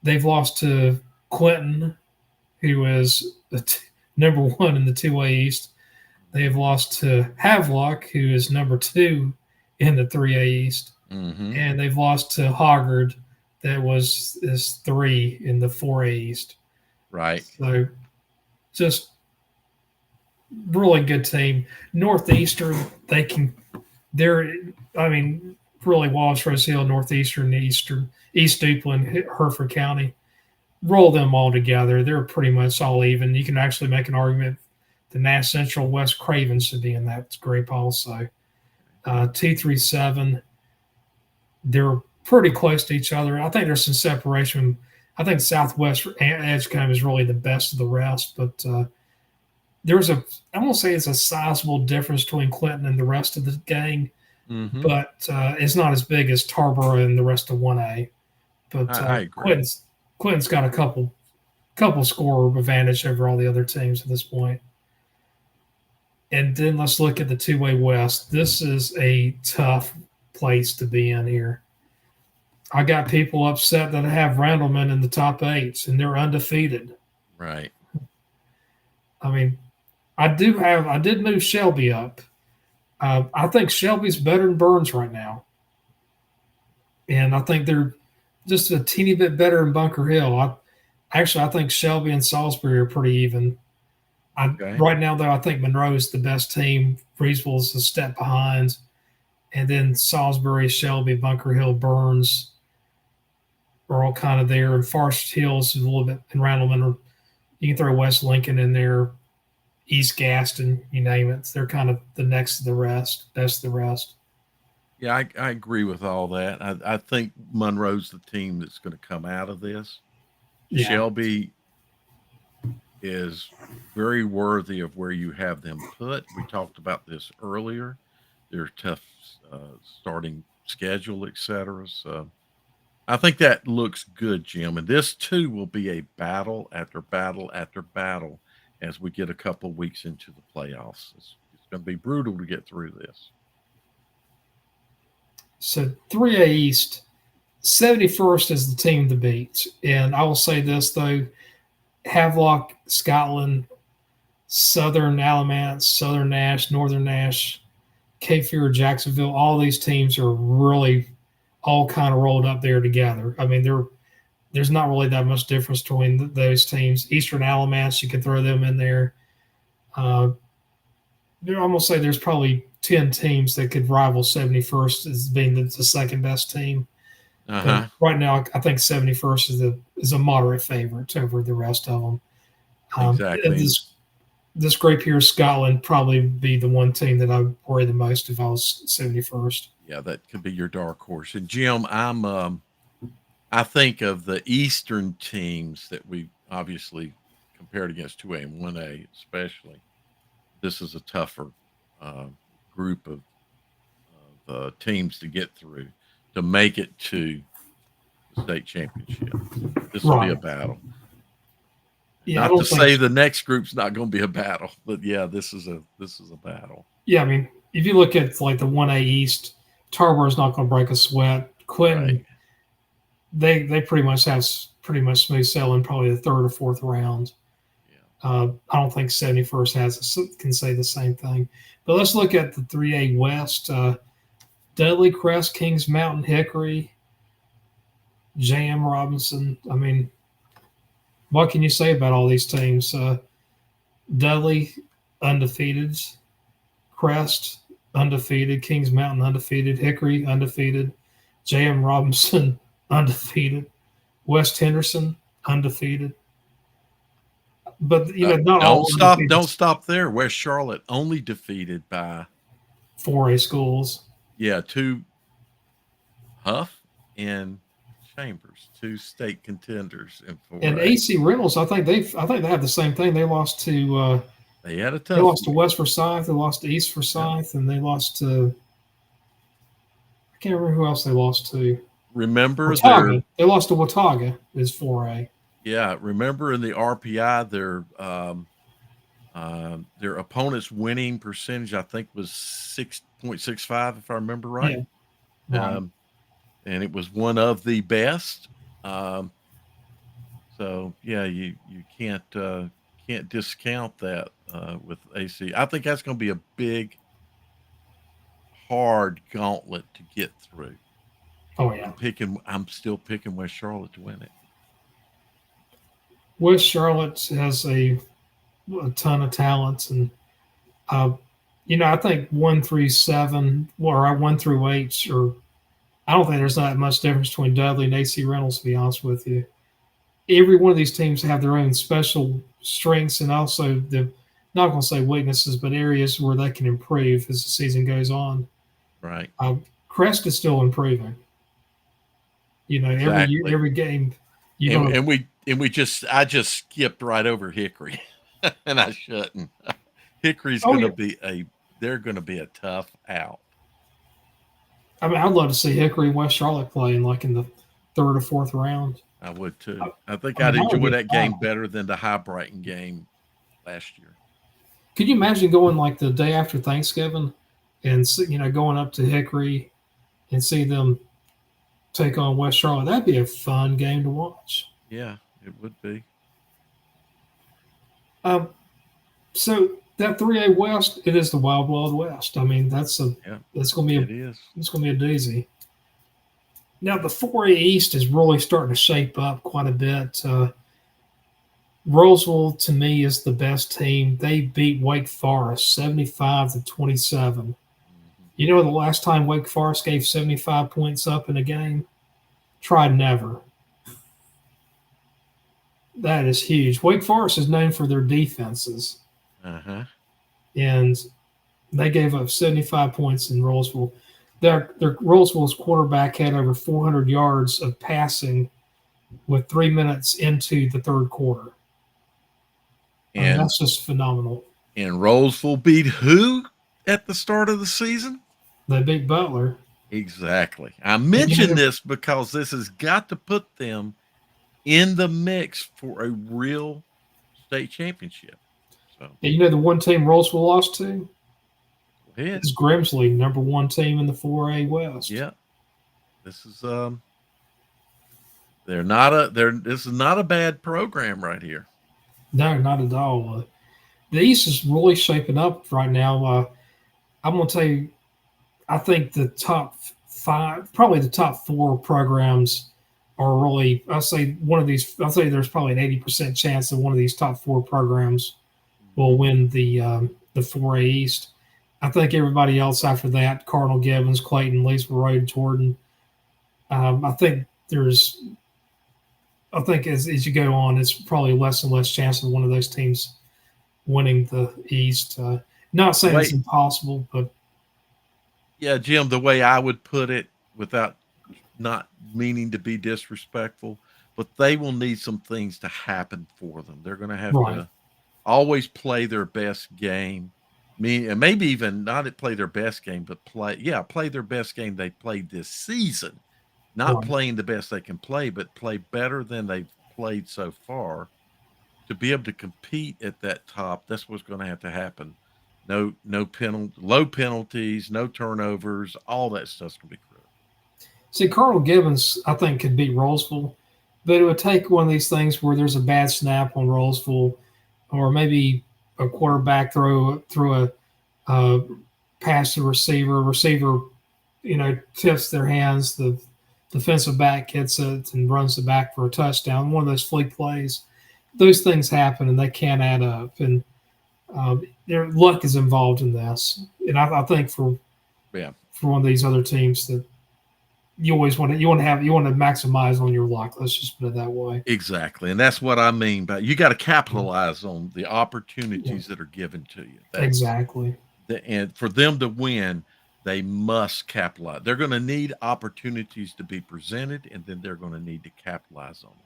Speaker 1: They've lost to Clinton, who is number 1 in the 2A East. They've lost to Havelock, who is number 2 in the 3A East.
Speaker 2: Mm-hmm.
Speaker 1: And they've lost to Hoggard, that is 3 in the 4A East.
Speaker 2: Right.
Speaker 1: So just really good team. Northeastern, really Wallace Rose Hill, Northeastern, East Duplin, Hereford County, roll them all together. They're pretty much all even. You can actually make an argument the Nash Central West Craven should be in that group also. 2-3-7, they're pretty close to each other. I think there's some separation. I think Southwest Edgecombe is really the best of the rest, but I won't say it's a sizable difference between Clinton and the rest of the gang, but it's not as big as Tarboro and the rest of 1A. But
Speaker 2: I agree.
Speaker 1: Clinton's got a couple score advantage over all the other teams at this point. And then let's look at the 2A West. This is a tough place to be in here. I got people upset that I have Randleman in the top 8s, and they're undefeated.
Speaker 2: Right.
Speaker 1: I mean, I did move Shelby up. I think Shelby's better than Burns right now. And I think they're just a teeny bit better than Bunker Hill. I think Shelby and Salisbury are pretty even. Right now, though, I think Monroe is the best team. Breesville is a step behind. And then Salisbury, Shelby, Bunker Hill, Burns are all kind of there. And Forest Hills is a little bit, and Randleman, you can throw West Lincoln in there, East Gaston, you name it. They're kind of the next of the rest, best of the rest.
Speaker 2: Yeah, I agree with all that. I think Monroe's the team that's going to come out of this.
Speaker 1: Yeah.
Speaker 2: Shelby is very worthy of where you have them put. We talked about this earlier. Their tough starting schedule, etc. So I think that looks good, Jim. And this too will be a battle after battle after battle as we get a couple weeks into the playoffs. It's going to be brutal to get through this.
Speaker 1: So 3A East, 71st is the team to beat. And I will say this, though, Havelock, Scotland, Southern Alamance, Southern Nash, Northern Nash, Cape Fear, Jacksonville, all these teams are really all kind of rolled up there together. I mean, there's not really that much difference between those teams. Eastern Alamance, you can throw them in there. I'm going to say there's probably 10 teams that could rival 71st as being the second best team.
Speaker 2: Uh-huh.
Speaker 1: Right now, I think 71st is a moderate favorite over the rest of them.
Speaker 2: Exactly.
Speaker 1: This group here, Scotland, probably be the one team that I would worry the most if I was 71st.
Speaker 2: Yeah, that could be your dark horse. And Jim, I think of the Eastern teams that we obviously compared against 2A and 1A, especially. This is a tougher group of teams to get through to make it to the state championship. This will be a battle.
Speaker 1: Yeah,
Speaker 2: not to say the next group's not going to be a battle, but yeah, this is a battle.
Speaker 1: Yeah, I mean, if you look at like the 1A East, Tarborough's not going to break a sweat. Clinton, right. They pretty much have pretty much smooth sailing, probably the third or fourth round. Yeah. I don't think 71st can say the same thing. But let's look at the 3A West. Dudley, Crest, Kings Mountain, Hickory, J.M. Robinson. I mean, what can you say about all these teams? Dudley, undefeated. Crest, undefeated. Kings Mountain, undefeated. Hickory, undefeated. J.M. Robinson, undefeated. West Henderson, undefeated. But not all.
Speaker 2: Don't stop there. West Charlotte only defeated by
Speaker 1: 4A schools.
Speaker 2: Yeah, 2 Huff and Chambers, 2 state contenders in 4A.
Speaker 1: And AC Reynolds, I think they have the same thing. They lost to.
Speaker 2: They had a tough.
Speaker 1: They lost to West Forsyth. They lost to East Forsyth, and they lost to. I can't remember who else they lost to.
Speaker 2: Remember
Speaker 1: they lost to Watauga. Is 4A.
Speaker 2: Yeah, remember in the RPI their opponent's winning percentage I think was 6.65 if I remember right. Yeah. Right. And it was one of the best. So yeah, you can't discount that with AC. I think that's going to be a big, hard gauntlet to get through.
Speaker 1: Oh yeah.
Speaker 2: I'm still picking West Charlotte to win it.
Speaker 1: West Charlotte has a ton of talents, and I think 1 through 7 or 1 through 8, or I don't think there's not much difference between Dudley and AC Reynolds. To be honest with you, every one of these teams have their own special strengths and also not going to say weaknesses, but areas where they can improve as the season goes on.
Speaker 2: Right.
Speaker 1: Crest is still improving.
Speaker 2: Exactly.
Speaker 1: every game.
Speaker 2: I just skipped right over Hickory, and I shouldn't. Hickory's going to be they're going to be a tough out.
Speaker 1: I mean, I'd love to see Hickory and West Charlotte playing like in the third or fourth round.
Speaker 2: I would too. I think I'd enjoy that game better than the High Brighton game last year.
Speaker 1: Could you imagine going like the day after Thanksgiving and going up to Hickory and see them take on West Charlotte? That'd be a fun game to watch.
Speaker 2: Yeah, it would be.
Speaker 1: So that 3A West, it is the Wild Wild West. I mean, that's going to be it's going to be a doozy. Now the 4A East is really starting to shape up quite a bit. Roseville to me is the best team. They beat Wake Forest 75-27. You know the last time Wake Forest gave 75 points up in a game? Tried never. That is huge. Wake Forest is known for their defenses.
Speaker 2: Uh-huh.
Speaker 1: And they gave up 75 points in Roseville. their Roseville's quarterback had over 400 yards of passing with 3 minutes into the third quarter. I mean,
Speaker 2: And
Speaker 1: that's just phenomenal.
Speaker 2: Roseville beat who at the start of the season?
Speaker 1: They beat Butler.
Speaker 2: Exactly. I
Speaker 1: And,
Speaker 2: mention this because this has got to put them in the mix for a real state championship. So
Speaker 1: the one team Roseville lost to
Speaker 2: go ahead.
Speaker 1: is Grimsley, number one team in the 4A West.
Speaker 2: Yeah. This is this is not a bad program right here.
Speaker 1: No, not at all. The East is really shaping up right now. I'm going to tell you, I think the top five, probably the top four programs are really, I'll say I'll say there's probably an 80% chance that one of these top four programs will win the 4A East. I think everybody else after that, Cardinal Gibbons, Clayton, Leesville Road, Jordan, I think as you go on, it's probably less and less chance of one of those teams winning the East. Not saying it's impossible, but
Speaker 2: yeah, Jim, the way I would put it, without not meaning to be disrespectful, but they will need some things to happen for them. They're going to have
Speaker 1: right.
Speaker 2: to always play their best game. And maybe even not play their best game, but play their best game they played this season. Not
Speaker 1: Right.
Speaker 2: playing the best they can play, but play better than they've played so far to be able to compete at that top. That's what's going to have to happen. No low penalties, no turnovers, all that stuff's going to be critical.
Speaker 1: See, Cardinal Gibbons, I think, could beat Rollsville, but it would take one of these things where there's a bad snap on Rollsville, or maybe a quarterback throw a pass to receiver, tips their hands, the defensive back hits it and runs it back for a touchdown. One of those fleet plays. Those things happen and they can't add up, and their luck is involved in this. And I think for one of these other teams that you always want to maximize on your luck. Let's just put it that way.
Speaker 2: Exactly, and that's what I mean by you got to capitalize on the opportunities that are given to you.
Speaker 1: Exactly.
Speaker 2: And for them to win, they must capitalize. They're going to need opportunities to be presented, and then they're going to need to capitalize on them.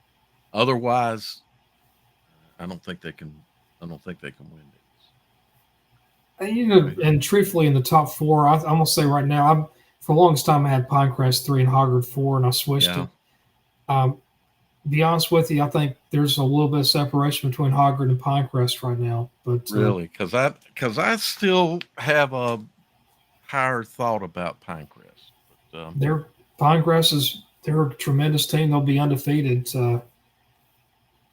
Speaker 2: Otherwise, I don't think they can. I don't think they can win
Speaker 1: these. And truthfully, in the top four, I'm gonna say right now, for the longest time I had Pinecrest 3 and Hoggard 4, and I switched it. Be honest with you, I think there's a little bit of separation between Hoggard and Pinecrest right now. But
Speaker 2: really, because I still have a higher thought about Pinecrest.
Speaker 1: But, they're a tremendous team. They'll be undefeated,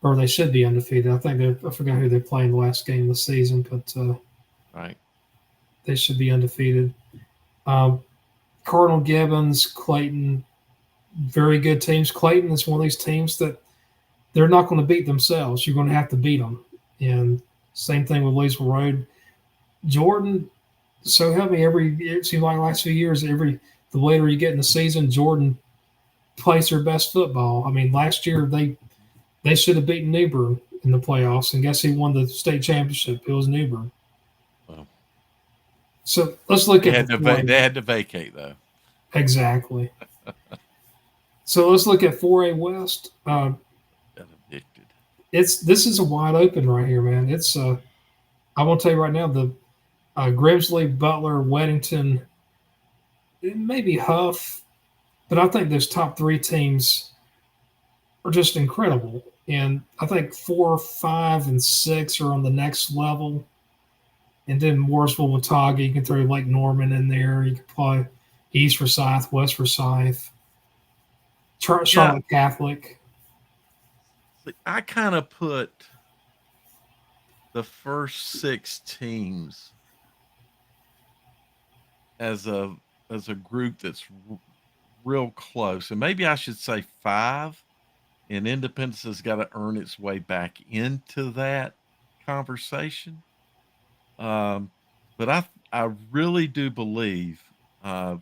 Speaker 1: or they should be undefeated. I forgot who they played in the last game of the season, but
Speaker 2: right,
Speaker 1: they should be undefeated. Cardinal Gibbons, Clayton, very good teams. Clayton is one of these teams that they're not going to beat themselves. You're going to have to beat them. And same thing with Leesville Road. Jordan, so help me, it seems like the last few years, the later you get in the season, Jordan plays their best football. I mean, last year they should have beaten Newbern in the playoffs, and guess who won the state championship? It was Newbern.
Speaker 2: Well,
Speaker 1: so let's look at
Speaker 2: they had to vacate though.
Speaker 1: Exactly. So let's look at 4A West.
Speaker 2: Addicted.
Speaker 1: This is a wide open right here, man. It's I want to tell you right now, the Grimsley, Butler, Weddington, maybe Huff, but I think those top three teams are just incredible. And I think 4, 5, and 6 are on the next level. And then Mooresville, Watauga, you can throw Lake Norman in there. You can play East Forsyth, West Forsyth, Charlotte Catholic.
Speaker 2: I kind of put the first 6 teams as a group that's real close, and maybe I should say 5. And Independence has got to earn its way back into that conversation. But I really do believe, because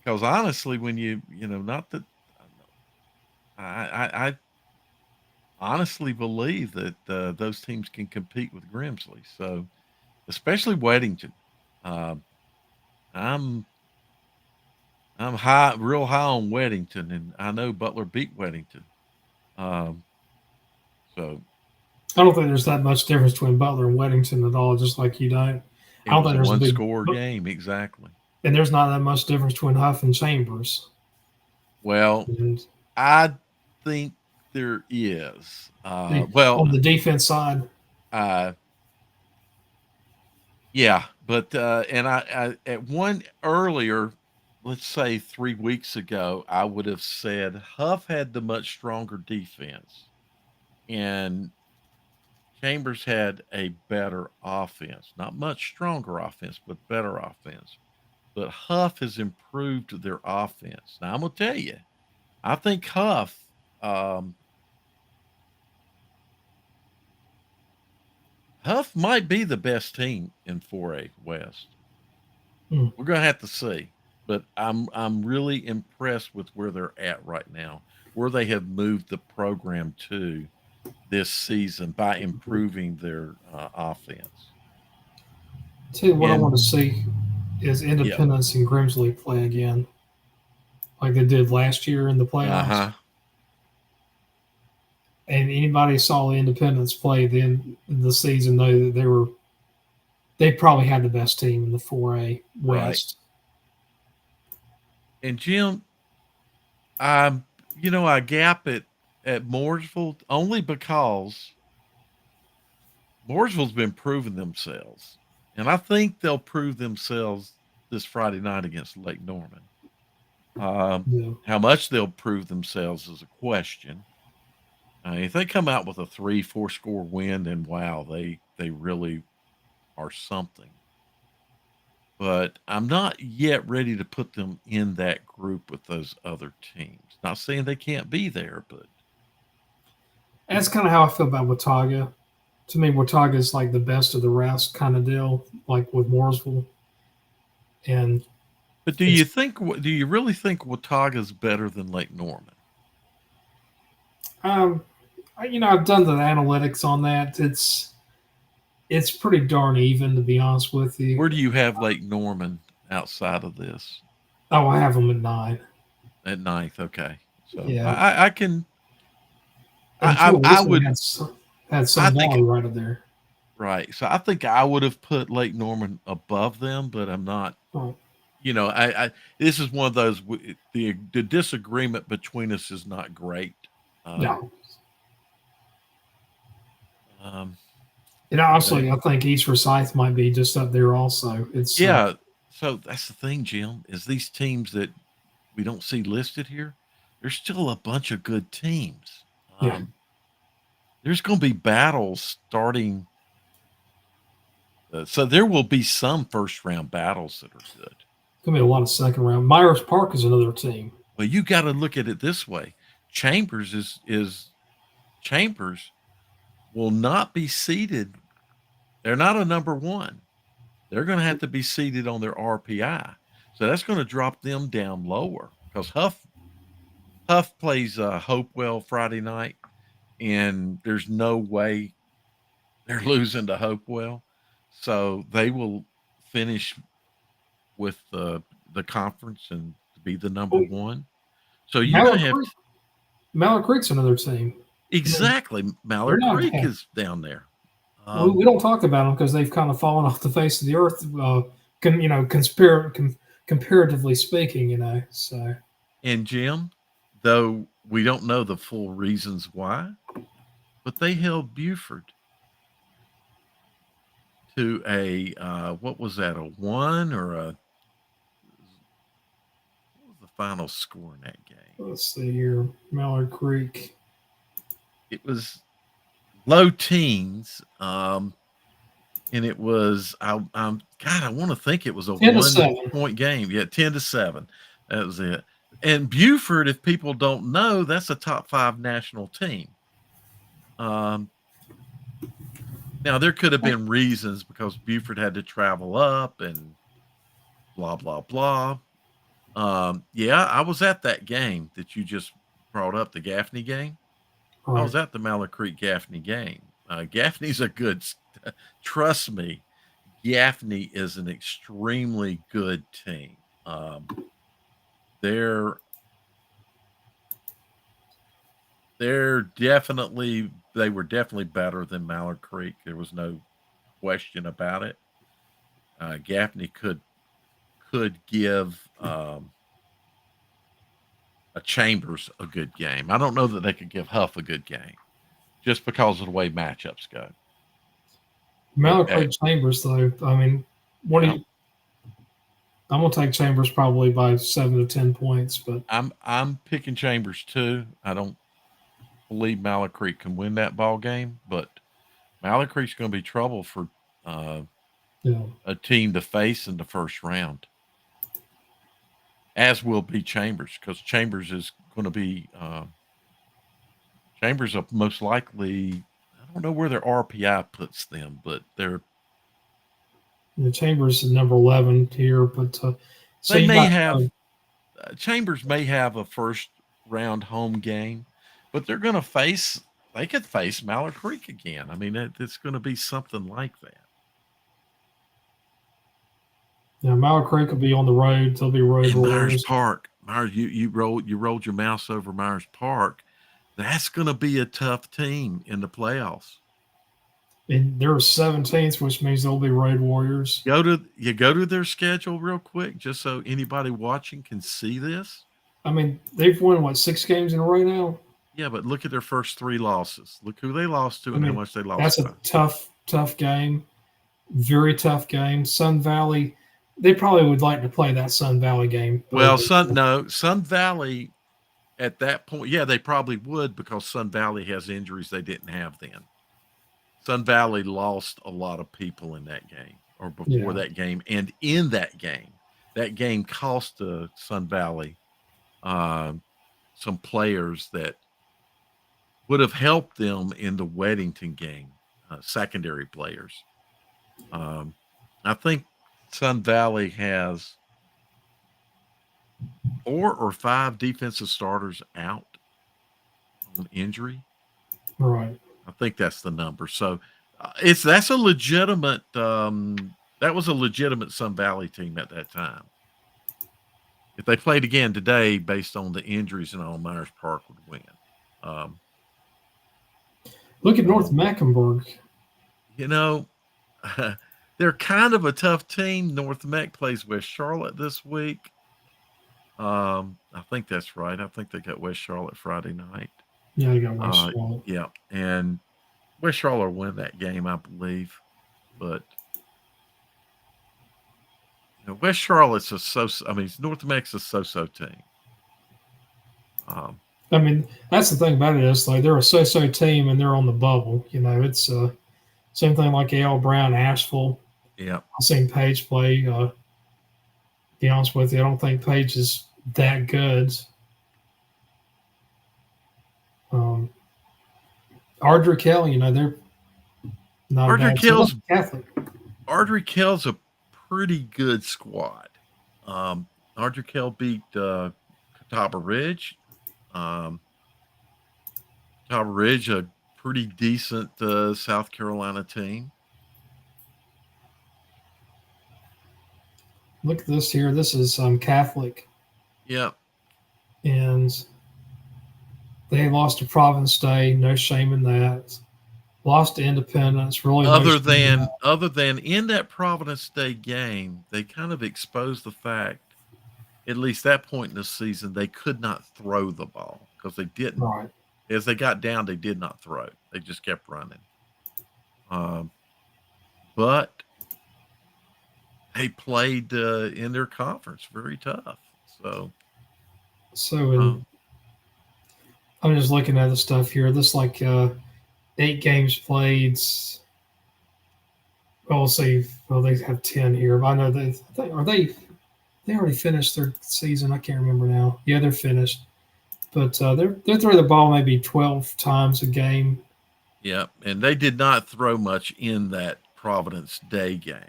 Speaker 2: honestly, when not that I honestly believe that those teams can compete with Grimsley. So, especially Weddington, I'm I'm real high on Weddington, and I know Butler beat Weddington. Um, so
Speaker 1: I don't think there's that much difference between Butler and Weddington at all. Just like you don't. I
Speaker 2: it
Speaker 1: don't
Speaker 2: was
Speaker 1: think
Speaker 2: a
Speaker 1: there's a
Speaker 2: one
Speaker 1: big,
Speaker 2: score game exactly.
Speaker 1: and there's not that much difference between Huff and Chambers.
Speaker 2: Well,
Speaker 1: And
Speaker 2: I think there is.
Speaker 1: on the defense side,
Speaker 2: Uh, yeah, but and I at one earlier, let's say 3 weeks ago, I would have said Huff had the much stronger defense, and Chambers had a better offense. Not much stronger offense, but better offense. But Huff has improved their offense. Now I'm gonna tell you, I think um, Huff might be the best team in 4A West.
Speaker 1: hmm.
Speaker 2: We're gonna have to see, but I'm really impressed with where they're at right now, where they have moved the program to this season by improving their offense.
Speaker 1: Tell you what I
Speaker 2: And
Speaker 1: want to see is
Speaker 2: yeah,
Speaker 1: Independence and Grimsley play again, like they did last year in the
Speaker 2: uh
Speaker 1: playoffs.
Speaker 2: huh,
Speaker 1: And anybody saw the Independence play then the season know that they probably had the best team in the 4A
Speaker 2: right.
Speaker 1: West.
Speaker 2: And Jim, I I gap it at Mooresville only because Mooresville's been proving themselves, and I think they'll prove themselves this Friday night against Lake Norman.
Speaker 1: Yeah.
Speaker 2: How much they'll prove themselves is a question. If they come out with a 3-4 score win, then wow, they really are something. But I'm not yet ready to put them in that group with those other teams. Not saying they can't be there, but
Speaker 1: That's kind of how I feel about Watauga. To me, Watauga is like the best of the rest kind of deal, like with Mooresville. And
Speaker 2: do
Speaker 1: it's
Speaker 2: you think? Do you really think Watauga's better than Lake Norman?
Speaker 1: um, I've done the analytics on that. It's pretty darn even, to be honest with you.
Speaker 2: Where do you have Lake Norman outside of this?
Speaker 1: Oh, I have them at 9.
Speaker 2: At ninth, okay. So
Speaker 1: Yeah,
Speaker 2: I can
Speaker 1: and
Speaker 2: I
Speaker 1: Tualatin
Speaker 2: would
Speaker 1: had
Speaker 2: I
Speaker 1: Sun
Speaker 2: think
Speaker 1: Valley right up there.
Speaker 2: right. So I think I would have put Lake Norman above them, but I'm not.
Speaker 1: Oh,
Speaker 2: I this is one of those the disagreement between us is not great. Um,
Speaker 1: no,
Speaker 2: um, but
Speaker 1: honestly, I think East Forsyth might be just up there also. It's
Speaker 2: yeah, so that's the thing, Jim, is these teams that we don't see listed here, there's still a bunch of good teams.
Speaker 1: yeah,
Speaker 2: There's going to be battles starting. So there will be some first round battles that are good.
Speaker 1: gonna be a lot of second round. Myers Park is another team.
Speaker 2: Well, you got to look at it this way. Chambers is Chambers will not be seated. They're not a number one. They're going to have to be seated on their RPI. So that's going to drop them down lower because Huff plays Hopewell Friday night, and there's no way they're losing to Hopewell. So they will finish with the conference and be the number
Speaker 1: Oh,
Speaker 2: one. So you're going
Speaker 1: Mallard
Speaker 2: to have
Speaker 1: Creek, Mallard Creek's another team. I mean,
Speaker 2: exactly
Speaker 1: they're
Speaker 2: Mallard
Speaker 1: not
Speaker 2: Creek
Speaker 1: bad.
Speaker 2: is down there.
Speaker 1: We don't talk about them because they've kind of fallen off the face of the earth. Comparatively speaking, So
Speaker 2: And Jim, though we don't know the full reasons why, but they held Buford to a what was that, a one or a what was the final score in that game?
Speaker 1: let's see here, Mallard Creek.
Speaker 2: It was low teens, and it was I'm God, I want to think it was a
Speaker 1: 10-7.
Speaker 2: 1 point game. Yeah, 10-7. That was it. And Buford, if people don't know, that's a top 5 national team. Um, Now there could have been reasons because Buford had to travel up and blah blah blah. Yeah, I was at that game that you just brought up, the Gaffney game. I
Speaker 1: Right.
Speaker 2: was at the Mallard Creek Gaffney game. Gaffney's a good. Trust me, Gaffney is an extremely good team. they're they were definitely better than Mallard Creek. There was no question about it. Gaffney could give a Chambers a good game. I don't know that they could give Huff a good game just because of the way matchups go. But
Speaker 1: Mallard Creek Chambers, though. I mean, what do
Speaker 2: yeah,
Speaker 1: you? I'm gonna take Chambers probably by 7 to 10 points, but
Speaker 2: I'm picking Chambers too. I don't believe Mallard Creek can win that ball game, but Mallard Creek's going to be trouble for uh,
Speaker 1: yeah,
Speaker 2: a team to face in the first round, as will be Chambers, because Chambers is going to be Chambers are most likely. I don't know where their RPI puts them, but
Speaker 1: Chambers is number 11 here. But so
Speaker 2: they
Speaker 1: you
Speaker 2: may
Speaker 1: got
Speaker 2: have Chambers may have a first round home game, but they're going to face. They could face Mallard Creek again. I mean, it's going to be something like that.
Speaker 1: Mallard Creek will be on the road. They'll be road
Speaker 2: And Myers
Speaker 1: warriors.
Speaker 2: Park, Myers, you rolled your mouse over Myers Park. That's going to be a tough team in the playoffs.
Speaker 1: And they're 17th, which means they'll be road warriors.
Speaker 2: Go to their schedule real quick, just so anybody watching can see this.
Speaker 1: I mean, they've won what 6 games in a row now.
Speaker 2: Yeah, but look at their first 3 losses. Look who they lost to and how much they lost.
Speaker 1: That's a tough game. Very tough game. Sun Valley, they probably would like to play that Sun Valley game.
Speaker 2: Well, Sun Valley at that point, yeah, they probably would, because Sun Valley has injuries they didn't have then. Sun Valley lost a lot of people in that game or before that game, and in that game cost Sun Valley some players that would have helped them in the Weddington game, secondary players. I think Sun Valley has 4 or 5 defensive starters out on injury.
Speaker 1: Right.
Speaker 2: I think that's the number. So that's a legitimate. That was a legitimate Sun Valley team at that time. If they played again today, based on the injuries and all, Myers Park would win.
Speaker 1: Look at North Mecklenburg.
Speaker 2: They're kind of a tough team. North Meck plays West Charlotte this week. I think that's right. I think they got West Charlotte Friday night.
Speaker 1: Yeah, they got West Charlotte.
Speaker 2: Yeah, and West Charlotte will win that game, I believe. But West Charlotte's North Meck's a so-so team.
Speaker 1: I mean, that's the thing about it is like they're a so-so team and they're on the bubble. It's same thing like A.L. Brown, Asheville.
Speaker 2: Yeah,
Speaker 1: I've seen Page play. To be honest with you, I don't think Page is that good. Ardrey Kell, they're not Catholic.
Speaker 2: Ardrey Kell's a pretty good squad. Ardrey Kell beat Catawba Ridge. Catawba Ridge, a pretty decent South Carolina team.
Speaker 1: Look at this here. This is Catholic.
Speaker 2: Yep.
Speaker 1: And they lost to Providence Day. No shame in that. Lost to Independence. Really,
Speaker 2: other than in that Providence Day game, they kind of exposed the fact, at least that point in the season, they could not throw the ball because they didn't.
Speaker 1: Right.
Speaker 2: As they got down, they did not throw. They just kept running. But they played in their conference very tough. So
Speaker 1: I'm just looking at the stuff here. This 8 games played. Well, we'll see. Well, they have 10 here. But I know they already finished their season. I can't remember now. Yeah, they're finished. But they're throwing the ball maybe 12 times a game.
Speaker 2: Yeah, and they did not throw much in that Providence Day game.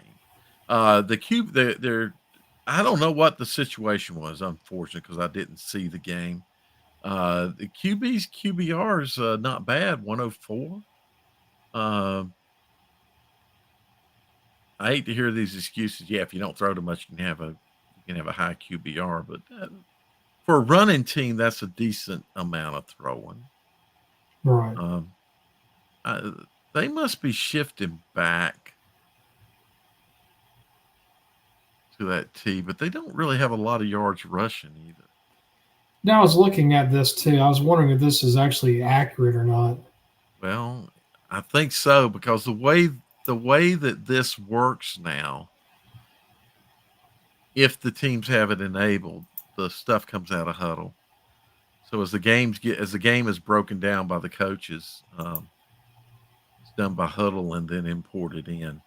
Speaker 2: I don't know what the situation was, unfortunately, because I didn't see the game. The QB's QBR is not bad, 104. I hate to hear these excuses. Yeah, if you don't throw too much, you can have a high QBR, but for a running team, that's a decent amount of throwing.
Speaker 1: Right.
Speaker 2: They must be shifting back to that T, but they don't really have a lot of yards rushing either.
Speaker 1: Now I was looking at this too. I was wondering if this is actually accurate or not.
Speaker 2: Well, I think so because the way that this works now, if the teams have it enabled, the stuff comes out of huddle. So as the game is broken down by the coaches, it's done by huddle and then imported in.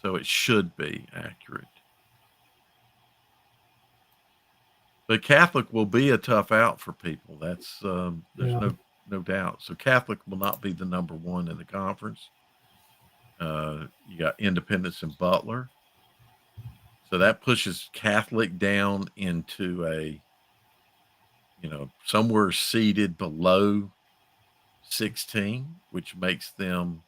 Speaker 2: So it should be accurate. But Catholic will be a tough out for people. That's there's
Speaker 1: Yeah.
Speaker 2: no doubt. So Catholic will not be the number one in the conference. You got Independence and Butler, so that pushes Catholic down into a somewhere seated below 16, which makes them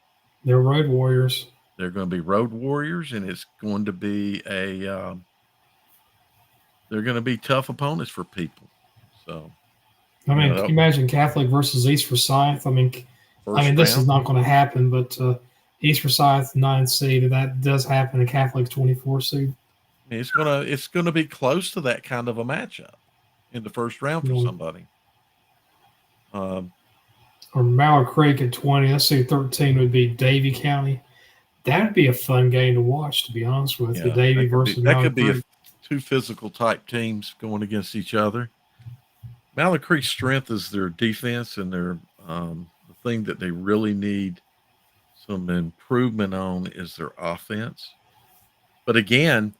Speaker 1: They're road warriors.
Speaker 2: they're going to be road warriors, and it's going to be they're going to be tough opponents for people. So
Speaker 1: I mean, can you imagine Catholic versus East Forsyth? I mean,
Speaker 2: first
Speaker 1: this is
Speaker 2: round.
Speaker 1: not going to happen, but East Forsyth 9 seed, if that does happen, a Catholic 24 seed.
Speaker 2: I mean, it's gonna be close to that kind of a matchup in the first round for somebody.
Speaker 1: Or Mallard Creek at 20. Let's say 13 would be Davie County. That'd be a fun game to watch, to be honest with you. Davie versus
Speaker 2: that
Speaker 1: Mallard
Speaker 2: could be
Speaker 1: Creek.
Speaker 2: two physical type teams going against each other. Mallard Creek's strength is their defense and their the thing that they really need some improvement on is their offense. But again,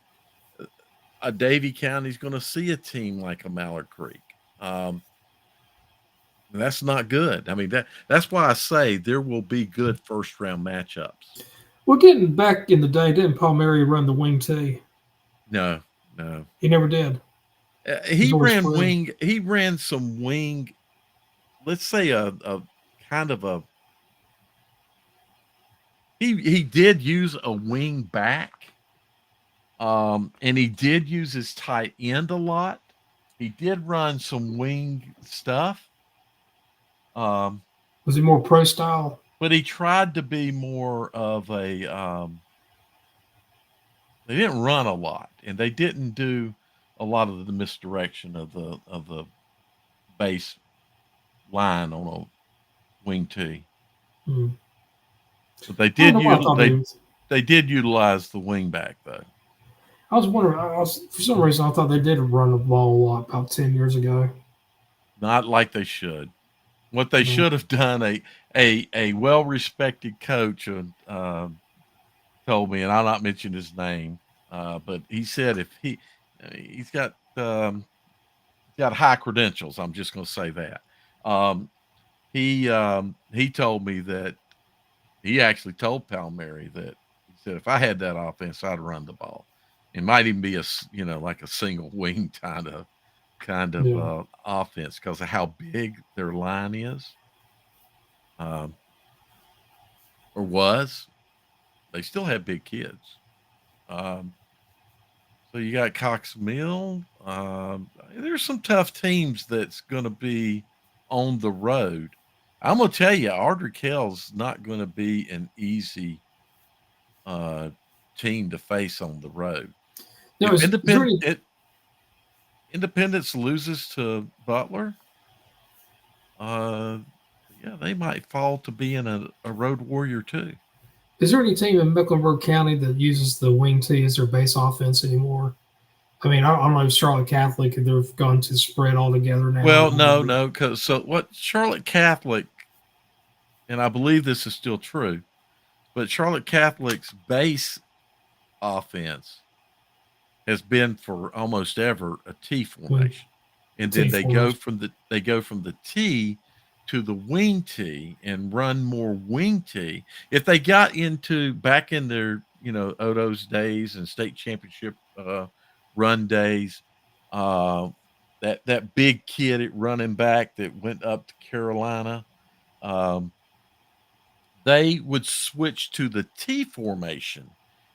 Speaker 2: a Davie County's going to see a team like a Mallard Creek. That's not good. I mean that's why I say there will be good first round matchups.
Speaker 1: Well, getting back in the day, didn't Palmieri run the wing T?
Speaker 2: No.
Speaker 1: He never did.
Speaker 2: He ran wing. He ran some wing. Let's say a kind of a. He did use a wing back, and he did use his tight end a lot. He did run some wing stuff.
Speaker 1: Was he more pro style?
Speaker 2: But he tried to be more of a. They didn't run a lot, and they didn't do a lot of the misdirection of the base line on a wing T. But they did utilize the wing back though.
Speaker 1: I was wondering. For some reason I thought they did run the ball a lot about 10 years ago.
Speaker 2: Not like they should. What they should have done, a well respected coach told me, and I'll not mention his name, but he said if he's got high credentials. I'm just going to say that. He told me that he actually told Palmieri that he said if I had that offense, I'd run the ball. It might even be like a single wing kind of offense because of how big their line is, or was. They still have big kids. So you got Cox Mill. There's some tough teams that's going to be on the road. I'm going to tell you, Ardrey-Kell's not going to be an easy team to face on the road.
Speaker 1: No,
Speaker 2: if Independence loses to Butler, they might fall to being a road warrior too.
Speaker 1: Is there any team in Mecklenburg County that uses the wing T as their base offense anymore? I mean, I don't know if Charlotte Catholic, they've gone to spread altogether now.
Speaker 2: Well, no, because what Charlotte Catholic, and I believe this is still true, but Charlotte Catholic's base offense has been for almost ever a T formation, and then they go from the T to the wing T and run more wing T. If they got back in their Odo's days and state championship run days, that big kid at running back that went up to Carolina, they would switch to the T formation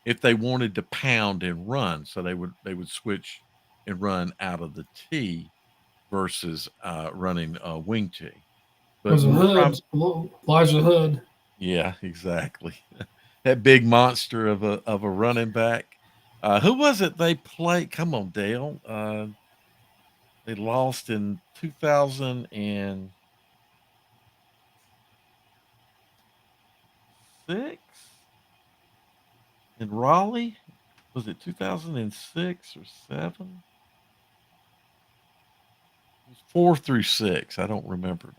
Speaker 2: if they wanted to pound and run. So they would switch and run out of the T versus running a wing T.
Speaker 1: It
Speaker 2: But
Speaker 1: was a
Speaker 2: more
Speaker 1: Hood, Elijah Hood.
Speaker 2: yeah, exactly. That big monster of a running back. Who was it they played? Come on, Dale. They lost in 2006 in Raleigh. Was it 2006 or 7? It was 4 through 6. I don't remember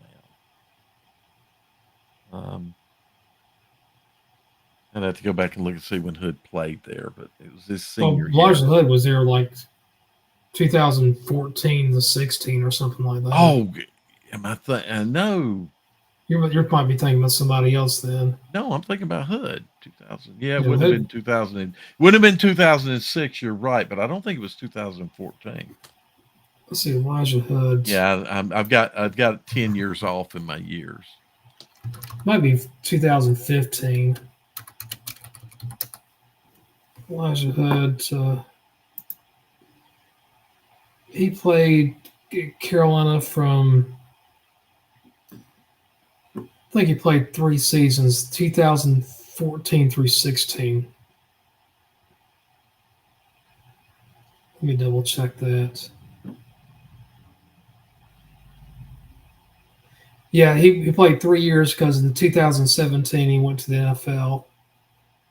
Speaker 2: now. I'd have to go back and look and see when Hood played there, but it was his
Speaker 1: Well,
Speaker 2: senior year.
Speaker 1: Elijah Hood was there like 2014 to 16 or something like that.
Speaker 2: Oh, am I? No,
Speaker 1: You might be thinking about somebody else then.
Speaker 2: no, I'm thinking about Hood. 2000. Yeah, it
Speaker 1: Yeah,
Speaker 2: wouldn't have been
Speaker 1: Hood.
Speaker 2: 2000. Wouldn't have been 2006. You're right, but I don't think it was 2014.
Speaker 1: Let's see, Elijah Hood.
Speaker 2: Yeah, I've got 10 years off in my years.
Speaker 1: Might be 2015. Elijah Hood. He played Carolina from. I think he played 3 seasons, 2014 through 16. Let me double check that. Yeah, he played 3 years because in 2017 he went to the NFL,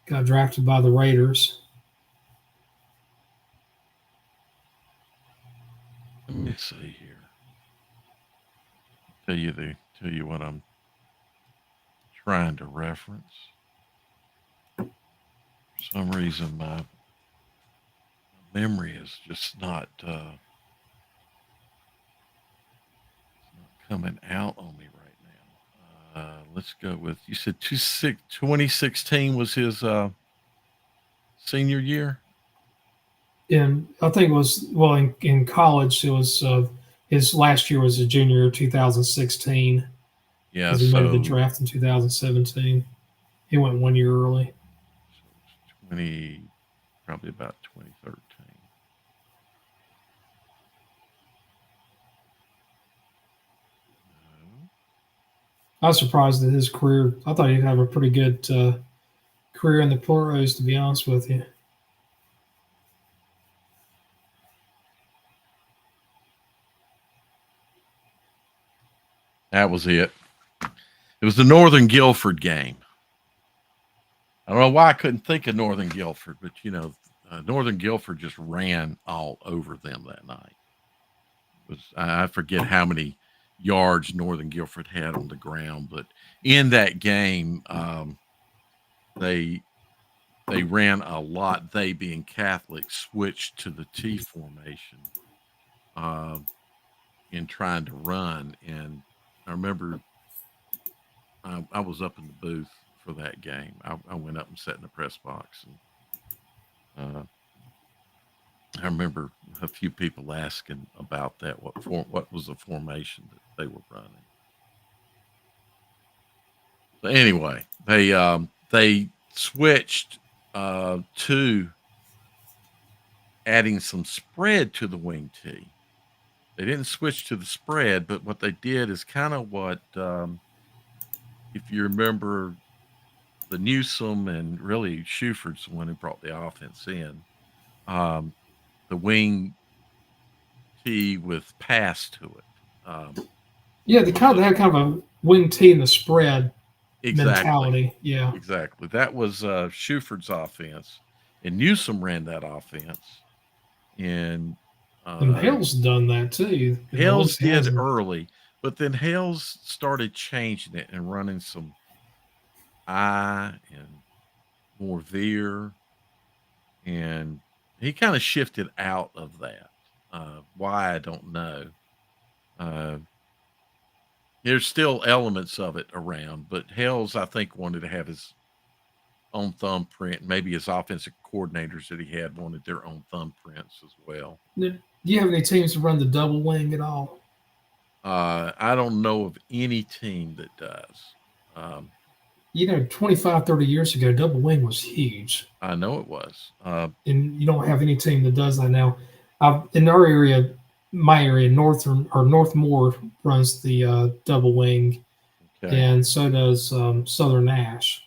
Speaker 1: got drafted by the Raiders.
Speaker 2: Let me see here. Tell you what I'm trying to reference. For some reason, my memory is just not coming out on me right now. Let's go with you said 2016 was his senior year.
Speaker 1: And I think it was, well, in college, it was his last year was his junior year, 2016,
Speaker 2: Yeah,
Speaker 1: because he made the
Speaker 2: so,
Speaker 1: draft in 2017. He went 1 year early.
Speaker 2: so it's 20, probably about 2013. No.
Speaker 1: I was surprised at his career. I thought he'd have a pretty good career in the pros, to be honest with you.
Speaker 2: That was it. It was the Northern Guilford game. I don't know why I couldn't think of Northern Guilford, but Northern Guilford just ran all over them that night. I forget how many yards Northern Guilford had on the ground, but in that game, they ran a lot. They, being Catholic, switched to the T formation in trying to run. And I remember I was up in the booth for that game. I went up and sat in the press box, and I remember a few people asking about that. What was the formation that they were running? So anyway, they switched to adding some spread to the wing tee. They didn't switch to the spread, but what they did is kind of what, if you remember, the Newsome and really Shuford's the one who brought the offense in. The wing tee with pass to it.
Speaker 1: Yeah, they had kind of a wing T in the spread
Speaker 2: Exactly.
Speaker 1: mentality. Yeah.
Speaker 2: Exactly. That was Shuford's offense, and Newsome ran that offense. And
Speaker 1: Hale's done that too.
Speaker 2: Hales did early, but then Hales started changing it and running some I and more veer, and he kind of shifted out of that. Why, I don't know. Uh, there's still elements of it around, but Hales, I think, wanted to have his own thumbprint. Maybe his offensive coordinators that he had wanted their own thumbprints as well.
Speaker 1: Do you have any teams to run the double wing at all?
Speaker 2: I don't know of any team that does.
Speaker 1: 25, 30 years ago, double wing was huge.
Speaker 2: I know it was.
Speaker 1: And you don't have any team that does that now. In our area, my area, Northern or Northmore runs the double wing,
Speaker 2: Okay.
Speaker 1: and so does Southern Ash.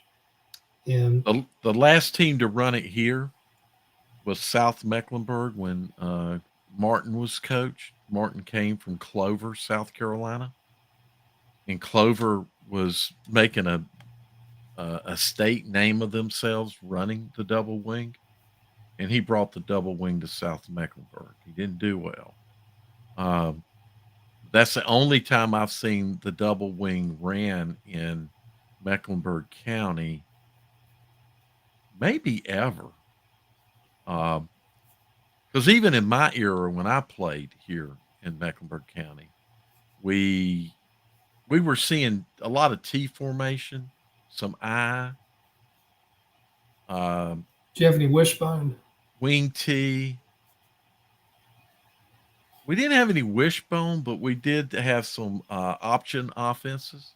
Speaker 1: And
Speaker 2: The last team to run it here was South Mecklenburg when Martin was coach. Martin came from Clover, South Carolina, and Clover was making a state name of themselves running the double wing, and he brought the double wing to South Mecklenburg. He didn't do well. Um, that's the only time I've seen the double wing ran in Mecklenburg County, maybe ever. Because even in my era when I played here in Mecklenburg County, we we were seeing a lot of T formation, some I, um,
Speaker 1: do you have any wishbone?
Speaker 2: wing T. We didn't have any wishbone, but we did have some option offenses.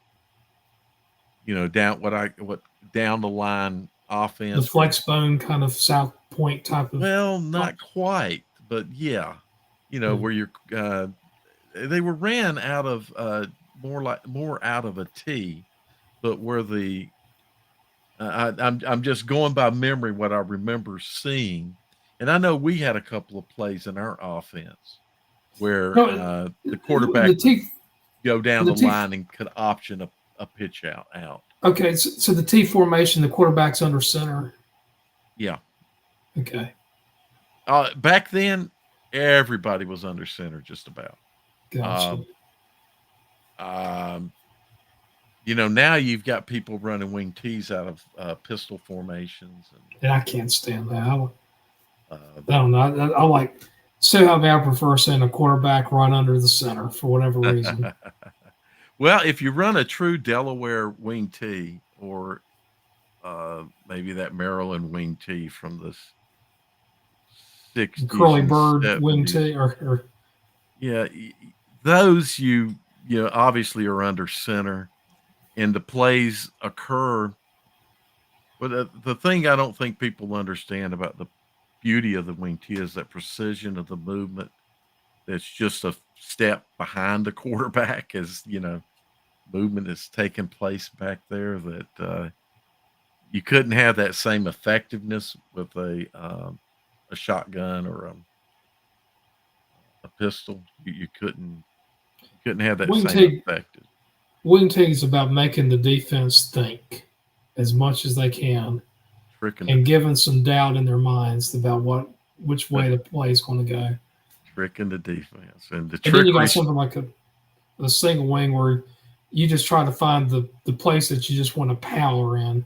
Speaker 2: What down the line
Speaker 1: The
Speaker 2: offense where,
Speaker 1: flex bone kind of South Point type of.
Speaker 2: well, not quite, but yeah,
Speaker 1: Hmm.
Speaker 2: where you're they were ran out of more out of a T, but where the I'm just going by memory what I remember seeing, and I know we had a couple of plays in our offense where
Speaker 1: No,
Speaker 2: the quarterback
Speaker 1: the
Speaker 2: would
Speaker 1: T
Speaker 2: go down
Speaker 1: the
Speaker 2: the
Speaker 1: T.
Speaker 2: line and could option a pitch out.
Speaker 1: Okay, so the T formation, the quarterback's under center.
Speaker 2: Yeah.
Speaker 1: Okay,
Speaker 2: Back then, everybody was under center just about.
Speaker 1: gotcha.
Speaker 2: Um, um, now you've got people running wing tees out of pistol formations,
Speaker 1: And I can't stand that.
Speaker 2: uh,
Speaker 1: I don't know. I like so I prefer seeing a quarterback right under the center for whatever reason.
Speaker 2: well, if you run a true Delaware wing tee or maybe that Maryland wing tee from the '60s
Speaker 1: Curly
Speaker 2: and
Speaker 1: bird wing
Speaker 2: '70s,
Speaker 1: tee or
Speaker 2: yeah, those obviously are under center, and the plays occur. But the thing I don't think people understand about the beauty of the wing tee is that precision of the movement. That's just a step behind the quarterback, as movement is taking place back there. That you couldn't have that same effectiveness with a shotgun or a pistol. You couldn't have that
Speaker 1: wing
Speaker 2: same
Speaker 1: tee.
Speaker 2: effect.
Speaker 1: Wing tee is about making the defense think as much as they can
Speaker 2: Tricking the
Speaker 1: and giving some doubt in their minds about which way the play is going to go.
Speaker 2: tricking the defense and the
Speaker 1: And then you got
Speaker 2: trickery.
Speaker 1: something like a single wing where you just try to find the place that you just want to power in.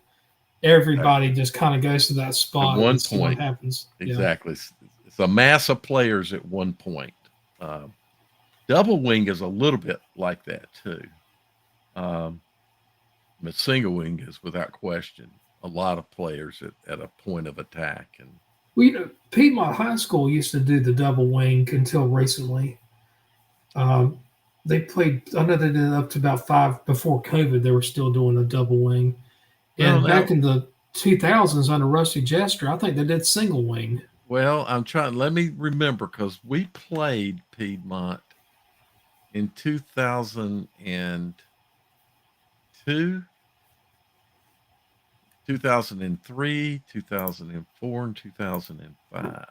Speaker 1: Everybody just kind of goes to that
Speaker 2: At
Speaker 1: spot
Speaker 2: one
Speaker 1: and see what
Speaker 2: point,
Speaker 1: happens. Yeah.
Speaker 2: exactly. It's a mass of players at one point. Um, Double wing is a little bit like that too. Um, but single wing is without question a lot of players at a point of attack. And
Speaker 1: Piedmont High School used to do the double wing until recently. Um, they played. I know they did it up to about five before COVID. They were still doing a double wing,
Speaker 2: well,
Speaker 1: and back
Speaker 2: now,
Speaker 1: in the 2000s under Rusty Jester, I think they did single wing.
Speaker 2: I'm trying. Let me remember because we played Piedmont in 2002, 2003, 2004, and 2005.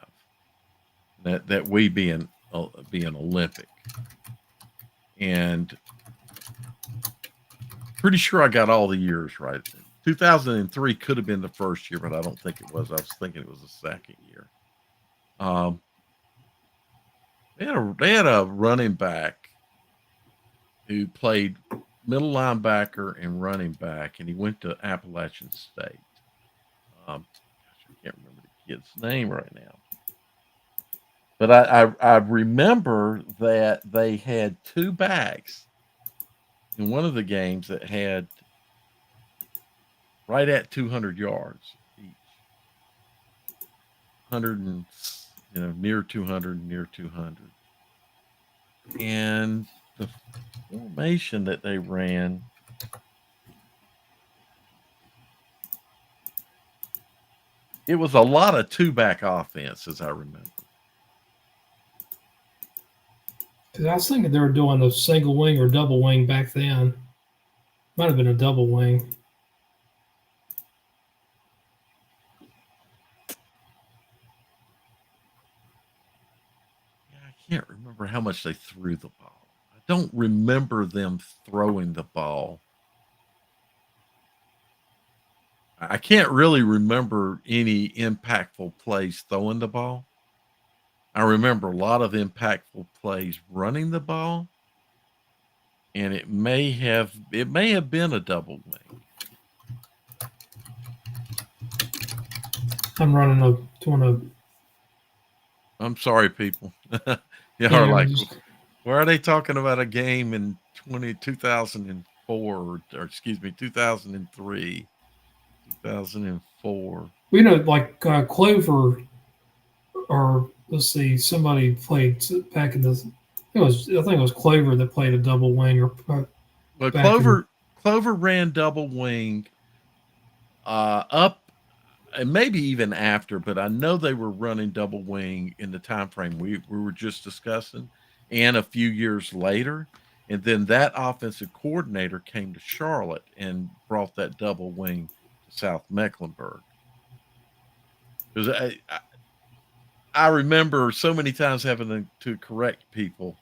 Speaker 2: That we being Olympic, and pretty sure I got all the years right. 2003 could have been the first year, but I don't think it was. I was thinking it was the second year. Um, they had a running back who played middle linebacker and running back, and he went to Appalachian State. Gosh, I can't remember the kid's name right now. But I remember that they had two backs in one of the games that had right at 200 yards each, 100 and near 200, near 200, and the formation that they ran. It was a lot of two back offense, as I remember.
Speaker 1: 'Cause I was thinking they were doing a single wing or double wing back then. Might have been a double wing.
Speaker 2: Yeah, I can't remember how much they threw the ball. I don't remember them throwing the ball. I can't really remember any impactful plays throwing the ball. I remember a lot of impactful plays running the ball, and it may have been a double wing.
Speaker 1: I'm running a doing a
Speaker 2: I'm sorry, people. Yeah, are
Speaker 1: yeah.
Speaker 2: like, why are they talking about a game in 2004 or excuse me, 2003, 2004?
Speaker 1: We know like Clover or let's see, somebody played back in the. I think it was Clover that played a double wing or
Speaker 2: But
Speaker 1: back in.
Speaker 2: Clover ran double wing up and maybe even after, but I know they were running double wing in the time frame we were just discussing, and a few years later. And then that offensive coordinator came to Charlotte and brought that double wing to South Mecklenburg. Because I remember so many times having to correct people,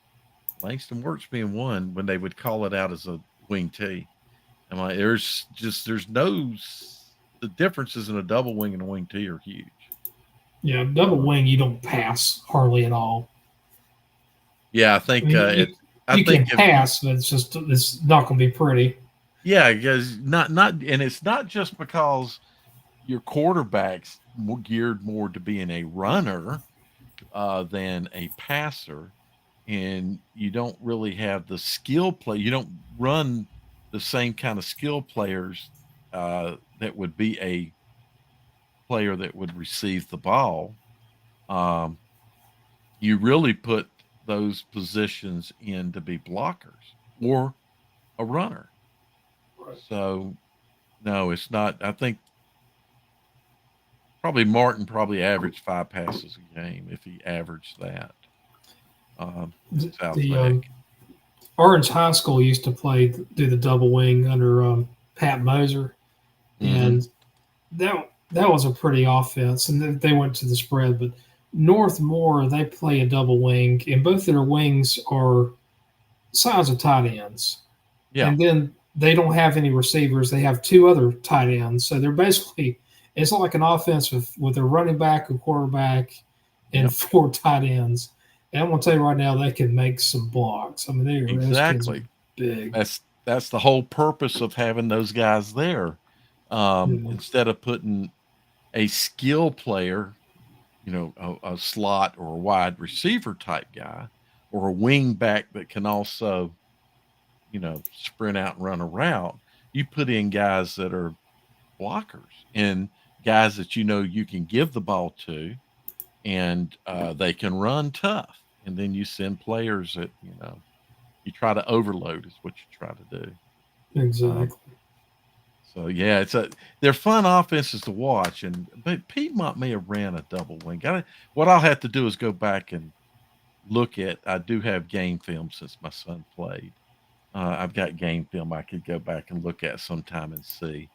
Speaker 2: Langston Works being one, when they would call it out as a wing T. I'm like, there's no the differences in a double wing and a wing T are huge.
Speaker 1: Yeah, double wing you don't pass hardly at all.
Speaker 2: Yeah, I
Speaker 1: I
Speaker 2: think
Speaker 1: mean,
Speaker 2: I
Speaker 1: you
Speaker 2: think
Speaker 1: can pass, but it's not going to be pretty.
Speaker 2: yeah, because and it's not just because your quarterback's geared more to being a runner than a passer, and you don't really have the skill play. You don't run the same kind of skill players that would be a player that would receive the ball. Um, you really put those positions in to be blockers or a runner. So no, it's not. I think probably Martin probably averaged 5 passes a game if he averaged that at South
Speaker 1: The
Speaker 2: Mac.
Speaker 1: Orange High School used to do the double wing under Pat Moser,
Speaker 2: Hmm.
Speaker 1: and that was a pretty offense, and they went to the spread. But Northmore they play a double wing, and both their wings are size of tight ends,
Speaker 2: Yeah,
Speaker 1: and then they don't have any receivers. They have two other tight ends, so they're basically it's like an offense with a running back, a quarterback, and
Speaker 2: yep,
Speaker 1: four tight ends. And I'm gonna tell you right now, they can make some blocks. I mean, those kids are
Speaker 2: exactly.
Speaker 1: big.
Speaker 2: That's the whole purpose of having those guys there.
Speaker 1: Yeah,
Speaker 2: Instead of putting a skill player, a slot or a wide receiver type guy, or a wing back that can also, sprint out and run a route, you put in guys that are blockers and guys that you can give the ball to, and they can run tough. And then you send players that you try to overload is what you try to do. Um,
Speaker 1: exactly.
Speaker 2: so yeah, they're fun offenses to watch. But Piedmont may have ran a double wing. What I'll have to do is go back and look at. I do have game film since my son played. I've got game film I could go back and look at sometime and see.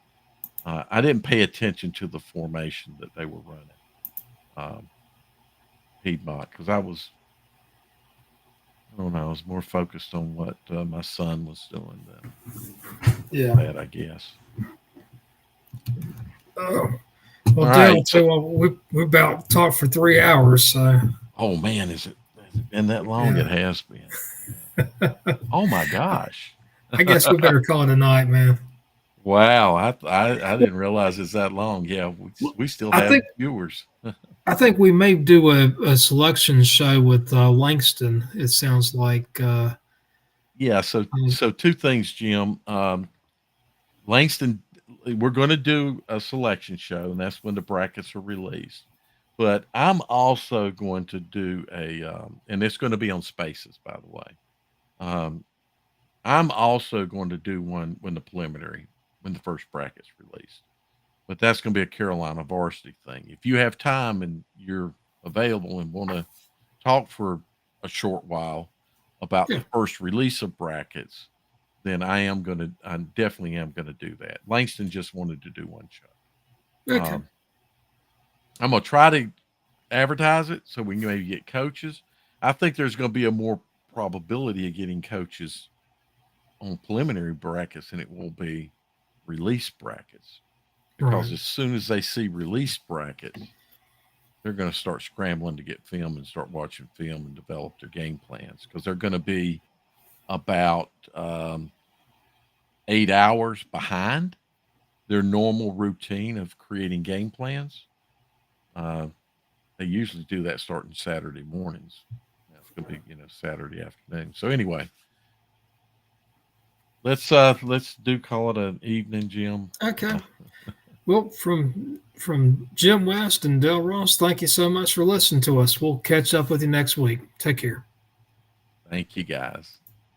Speaker 2: I didn't pay attention to the formation that they were running, um, Piedmont, because I don't know, I was more focused on what my son was doing than
Speaker 1: Yeah.
Speaker 2: that, I guess.
Speaker 1: Oh.
Speaker 2: All
Speaker 1: Well, Dale,
Speaker 2: right.
Speaker 1: I'll tell you what, we about talked for 3 hours, so
Speaker 2: Oh man, has it been that long?
Speaker 1: yeah.
Speaker 2: It has been. Yeah. Oh my gosh.
Speaker 1: I guess we better call it a night, man.
Speaker 2: Wow, I didn't realize it's that long. Yeah, we still
Speaker 1: I
Speaker 2: have
Speaker 1: think
Speaker 2: viewers.
Speaker 1: I think we may do a selection show with Langston. It sounds like
Speaker 2: Yeah, so
Speaker 1: um,
Speaker 2: so two things, Jim. Langston, we're going to do a selection show, and that's when the brackets are released. But I'm also going to do and it's going to be on Spaces, by the way. Um, I'm also going to do one when the first bracket's released. But that's going to be a Carolina varsity thing. If you have time and you're available and want to talk for a short while, about
Speaker 1: Yeah.
Speaker 2: the first release of brackets, then I definitely am gonna do that. Langston just wanted to do one shot.
Speaker 1: Okay.
Speaker 2: I'm gonna try to advertise it so we can maybe get coaches. I think there's gonna be a more probability of getting coaches on preliminary brackets than it will be release brackets. Because
Speaker 1: Right.
Speaker 2: as soon as they see release brackets, they're going to start scrambling to get film and start watching film and develop their game plans because they're going to be about 8 hours behind their normal routine of creating game plans. Uh, they usually do that starting Saturday mornings. Now it's going to be Saturday afternoon. So anyway, let's call it an evening, Jim.
Speaker 1: Okay. Well, from Jim West and Dale Ross, thank you so much for listening to us. We'll catch up with you next week. Take care.
Speaker 2: Thank you, guys.